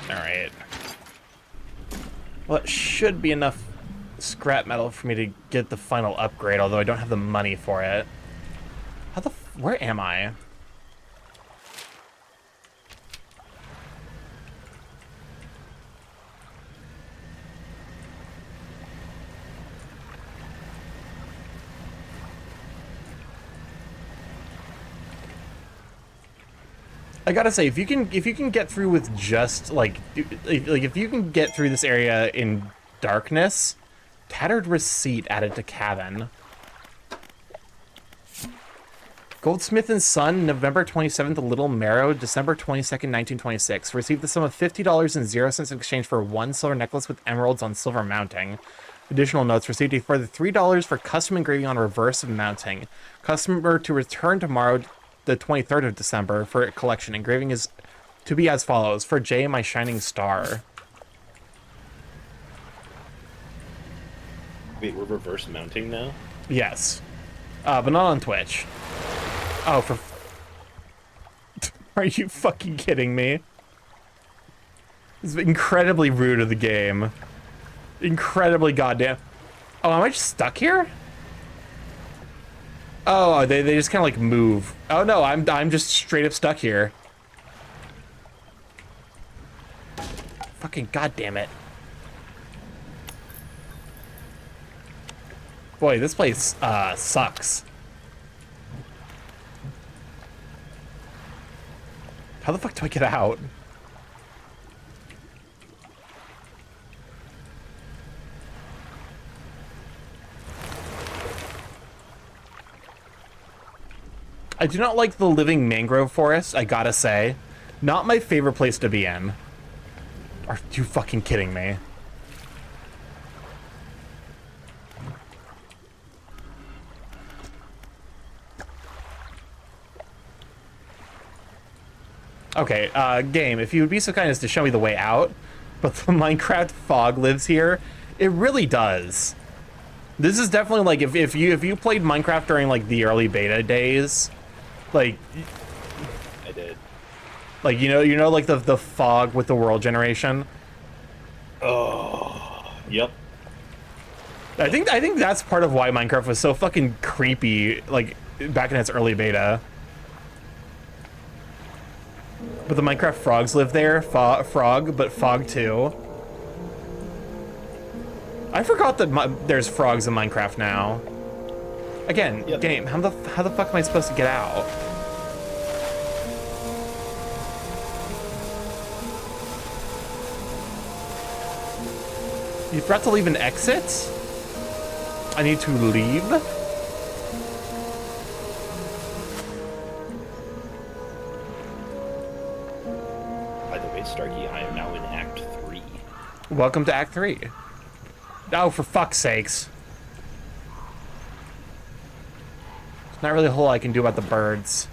Alright. Well, it should be enough scrap metal for me to get the final upgrade, although I don't have the money for it. How the where am I? I gotta say, if you can get through with just like if you can get through this area in darkness, tattered receipt added to cabin. Goldsmith and Son, November 27th, Little Marrow, December 22nd, 1926. Received the sum of $50.00 in exchange for 1 silver necklace with emeralds on silver mounting. Additional notes received a further $3 for custom engraving on reverse of mounting. Customer to return tomorrow, the 23rd of December, for collection. Engraving is to be as follows. For Jay, my shining star. Wait, we're reverse mounting now? Yes. But not on Twitch. Oh, for... Are you fucking kidding me? This is incredibly rude of the game. Incredibly goddamn... Oh, am I just stuck here? Oh, they just kind of like move. Oh no, I'm just straight up stuck here. Fucking goddamn it. Boy, this place sucks. How the fuck do I get out? I do not like the living mangrove forest, I gotta say. Not my favorite place to be in. Are you fucking kidding me? Okay, game, if you would be so kind as to show me the way out, but the Minecraft fog lives here, it really does. This is definitely like if you played Minecraft during like the early beta days, like I did. Like you know like the fog with the world generation. Oh, yep. I think that's part of why Minecraft was so fucking creepy like back in its early beta. But the Minecraft frogs live there. Frog, but fog too. I forgot that there's frogs in Minecraft now. Again, Yep. Game, how the fuck am I supposed to get out? You forgot to leave an exit? I need to leave? By the way, Starky, I am now in Act 3. Welcome to Act 3. Oh, for fuck's sakes. There's not really a whole lot I can do about the birds.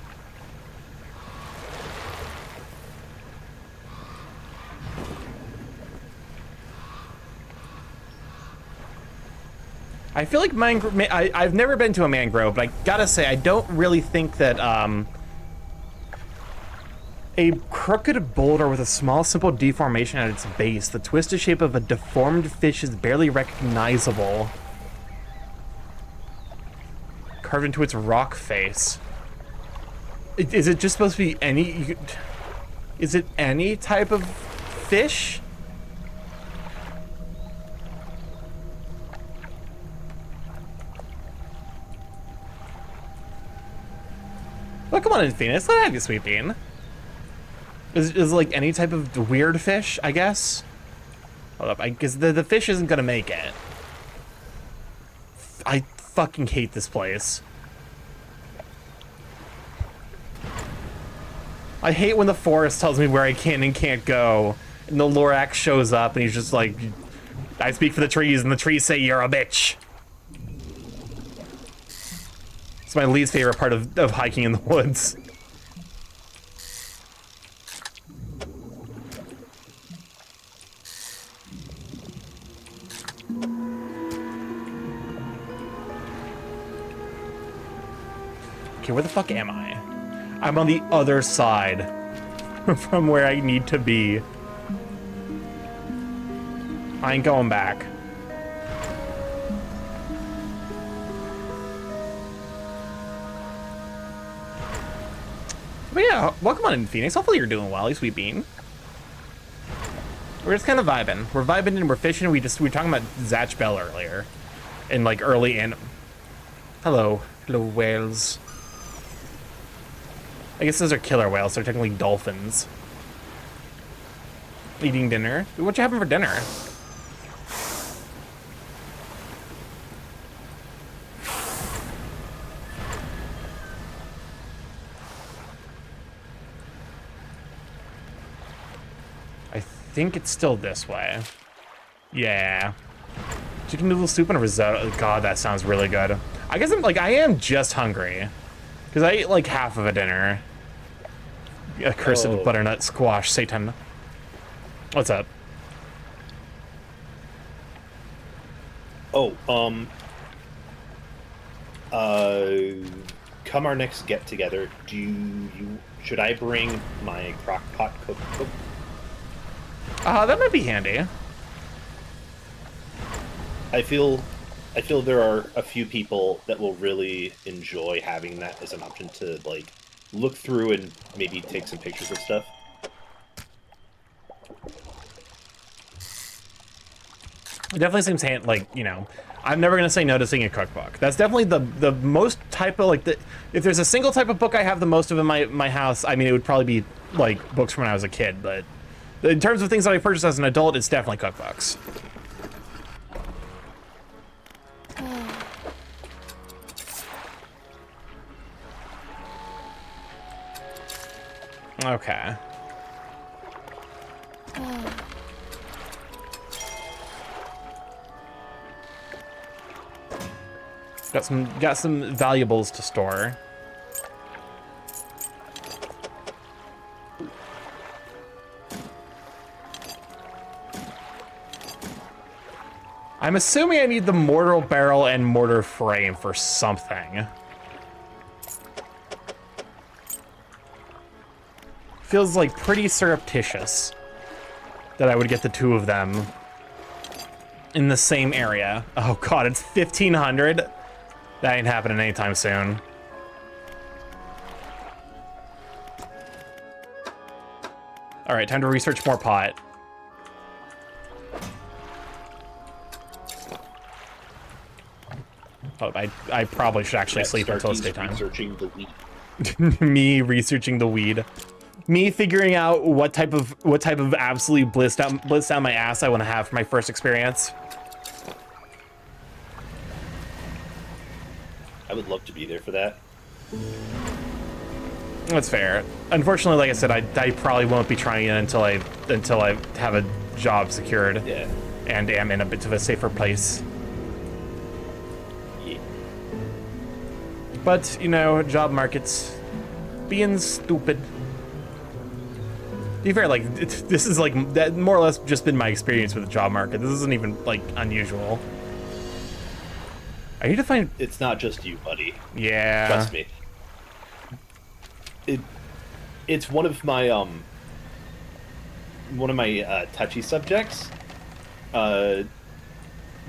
I feel like I've never been to a mangrove, but I gotta say, I don't really think that, a crooked boulder with a small, simple deformation at its base. The twisted shape of a deformed fish is barely recognizable. Carved into its rock face. Is it just supposed to be any... Is it any type of fish? Well, come on in, Phoenix. Let me have you, sweet bean. Is it like any type of weird fish, I guess? Hold up, because the fish isn't gonna make it. I fucking hate this place. I hate when the forest tells me where I can and can't go, and the Lorax shows up and he's just like, I speak for the trees, and the trees say you're a bitch. It's my least favorite part of hiking in the woods. Okay, where the fuck am I? I'm on the other side from where I need to be. I ain't going back. But yeah, welcome on in, Phoenix. Hopefully you're doing well, you sweet bean. We're just kind of vibing. We're vibing and we're fishing. We were talking about Zatch Bell earlier. In like early Hello. Hello, whales. I guess those are killer whales. They're technically dolphins. Eating dinner. What you having for dinner? I think it's still this way. Yeah. Chicken noodle soup and a risotto. God, that sounds really good. I guess I am just hungry. Because I ate like half of a dinner. Accursed butternut squash, Satan. What's up? Oh, come our next get together. Should I bring my crock pot cookbook? That might be handy. I feel there are a few people that will really enjoy having that as an option to like look through and maybe take some pictures of stuff. It definitely seems like, you know, I'm never gonna say no to seeing a cookbook. That's definitely the most type of like if there's a single type of book I have the most of in my house, I mean it would probably be like books from when I was a kid, but in terms of things that I purchased as an adult, it's definitely cookbooks. Okay. Got some valuables to store. I'm assuming I need the mortar barrel and mortar frame for something. Feels like pretty surreptitious that I would get the two of them in the same area. Oh god, it's 1500? That ain't happening anytime soon. All right, time to research more pot. Oh, I probably should actually sleep until it's daytime. Researching the weed. Me researching the weed. Me figuring out what type of absolute bliss down my ass I want to have for my first experience. I would love to be there for that. That's fair. Unfortunately, like I said, I probably won't be trying it until I have a job secured. Yeah. And am in a bit of a safer place. Yeah. But, you know, job markets being stupid. To be fair, like, this is like, that more or less just been my experience with the job market. This isn't even, like, unusual. I need to find... It's not just you, buddy. Yeah. Trust me. It's one of my touchy subjects.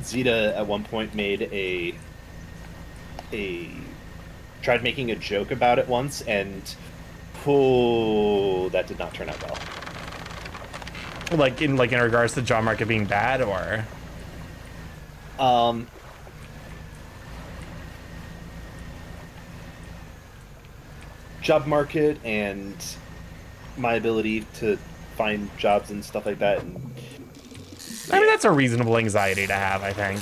Zeta at one point made tried making a joke about it once, and that did not turn out well. Like in regards to the job market being bad, or job market and my ability to find jobs and stuff like that. And I mean, that's a reasonable anxiety to have, I think.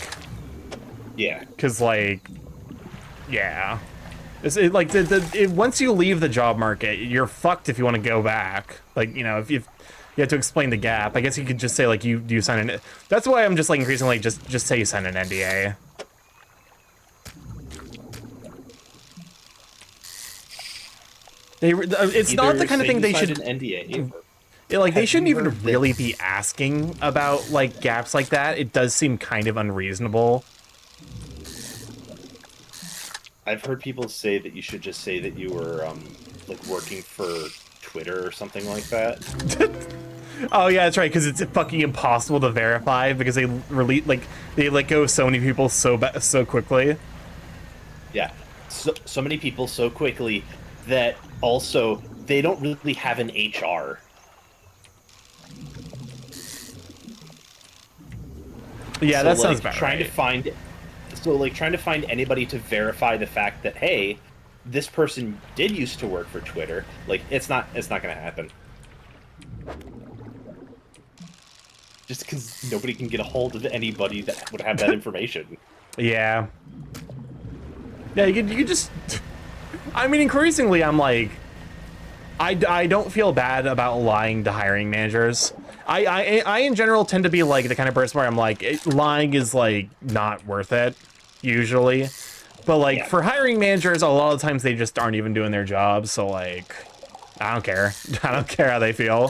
yeah, Because, like, yeah. Once you leave the job market, you're fucked if you want to go back. Like, you know, if you have to explain the gap, I guess you could just say, like, you sign an... That's why I'm just, like, increasingly just say you sign an NDA. It's not the kind of thing they should... An NDA. Like, they shouldn't even heard really be asking about, like, gaps like that. It does seem kind of unreasonable. I've heard people say that you should just say that you were, like, working for Twitter or something like that. Oh, yeah, that's right, because it's fucking impossible to verify because they let go of so many people so quickly. Yeah. So many people so quickly that also they don't really have an HR. Yeah, So, that like, sounds about trying right. to find anybody to verify the fact that, hey, this person did used to work for Twitter. Like, it's not gonna happen. Just because nobody can get a hold of anybody that would have that information. Yeah. Yeah, you could just... I mean, increasingly, I'm like... I don't feel bad about lying to hiring managers. I in general tend to be like the kind of person where I'm like, lying is like not worth it, usually. But like for hiring managers, a lot of times they just aren't even doing their job. So like, I don't care. I don't care how they feel.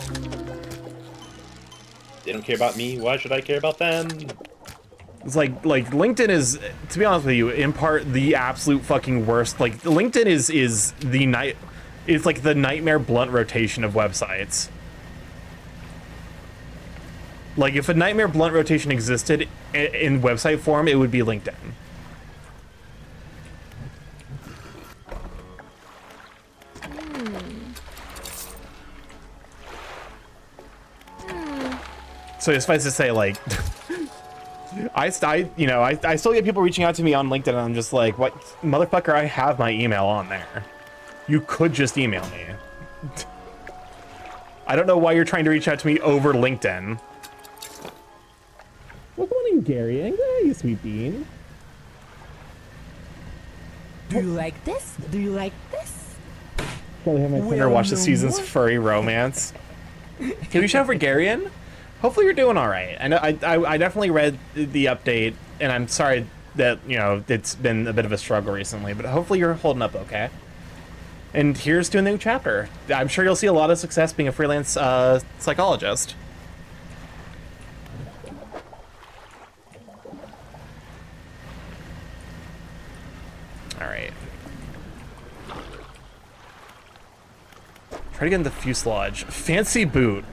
They don't care about me. Why should I care about them? It's like LinkedIn is, to be honest with you, in part the absolute fucking worst. Like LinkedIn is the night. It's like the nightmare blunt rotation of websites. Like, if a nightmare blunt rotation existed in website form, it would be LinkedIn. So suffice to say, like, I still get people reaching out to me on LinkedIn, and I'm just like, what, motherfucker? I have my email on there. You could just email me. I don't know why you're trying to reach out to me over LinkedIn. What's going on, Gary? Hey, you sweet bean. Do you like this? Do you like this? Probably have my partner watch the season's furry romance. Can we shout for Garion? Hopefully you're doing all right. I know I definitely read the update, and I'm sorry that, you know, it's been a bit of a struggle recently, but hopefully you're holding up okay. And here's to a new chapter. I'm sure you'll see a lot of success being a freelance psychologist. All right. Try to get in the fuselage. Fancy boot.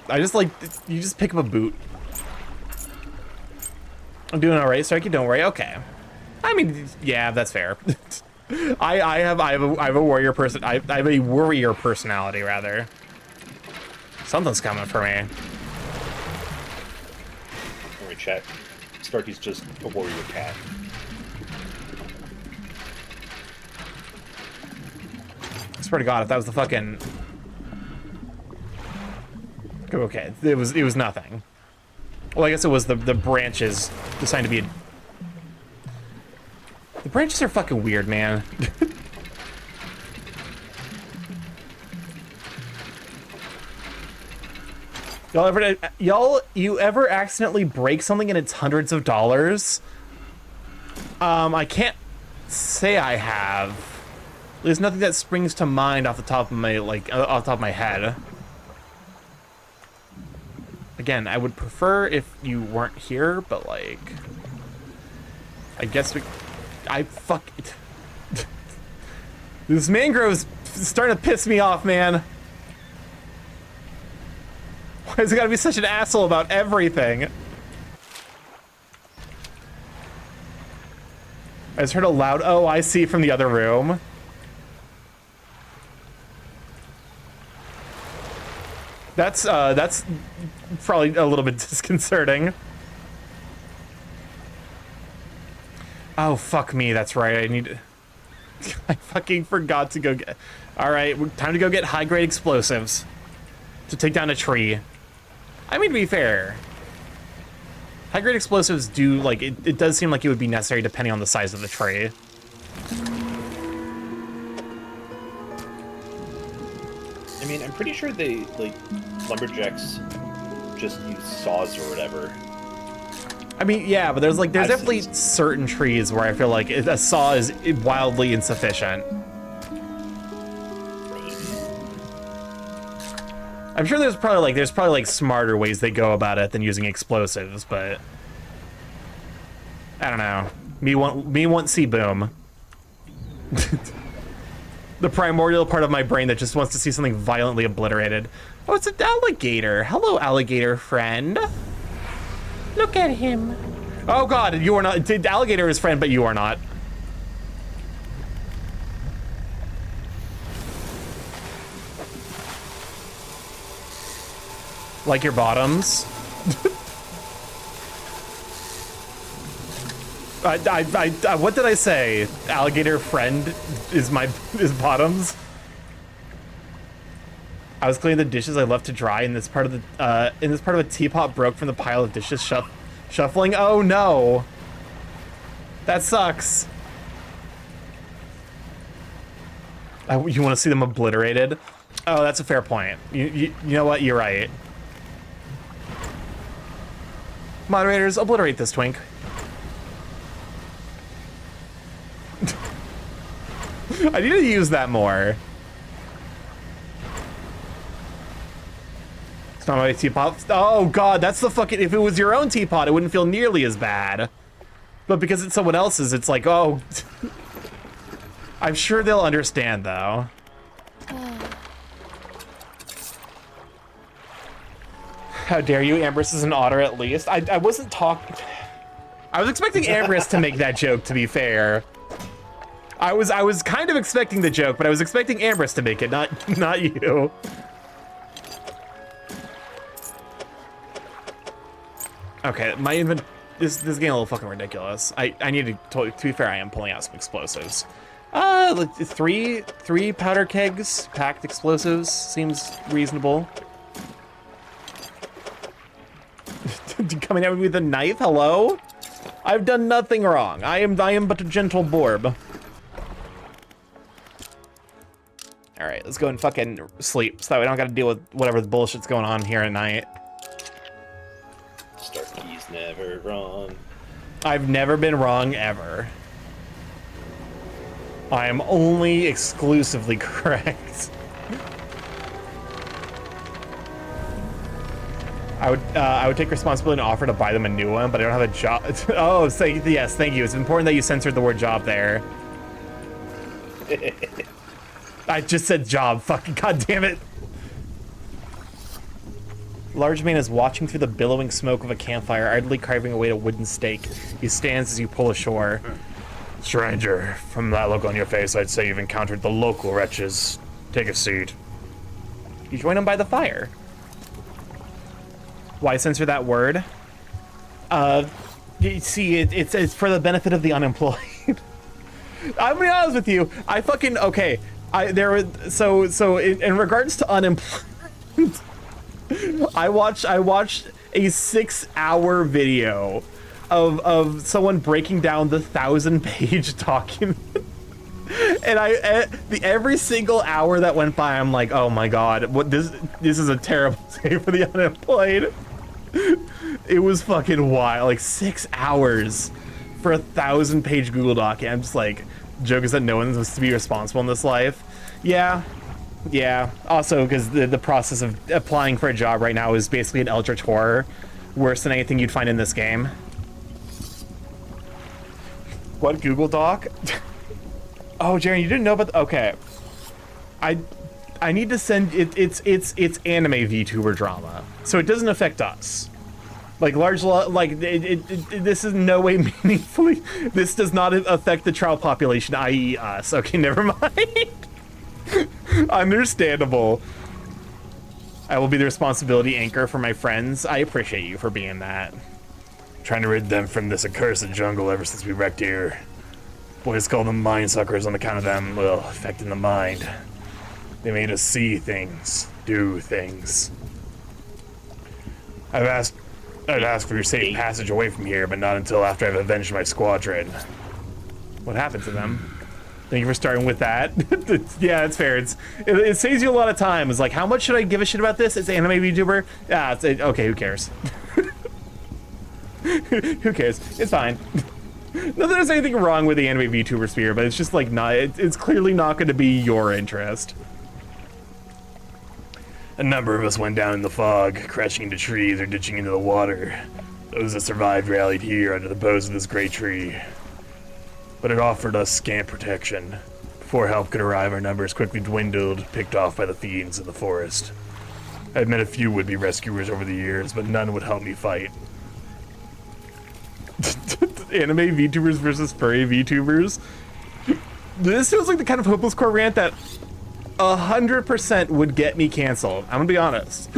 I just like, you just pick up a boot. I'm doing all right, Starky, don't worry. Okay. I mean, yeah, that's fair. I have a warrior person. I have a worrier personality, rather. Something's coming for me. All right, chat. Starky's just a warrior cat. I swear to God, if that was the fucking... Okay, it was nothing. Well, I guess it was the branches deciding to be a... The branches are fucking weird, man. You ever accidentally break something and it's hundreds of dollars? I can't say I have. There's nothing that springs to mind off the top of my, like, off the top of my head. Again, I would prefer if you weren't here, but, like, I guess fuck it. This mangrove's starting to piss me off, man. Why has it gotta be such an asshole about everything? I just heard a loud, oh, I see, from the other room. That's probably a little bit disconcerting. Oh, fuck me, that's right, I need... I fucking forgot to go get... Alright, time to go get high-grade explosives. To take down a tree. I mean, to be fair, high-grade explosives do, like, it does seem like it would be necessary depending on the size of the tree. I mean, I'm pretty sure they, like, lumberjacks just use saws or whatever. I mean, yeah, but there's definitely certain trees where I feel like a saw is wildly insufficient. I'm sure there's probably like smarter ways they go about it than using explosives, but I don't know. Me want see boom. The primordial part of my brain that just wants to see something violently obliterated. Oh, it's an alligator. Hello, alligator friend. Look at him. Oh God, you are not. The alligator is friend, but you are not. Like your bottoms. What did I say? Alligator friend is bottoms. I was cleaning the dishes I left to dry, and this part of a teapot broke from the pile of dishes shuffling. Oh no, that sucks. You want to see them obliterated? Oh, that's a fair point. You know what? You're right. Moderators, obliterate this twink. I need to use that more. It's not my teapot. Oh God, that's the fucking... If it was your own teapot, it wouldn't feel nearly as bad. But because it's someone else's, it's like, oh... I'm sure they'll understand, though. How dare you? Ambrose is an otter, at least. I wasn't talking... I was expecting Ambrose to make that joke, to be fair. I was kind of expecting the joke, but I was expecting Ambrose to make it, not you. Okay, my this is getting a little fucking ridiculous. I need to be fair, I am pulling out some explosives. Like three powder kegs, packed explosives seems reasonable. Coming at me with a knife, hello? I've done nothing wrong. I am but a gentle borb. All right, let's go and fucking sleep so that we don't gotta deal with whatever the bullshit's going on here at night. Starkey's never wrong. I've never been wrong ever. I am only exclusively correct. I would take responsibility and offer to buy them a new one, but I don't have a job. Oh, yes, thank you. It's important that you censored the word job there. I just said job. Fucking goddamn it. Large man is watching through the billowing smoke of a campfire, idly carving away a wooden stake. He stands as you pull ashore. Stranger, from that look on your face, I'd say you've encountered the local wretches. Take a seat. You join them by the fire. Why censor that word? You see, it's for the benefit of the unemployed. I'm gonna be honest with you. I fucking okay. So in regards to unemployment, I watched a 6-hour video of someone breaking down the 1,000-page document. And every single hour that went by, I'm like, oh my god, what this is a terrible day for the unemployed. It was fucking wild, like 6 hours for a 1,000-page Google Doc. And I'm just like, joke is that no one's supposed to be responsible in this life. Yeah. Also, because the process of applying for a job right now is basically an eldritch horror, worse than anything you'd find in this game. What Google Doc? Oh, Jaren, you didn't know about okay. I need to send it's anime VTuber drama, so it doesn't affect us. Like this is no way meaningfully. This does not affect the child population, i.e. us. Okay, never mind. Understandable. I will be the responsibility anchor for my friends. I appreciate you for being that. Trying to rid them from this accursed jungle ever since we wrecked here. Boys call them mind suckers on account of them, well, affecting the mind. They made us see things, do things. I'd ask for your safe passage away from here, but not until after I've avenged my squadron. What happened to them? Thank you for starting with that. Yeah, it's fair. It saves you a lot of time. It's like, how much should I give a shit about this? It's an anime VTuber? Yeah, okay, who cares? Who cares? It's fine. Not that there's anything wrong with the anime VTuber sphere, but it's just like it's clearly not going to be your interest. A number of us went down in the fog, crashing into trees or ditching into the water. Those that survived rallied here under the boughs of this great tree. But it offered us scant protection. Before help could arrive, our numbers quickly dwindled, picked off by the fiends in the forest. I've met a few would-be rescuers over the years, but none would help me fight. Anime VTubers versus furry VTubers. This feels like the kind of hopeless core rant that 100% would get me canceled. I'm gonna be honest.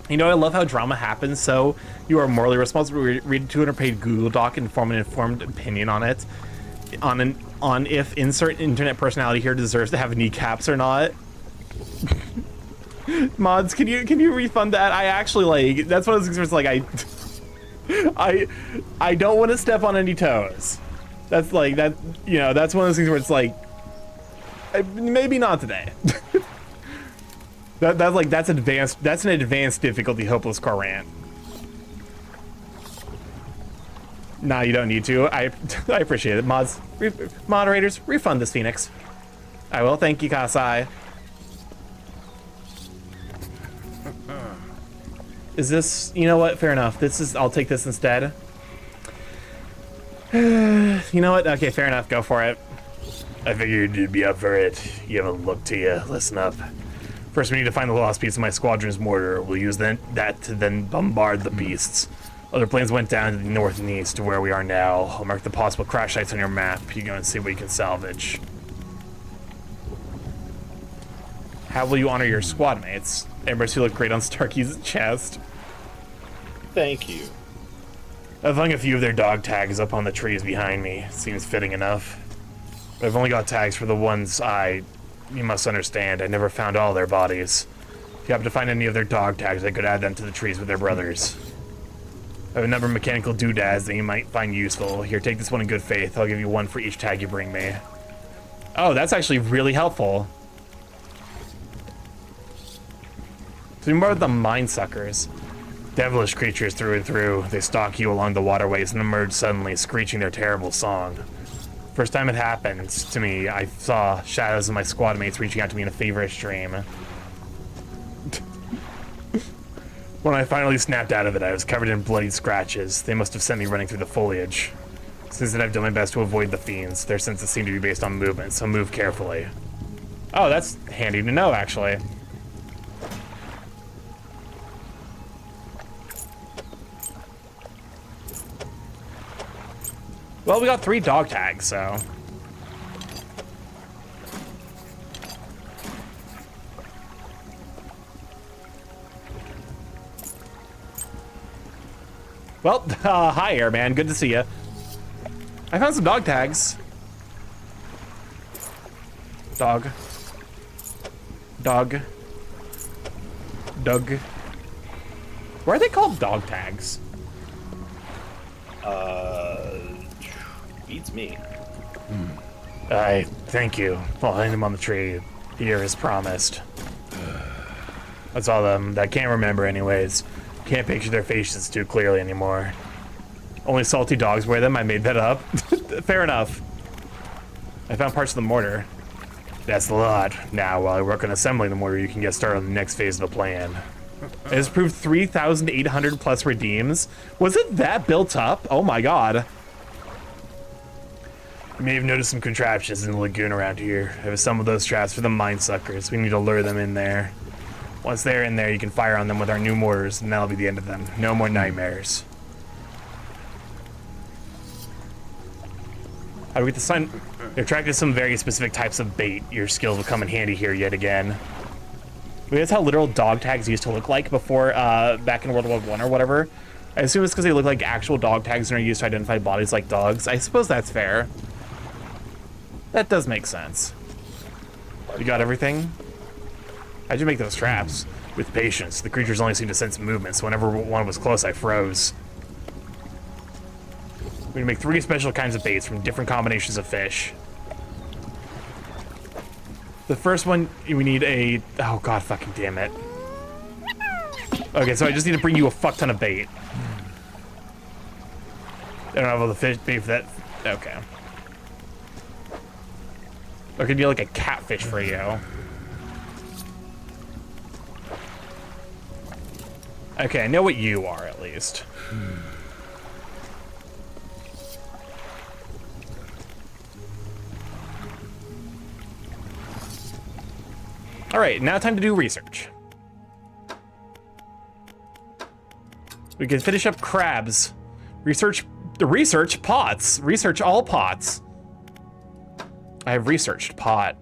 You know, I love how drama happens, so you are morally responsible to read a 200-page Google Doc and form an informed opinion on it. On if insert internet personality here deserves to have kneecaps or not. Mods, can you refund that? I actually like that's one of those things where it's like I don't want to step on any toes. That's like that, you know, that's one of those things where it's like maybe not today. That's advanced. That's an advanced difficulty hopeless car rant. Nah, you don't need to. I appreciate it. Moderators, refund this Phoenix. I will. Thank you, Kasai. Is this? You know what? Fair enough. This is. I'll take this instead. You know what? Okay, fair enough. Go for it. I figured you'd be up for it. You have a look to you. Listen up. First, we need to find the lost piece of my squadron's mortar. We'll use that to then bombard the beasts. Other planes went down to the north and east to where we are now. I'll mark the possible crash sites on your map. You go and see what you can salvage. How will you honor your squad mates? Embers who look great on Starkey's chest. Thank you. I've hung a few of their dog tags up on the trees behind me. Seems fitting enough. But I've only got tags for the ones you must understand, I never found all their bodies. If you happen to find any of their dog tags, I could add them to the trees with their brothers. I have a number of mechanical doodads that you might find useful. Here, take this one in good faith. I'll give you one for each tag you bring me. Oh, that's actually really helpful. So more of the mind suckers. Devilish creatures through and through. They stalk you along the waterways and emerge suddenly, screeching their terrible song. First time it happened to me, I saw shadows of my squad mates reaching out to me in a feverish dream. When I finally snapped out of it, I was covered in bloody scratches. They must have sent me running through the foliage. Since then, I've done my best to avoid the fiends. Their senses seem to be based on movement, so move carefully. Oh, that's handy to know, actually. Well, we got 3 dog tags, so... Well, hi, Airman. Good to see you. I found some dog tags. Dog. Dog. Dog. Why are they called dog tags? Beats me. Thank you. I'll hang them on the tree. Here as promised. That's all of them. I can't remember anyways. Can't picture their faces too clearly anymore. Only salty dogs wear them. I made that up. Fair enough. I found parts of the mortar. That's the lot. Now, while I work on assembling the mortar, you can get started on the next phase of the plan. It has proved 3,800 plus redeems. Was it that built up? Oh my god. You may have noticed some contraptions in the lagoon around here. I've assembled those traps for the mind suckers. We need to lure them in there. Once they're in there, you can fire on them with our new mortars, and that'll be the end of them. No more nightmares. How do we get the sign? They're attracted to some very specific types of bait. Your skills will come in handy here yet again. I mean, that's how literal dog tags used to look like before, back in World War I or whatever. I assume it's because they look like actual dog tags and are used to identify bodies like dogs. I suppose that's fair. That does make sense. You got everything? How'd you make those traps? With patience. The creatures only seem to sense movement, so whenever one was close, I froze. We're gonna make 3 special kinds of baits from different combinations of fish. The first one, we need a... Oh, god fucking damn it. Okay, so I just need to bring you a fuck ton of bait. I don't have all the fish bait for that. Okay. I could do like a catfish for you. Okay, I know what you are, at least. All right, now time to do research. We can finish up crabs. Research pots. Research all pots. I have researched pot.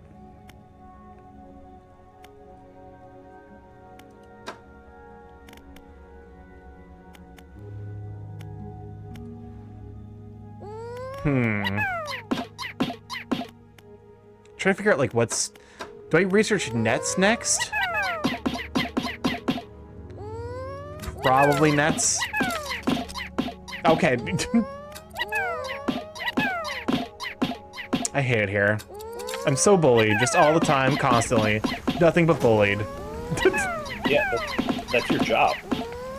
Trying to figure out like what's... Do I research nets next? Probably nets. Okay. I hate it here. I'm so bullied, just all the time, constantly. Nothing but bullied. Yeah, that's your job.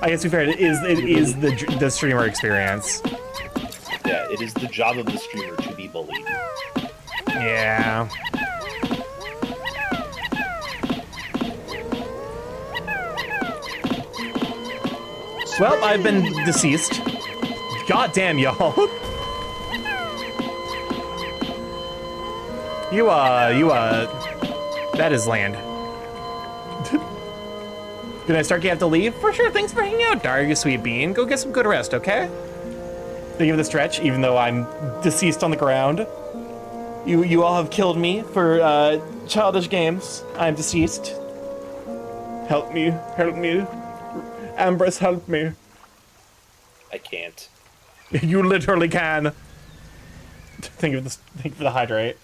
I guess to be fair, it is the streamer experience. Yeah, it is the job of the streamer to be bullied. Yeah. Well, I've been deceased. God damn, y'all. That is land. Good night, Starky. You have to leave? For sure, thanks for hanging out, Dar, you sweet bean. Go get some good rest, okay? Thank you for the stretch, even though I'm deceased on the ground. You all have killed me for childish games. I'm deceased. Help me, help me. Ambrose, help me. I can't. You literally can. Think of this. Think of the hydrate.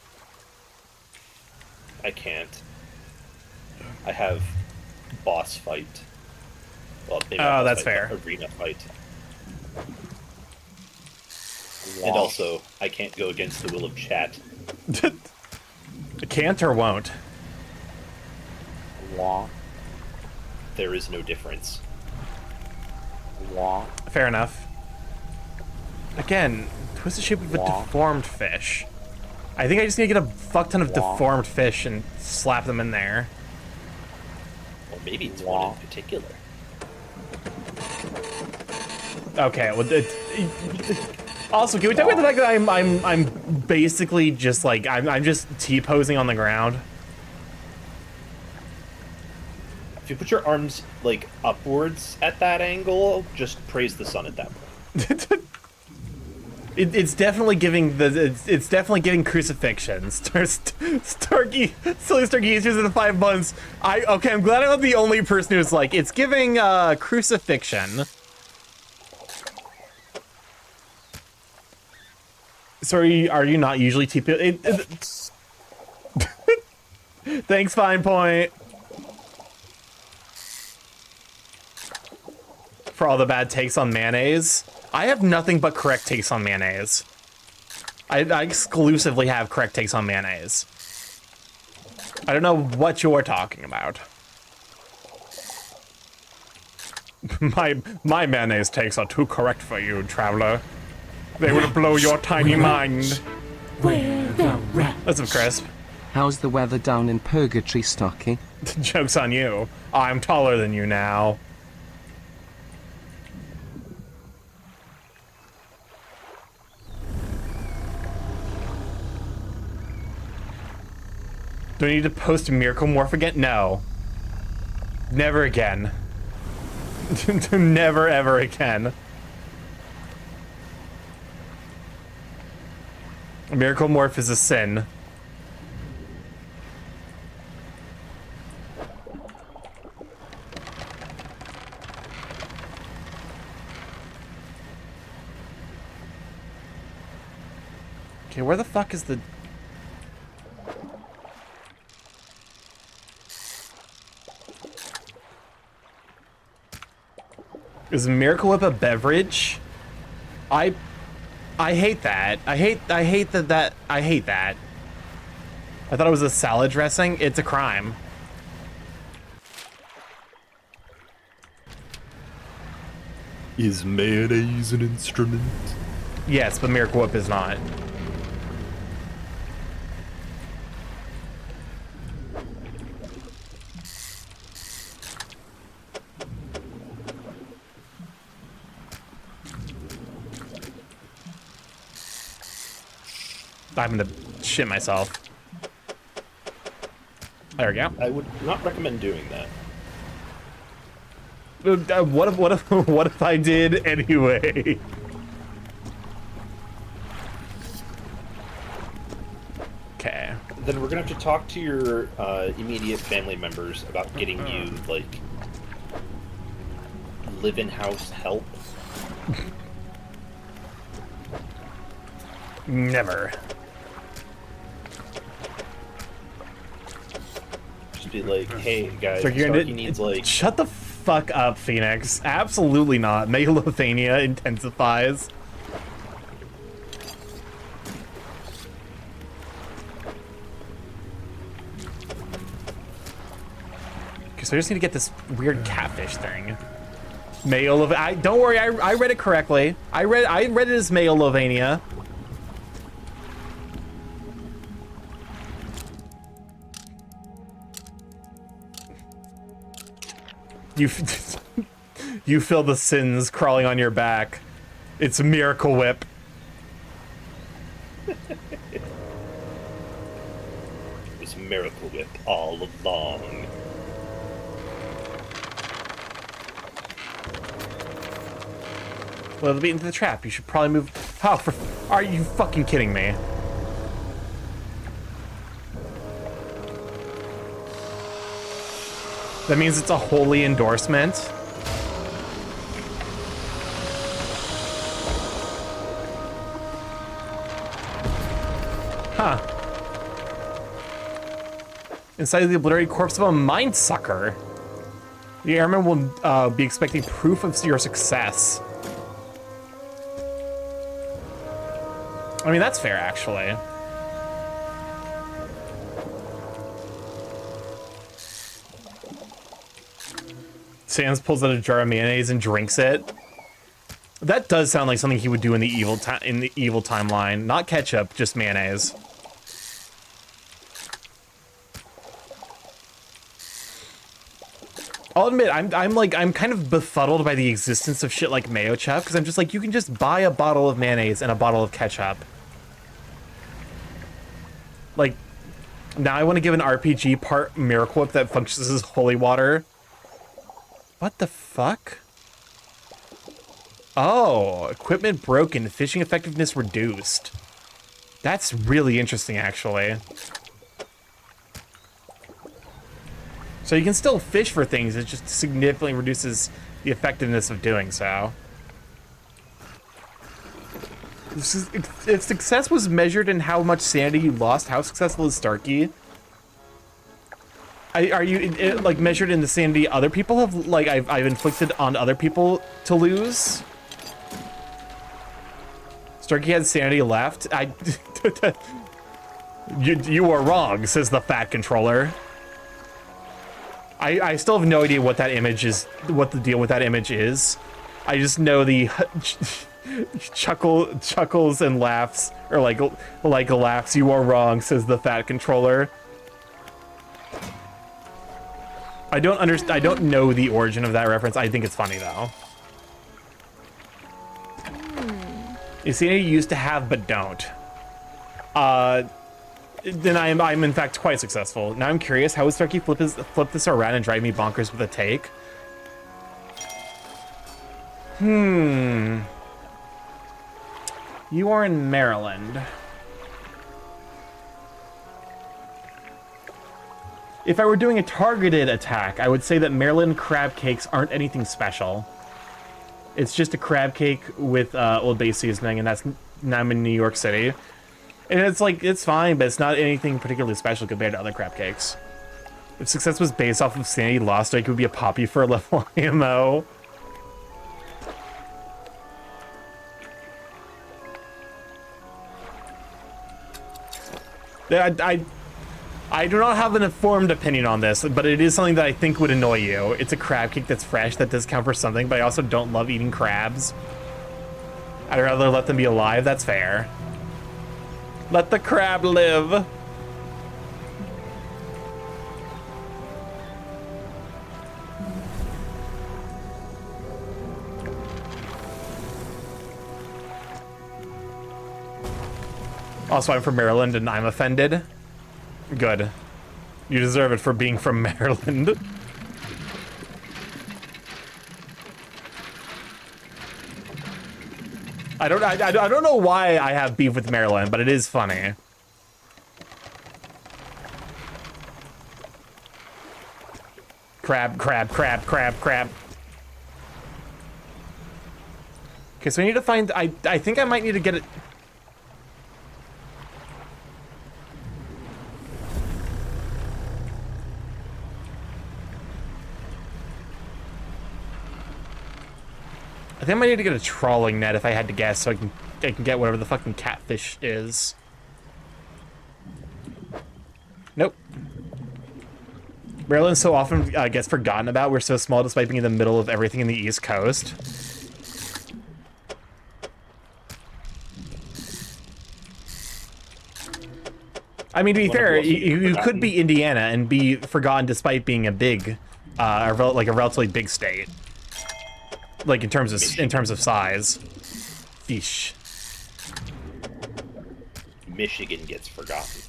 I can't. I have boss fight. Well, maybe not Oh, boss that's fight, fair. but arena fight. And also, I can't go against the will of chat. Can't or won't. There is no difference. Fair enough. Again, twisted shape of a deformed fish. I think I just need to get a fuck ton of deformed fish and slap them in there. Or maybe it's one in particular. Okay, well, also, can we talk about the fact that I'm basically just like I'm just T-posing on the ground? If you put your arms like upwards at that angle, just praise the sun at that point. It's definitely giving it's definitely giving crucifixion. Starky, silly Starky is using the 5 months. Okay, I'm glad I'm not the only person who's like it's giving crucifixion. Sorry, are you not usually TP? Thanks, Fine Point. For all the bad takes on mayonnaise. I have nothing but correct takes on mayonnaise. I exclusively have correct takes on mayonnaise. I don't know what you're talking about. My mayonnaise takes are too correct for you, traveler. They would blow your tiny mind. Where the rats? That's a crisp. How's the weather down in Purgatory, Stocky? Joke's on you. I'm taller than you now. Do I need to post Miracle Morph again? No. Never again. Never ever again. Miracle Morph is a sin. Okay, where the fuck is the... Is Miracle Whip a beverage? I hate that. I hate that I hate that. I thought it was a salad dressing. It's a crime. Is mayonnaise an instrument? Yes, but Miracle Whip is not. I'm gonna shit myself. There we go. I would not recommend doing that. What if I did anyway? Okay. Then we're gonna have to talk to your immediate family members about getting you like live-in house help. Never. Just be like, hey guys, So you're Starky gonna needs like. shut the fuck up, Phoenix. Absolutely not. Megalothania intensifies. Okay, so I just need to get this weird catfish thing. Don't worry, I read it correctly. I read it as Megalothania. You feel the sins crawling on your back. It's a Miracle Whip. It was Miracle Whip all along. Well, it'll be into the trap. You should probably move. How? Are you fucking kidding me? That means it's a holy endorsement. Huh. Inside the obliterated corpse of a mind sucker. The airman will be expecting proof of your success. I mean, that's fair, actually. Sans pulls out a jar of mayonnaise and drinks it. That does sound like something he would do in the evil timeline. Not ketchup, just mayonnaise. I'll admit, I'm kind of befuddled by the existence of shit like mayo chup, because I'm just like, you can just buy a bottle of mayonnaise and a bottle of ketchup. Like, now I want to give an RPG part Miracle Whip that functions as holy water. What the fuck? Oh, equipment broken, fishing effectiveness reduced. That's really interesting, actually. So you can still fish for things, it just significantly reduces the effectiveness of doing so. If success was measured in how much sanity you lost, how successful is Starky? Are you like measured in the sanity other people have, like I've inflicted on other people to lose? Starky has sanity left. You are wrong, says the fat controller. I still have no idea what that image is, what the deal with that image is. I just know the chuckles and laughs, or like laughs. You are wrong, says the fat controller. I don't understand. I don't know the origin of that reference. I think it's funny though. You see, you used to have but don't. Then I'm in fact quite successful. Now I'm curious, how would Starky flip this around and drive me bonkers with a take? You are in Maryland. If I were doing a targeted attack, I would say that Maryland crab cakes aren't anything special. It's just a crab cake with Old Bay seasoning, and now I'm in New York City. And it's like, it's fine, but it's not anything particularly special compared to other crab cakes. If success was based off of sanity lost, I could be a poppy for a level IMO. I do not have an informed opinion on this, but it is something that I think would annoy you. It's a crab cake that's fresh, that does count for something, but I also don't love eating crabs. I'd rather let them be alive, that's fair. Let the crab live. Also, I'm from Maryland and I'm offended. Good. You deserve it for being from Maryland. I don't know why I have beef with Maryland, but it is funny. Crab, crab, crab, crab, crab. Okay, so we need to find, I think I might need to get it. I think I might need to get a trawling net if I had to guess, so I can get whatever the fucking catfish is. Nope. Maryland so often gets forgotten about. We're so small despite being in the middle of everything in the East Coast. I mean, to be fair, you could be Indiana and be forgotten despite being a big, like a relatively big state. Like in terms of size. Fish. Michigan gets forgotten.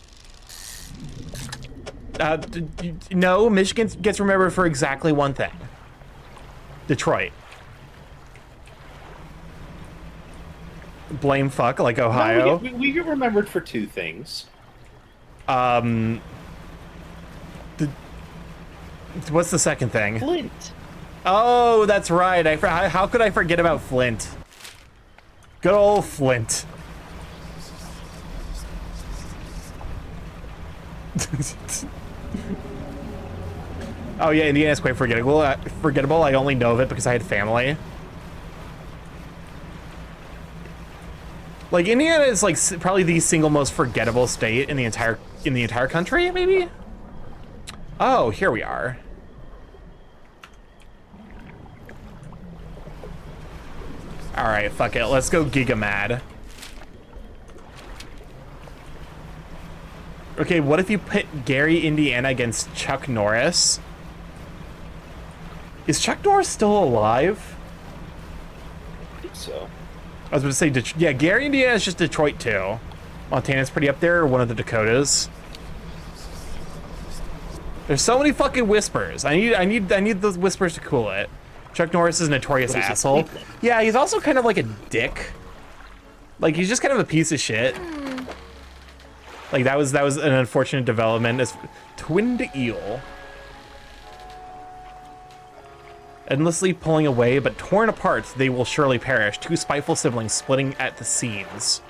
No, Michigan gets remembered for exactly one thing. Detroit. Blame fuck like Ohio. No, we get remembered for two things. What's the second thing? Flint. Oh, that's right. How could I forget about Flint? Good old Flint. Oh yeah, Indiana is quite forgettable. Forgettable. I only know of it because I had family. Like Indiana is like probably the single most forgettable state in the entire country, maybe. Oh, here we are. All right, fuck it. Let's go Giga Mad. Okay, what if you pit Gary, Indiana against Chuck Norris? Is Chuck Norris still alive? I think so. I was going to say, yeah, Gary, Indiana is just Detroit too. Montana's pretty up there, or one of the Dakotas. There's so many fucking whispers. I need those whispers to cool it. Chuck Norris is a notorious asshole. Yeah, he's also kind of like a dick. Like he's just kind of a piece of shit. Like that was an unfortunate development. As twinned eel. Endlessly pulling away, but torn apart, they will surely perish. Two spiteful siblings splitting at the seams.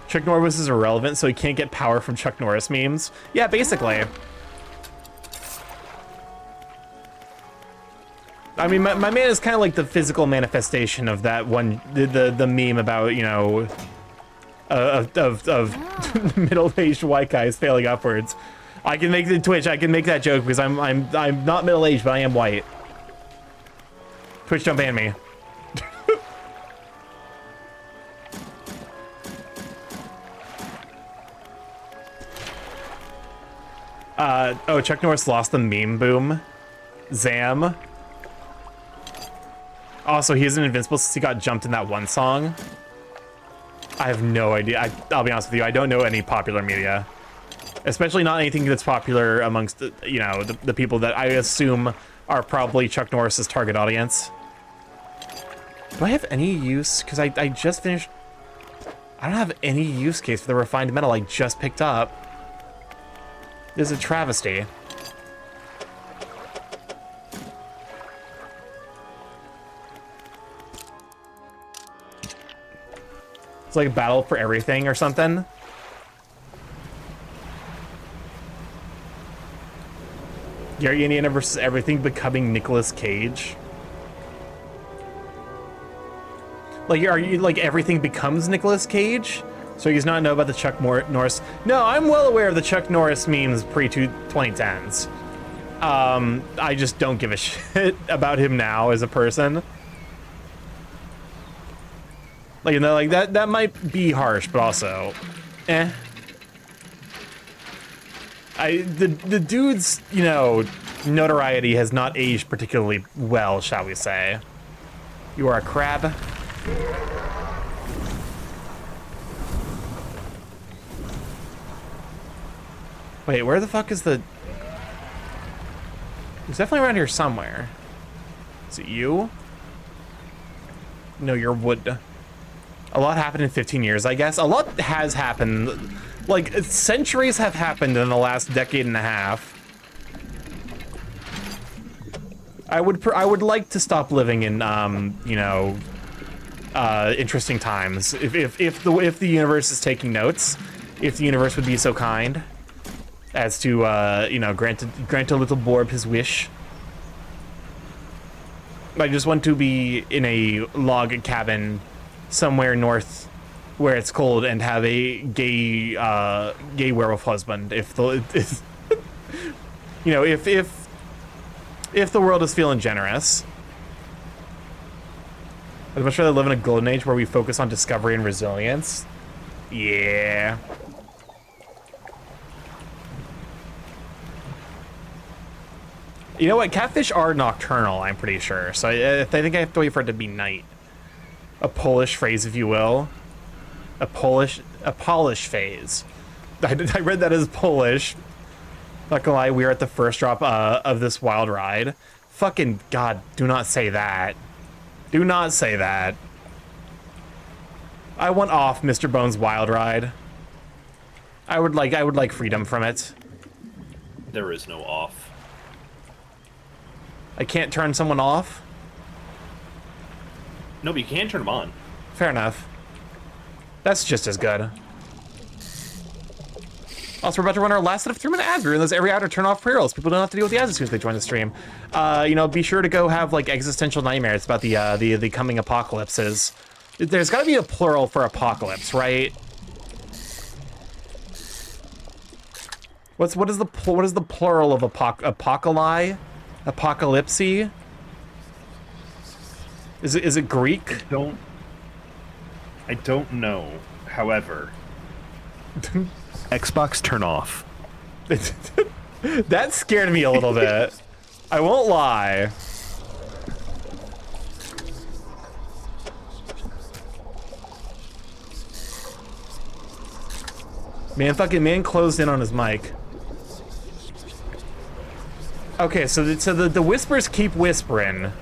Chuck Norris is irrelevant, so he can't get power from Chuck Norris memes. Yeah, basically. I mean, my man is kind of like the physical manifestation of that one, the meme about, you know, of middle-aged white guys failing upwards. I can make the Twitch. I can make that joke because I'm not middle-aged, but I am white. Twitch, don't ban me. Oh, Chuck Norris lost the meme boom. Zam. Also, he isn't invincible since he got jumped in that one song. I have no idea. I'll be honest with you. I don't know any popular media. Especially not anything that's popular amongst, you know, the people that I assume are probably Chuck Norris's target audience. Do I have any use? Because I just finished... I don't have any use case for the refined metal I just picked up. This is a travesty. It's like a battle for everything or something. Gary Indiana versus everything becoming Nicolas Cage. Like, are you like everything becomes Nicolas Cage? So he does not know about the Chuck Norris. No, I'm well aware of the Chuck Norris memes pre-2010s. I just don't give a shit about him now as a person. Like, you know, like that might be harsh, but also, eh. The dude's, you know, notoriety has not aged particularly well, shall we say. You are a crab. Wait, where the fuck is the... It's definitely around here somewhere. Is it you? No, you're wood. A lot happened in 15 years, I guess. A lot has happened. Like, centuries have happened in the last decade and a half. I would like to stop living in, you know, interesting times. If the universe is taking notes, if the universe would be so kind as to, you know, grant a little Borb his wish. I just want to be in a log cabin somewhere north where it's cold and have a gay werewolf husband. If you know, if the world is feeling generous. I'd much rather live in a golden age where we focus on discovery and resilience. Yeah. You know what? Catfish are nocturnal, I'm pretty sure. So I think I have to wait for it to be night. A Polish phrase, if you will. A Polish phase. I read that as Polish. Not gonna lie, we are at the first drop of this wild ride. Fucking God, do not say that. Do not say that. I want off Mr. Bones' wild ride. I would like freedom from it. There is no off. I can't turn someone off? No, but you can turn them on. Fair enough. That's just as good. Also, we're about to run our last set of 3-minute ads. We're in this every ad to turn off pre-rolls. People don't have to deal with the ads as soon as they join the stream. You know, be sure to go have like existential nightmares about the coming apocalypses. There's got to be a plural for apocalypse, right? What is the plural of apocalypse? Apocalypse? Is it Greek? I don't know. However, Xbox turn off. That scared me a little bit. I won't lie. Man closed in on his mic. Okay, so the whispers keep whispering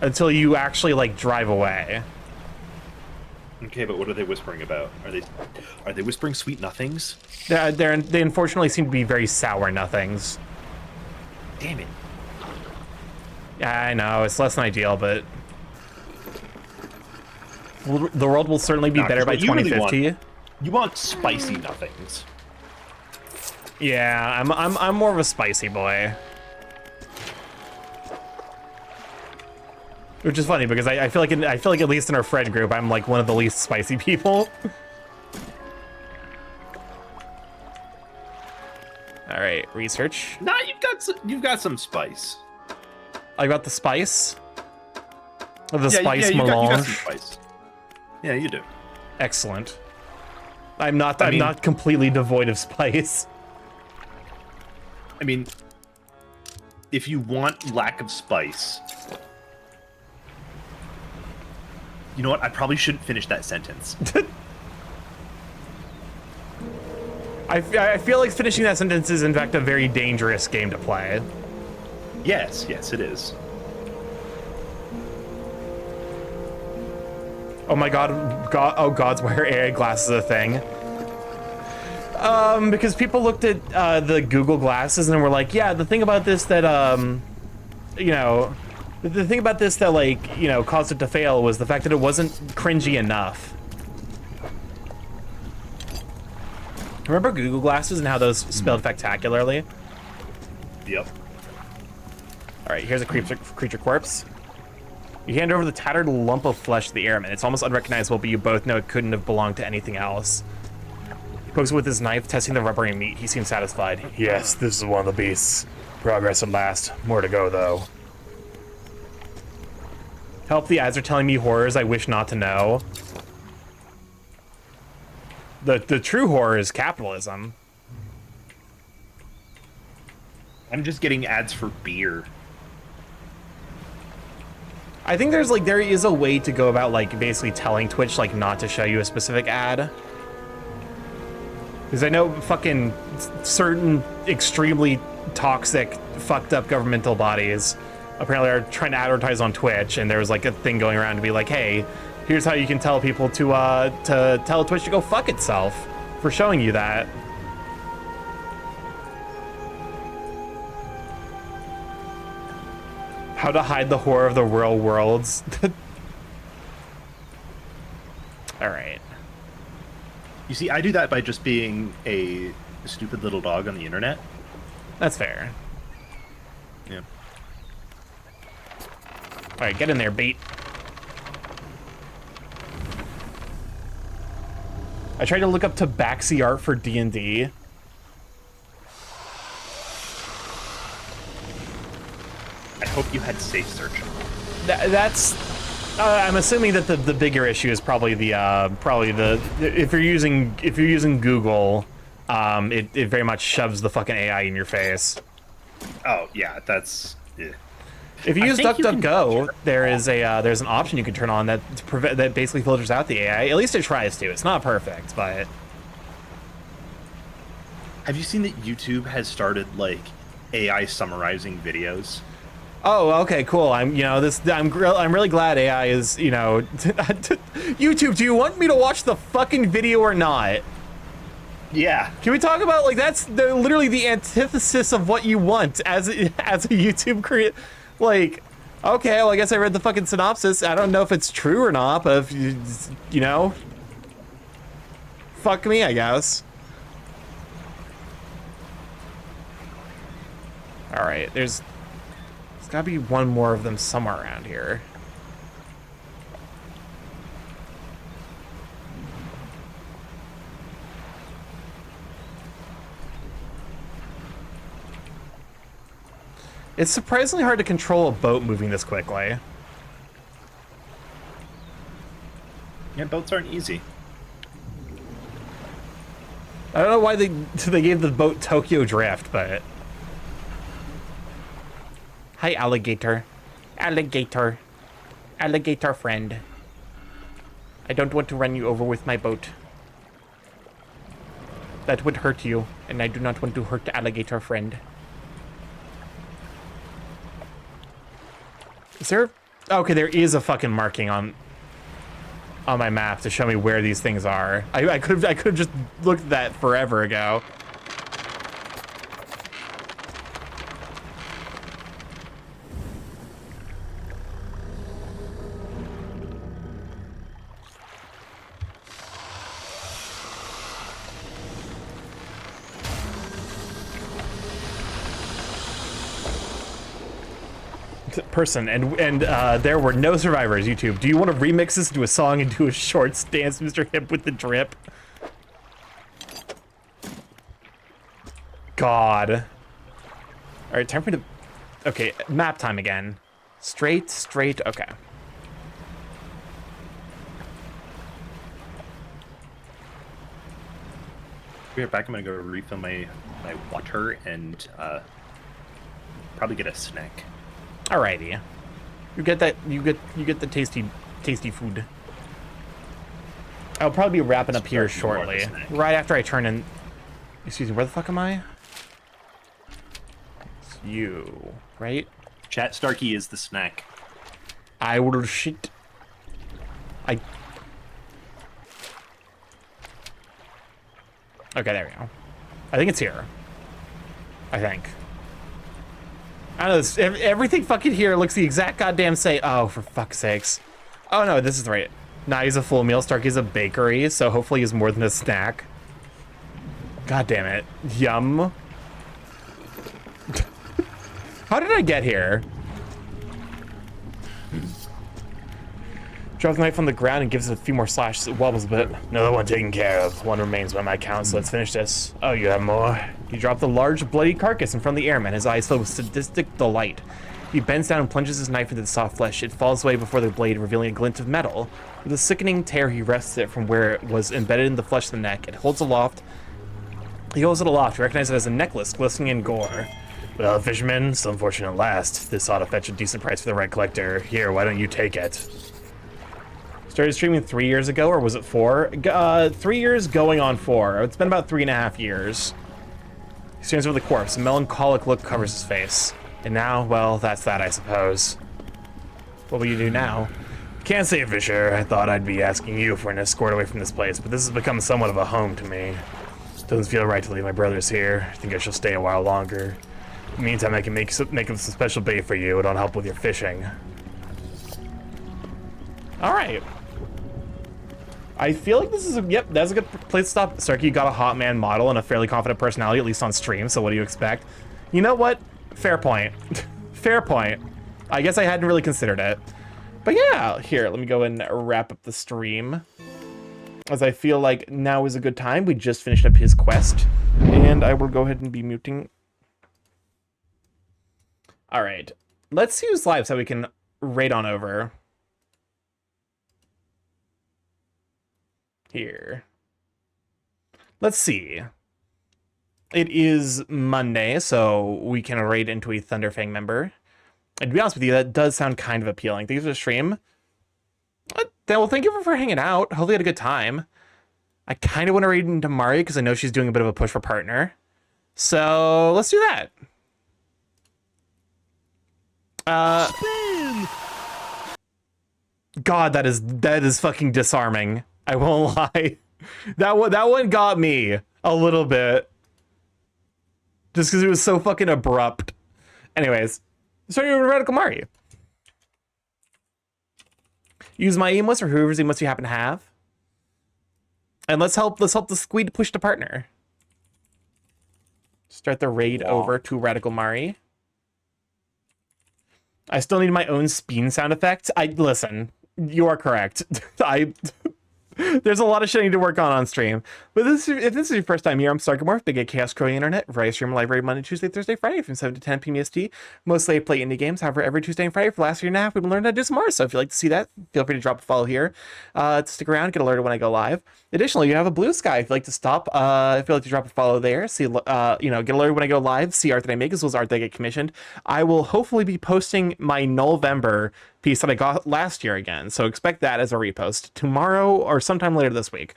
until you actually like drive away. Okay, but what are they whispering about? Are they whispering sweet nothings? They unfortunately seem to be very sour nothings. Damn it. Yeah, I know, it's less than ideal, but the world will certainly be better by 2050. Really you want spicy nothings. Yeah, I'm more of a spicy boy. Which is funny because I feel like at least in our friend group I'm like one of the least spicy people. All right, research. Nah, you've got some spice. I got the spice. The spice melange. You got some spice. Yeah, you do. Excellent. I'm not completely devoid of spice. I mean, if you want lack of spice, you know what? I probably shouldn't finish that sentence. I feel like finishing that sentence is in fact a very dangerous game to play. Yes, it is. Oh my god, oh gods, why are AI glasses a thing? Because people looked at the Google glasses and were like, yeah, the thing about this that, you know, the thing about this that, like, you know, caused it to fail was the fact that it wasn't cringy enough. Remember Google glasses and how those spelled spectacularly? Yep. All right, here's a creature corpse. You hand over the tattered lump of flesh to the airman. It's almost unrecognizable, but you both know it couldn't have belonged to anything else. He pokes it with his knife, testing the rubbery meat. He seems satisfied. Yes, this is one of the beasts. Progress at last. More to go, though. Help, the ads are telling me horrors I wish not to know. The true horror is capitalism. I'm just getting ads for beer. I think there is a way to go about like basically telling Twitch like not to show you a specific ad. Because I know fucking certain extremely toxic, fucked up governmental bodies apparently are trying to advertise on Twitch, and there was like a thing going around to be like, hey, here's how you can tell people to tell Twitch to go fuck itself for showing you that. How to hide the horror of the real worlds. All right. You see, I do that by just being a stupid little dog on the internet. That's fair. Yeah. All right, get in there, bait. I tried to look up tabaxi art for D&D. I hope you had safe search. That's. I'm assuming that the bigger issue is probably the if you're using Google, it very much shoves the fucking AI in your face. Oh yeah, that's. Yeah. If you use DuckDuckGo, there's an option you can turn on that that basically filters out the AI. At least it tries to. It's not perfect, but. Have you seen that YouTube has started like AI summarizing videos? Oh, okay, cool. I'm really glad AI is, you know, YouTube, do you want me to watch the fucking video or not? Yeah. Can we talk about, like, that's literally the antithesis of what you want as a YouTube creator. Like, okay, well, I guess I read the fucking synopsis. I don't know if it's true or not, but if you know, fuck me, I guess. All right, there's gotta be one more of them somewhere around here. It's surprisingly hard to control a boat moving this quickly. Yeah, boats aren't easy. I don't know why they gave the boat Tokyo Drift, but... Hi, alligator. Alligator. Alligator friend. I don't want to run you over with my boat. That would hurt you, and I do not want to hurt the alligator friend. Is there... Okay, there is a fucking marking on my map to show me where these things are. I could have just looked at that forever ago. Person, and there were no survivors. YouTube, do you want to remix this into a song and do a short dance, Mr. Hip with the drip? God. All right, time for the... Okay, map time again. Straight, okay. Be right back. I'm gonna go refill my water and probably get a snack. Alrighty. You get that, you get the tasty food. I'll probably be wrapping up here shortly. Right after I turn in... Excuse me, where the fuck am I? It's you, right? Chat, Starky is the snack. I will shit. Okay, there we go. I think it's here. I think. I don't know, everything fucking here looks the exact goddamn same. Oh, for fuck's sakes. Oh no, this is right. Nah, he's a full meal. Starky's a bakery, so hopefully he's more than a snack. God damn it. Yum. How did I get here? Drops the knife on the ground and gives it a few more slashes. It wobbles a bit. Another one taken care of. One remains by my count, so let's finish this. Oh, you have more? He dropped the large, bloody carcass in front of the airman, his eyes filled with sadistic delight. He bends down and plunges his knife into the soft flesh. It falls away before the blade, revealing a glint of metal. With a sickening tear, he wrests it from where it was embedded in the flesh of the neck. He holds it aloft. You recognize it as a necklace glistening in gore. Well, fisherman, some fortune at last. This ought to fetch a decent price for the right collector. Here, why don't you take it? Started streaming 3 years ago, or was it 4? 3 years going on 4. It's been about 3.5 years. He stands over the corpse. A melancholic look covers his face. And now, well, that's that, I suppose. What will you do now? Can't say, Fisher. I thought I'd be asking you for an escort away from this place, but this has become somewhat of a home to me. Doesn't feel right to leave my brothers here. I think I shall stay a while longer. In the meantime, I can make some special bait for you. It'll help with your fishing. All right. I feel like this is yep, that's a good place to stop. Starkey, you got a hot man model and a fairly confident personality, at least on stream, so what do you expect? You know what? Fair point. Fair point. I guess I hadn't really considered it. But yeah, here, let me go and wrap up the stream. As I feel like now is a good time. We just finished up his quest. And I will go ahead and be muting. Alright. Let's use live so we can raid on over. Here. Let's see. It is Monday, so we can raid into a Thunderfang member. And to be honest with you, that does sound kind of appealing. Thank you for the stream. Well, thank you for hanging out. Hopefully you had a good time. I kind of want to raid into Mari because I know she's doing a bit of a push for partner. So let's do that. God, that is fucking disarming. I won't lie. That one got me a little bit. Just because it was so fucking abrupt. Anyways, starting with Radical Mari. Use my emotes or whoever's emotes you happen to have. And let's help the squid push to partner. Start the raid over to Radical Mari. I still need my own spin sound effect. Listen, you are correct. There's a lot of shit I need to work on stream. But if this is your first time here, I'm Starkymorph, Big A Chaos Growing Internet, where I stream live every Monday, Tuesday, Thursday, Friday from 7 to 10 p.m. EST. Mostly I play indie games. However, every Tuesday and Friday for the last year and a half, we've been learning how to do some more. So if you'd like to see that, feel free to drop a follow here. To stick around, get alerted when I go live. Additionally, you have a blue sky. If you'd like to stop, if you'd like to drop a follow there, see, get alerted when I go live, see art that I make, as well as art that I get commissioned. I will hopefully be posting my November piece that I got last year again. So expect that as a repost tomorrow or sometime later this week.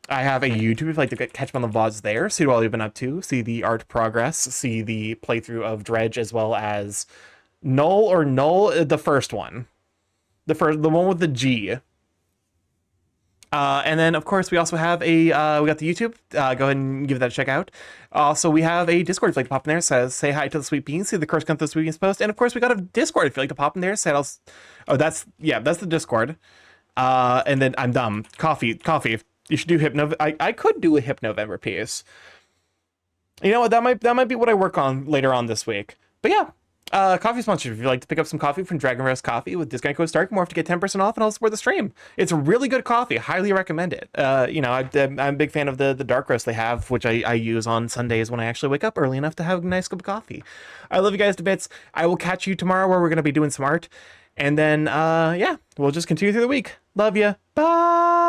I have a YouTube if you'd like to catch me on the VODs there, see what I've been up to, see the art progress, see the playthrough of Dredge, as well as Null, the first one. The one with the G. And then, of course, we also have we got the YouTube. Go ahead and give that a check out. Also, we have a Discord if you'd like to pop in there. Say hi to the Sweet Beans. See the Curse Count the Sweet Beans post. And, of course, we got a Discord if you'd like to pop in there. That's the Discord. And then I'm dumb. Coffee. You should do Hypno. I could do a Hypnovember piece. You know what? That might be what I work on later on this week. But yeah. Coffee sponsor. If you'd like to pick up some coffee from Dragon Rest Coffee with discount code Starkymorph to get 10% off and also support the stream. It's a really good coffee. Highly recommend it. I'm a big fan of the dark roast they have, which I use on Sundays when I actually wake up early enough to have a nice cup of coffee. I love you guys to bits. I will catch you tomorrow where we're going to be doing some art. And then, we'll just continue through the week. Love you. Bye.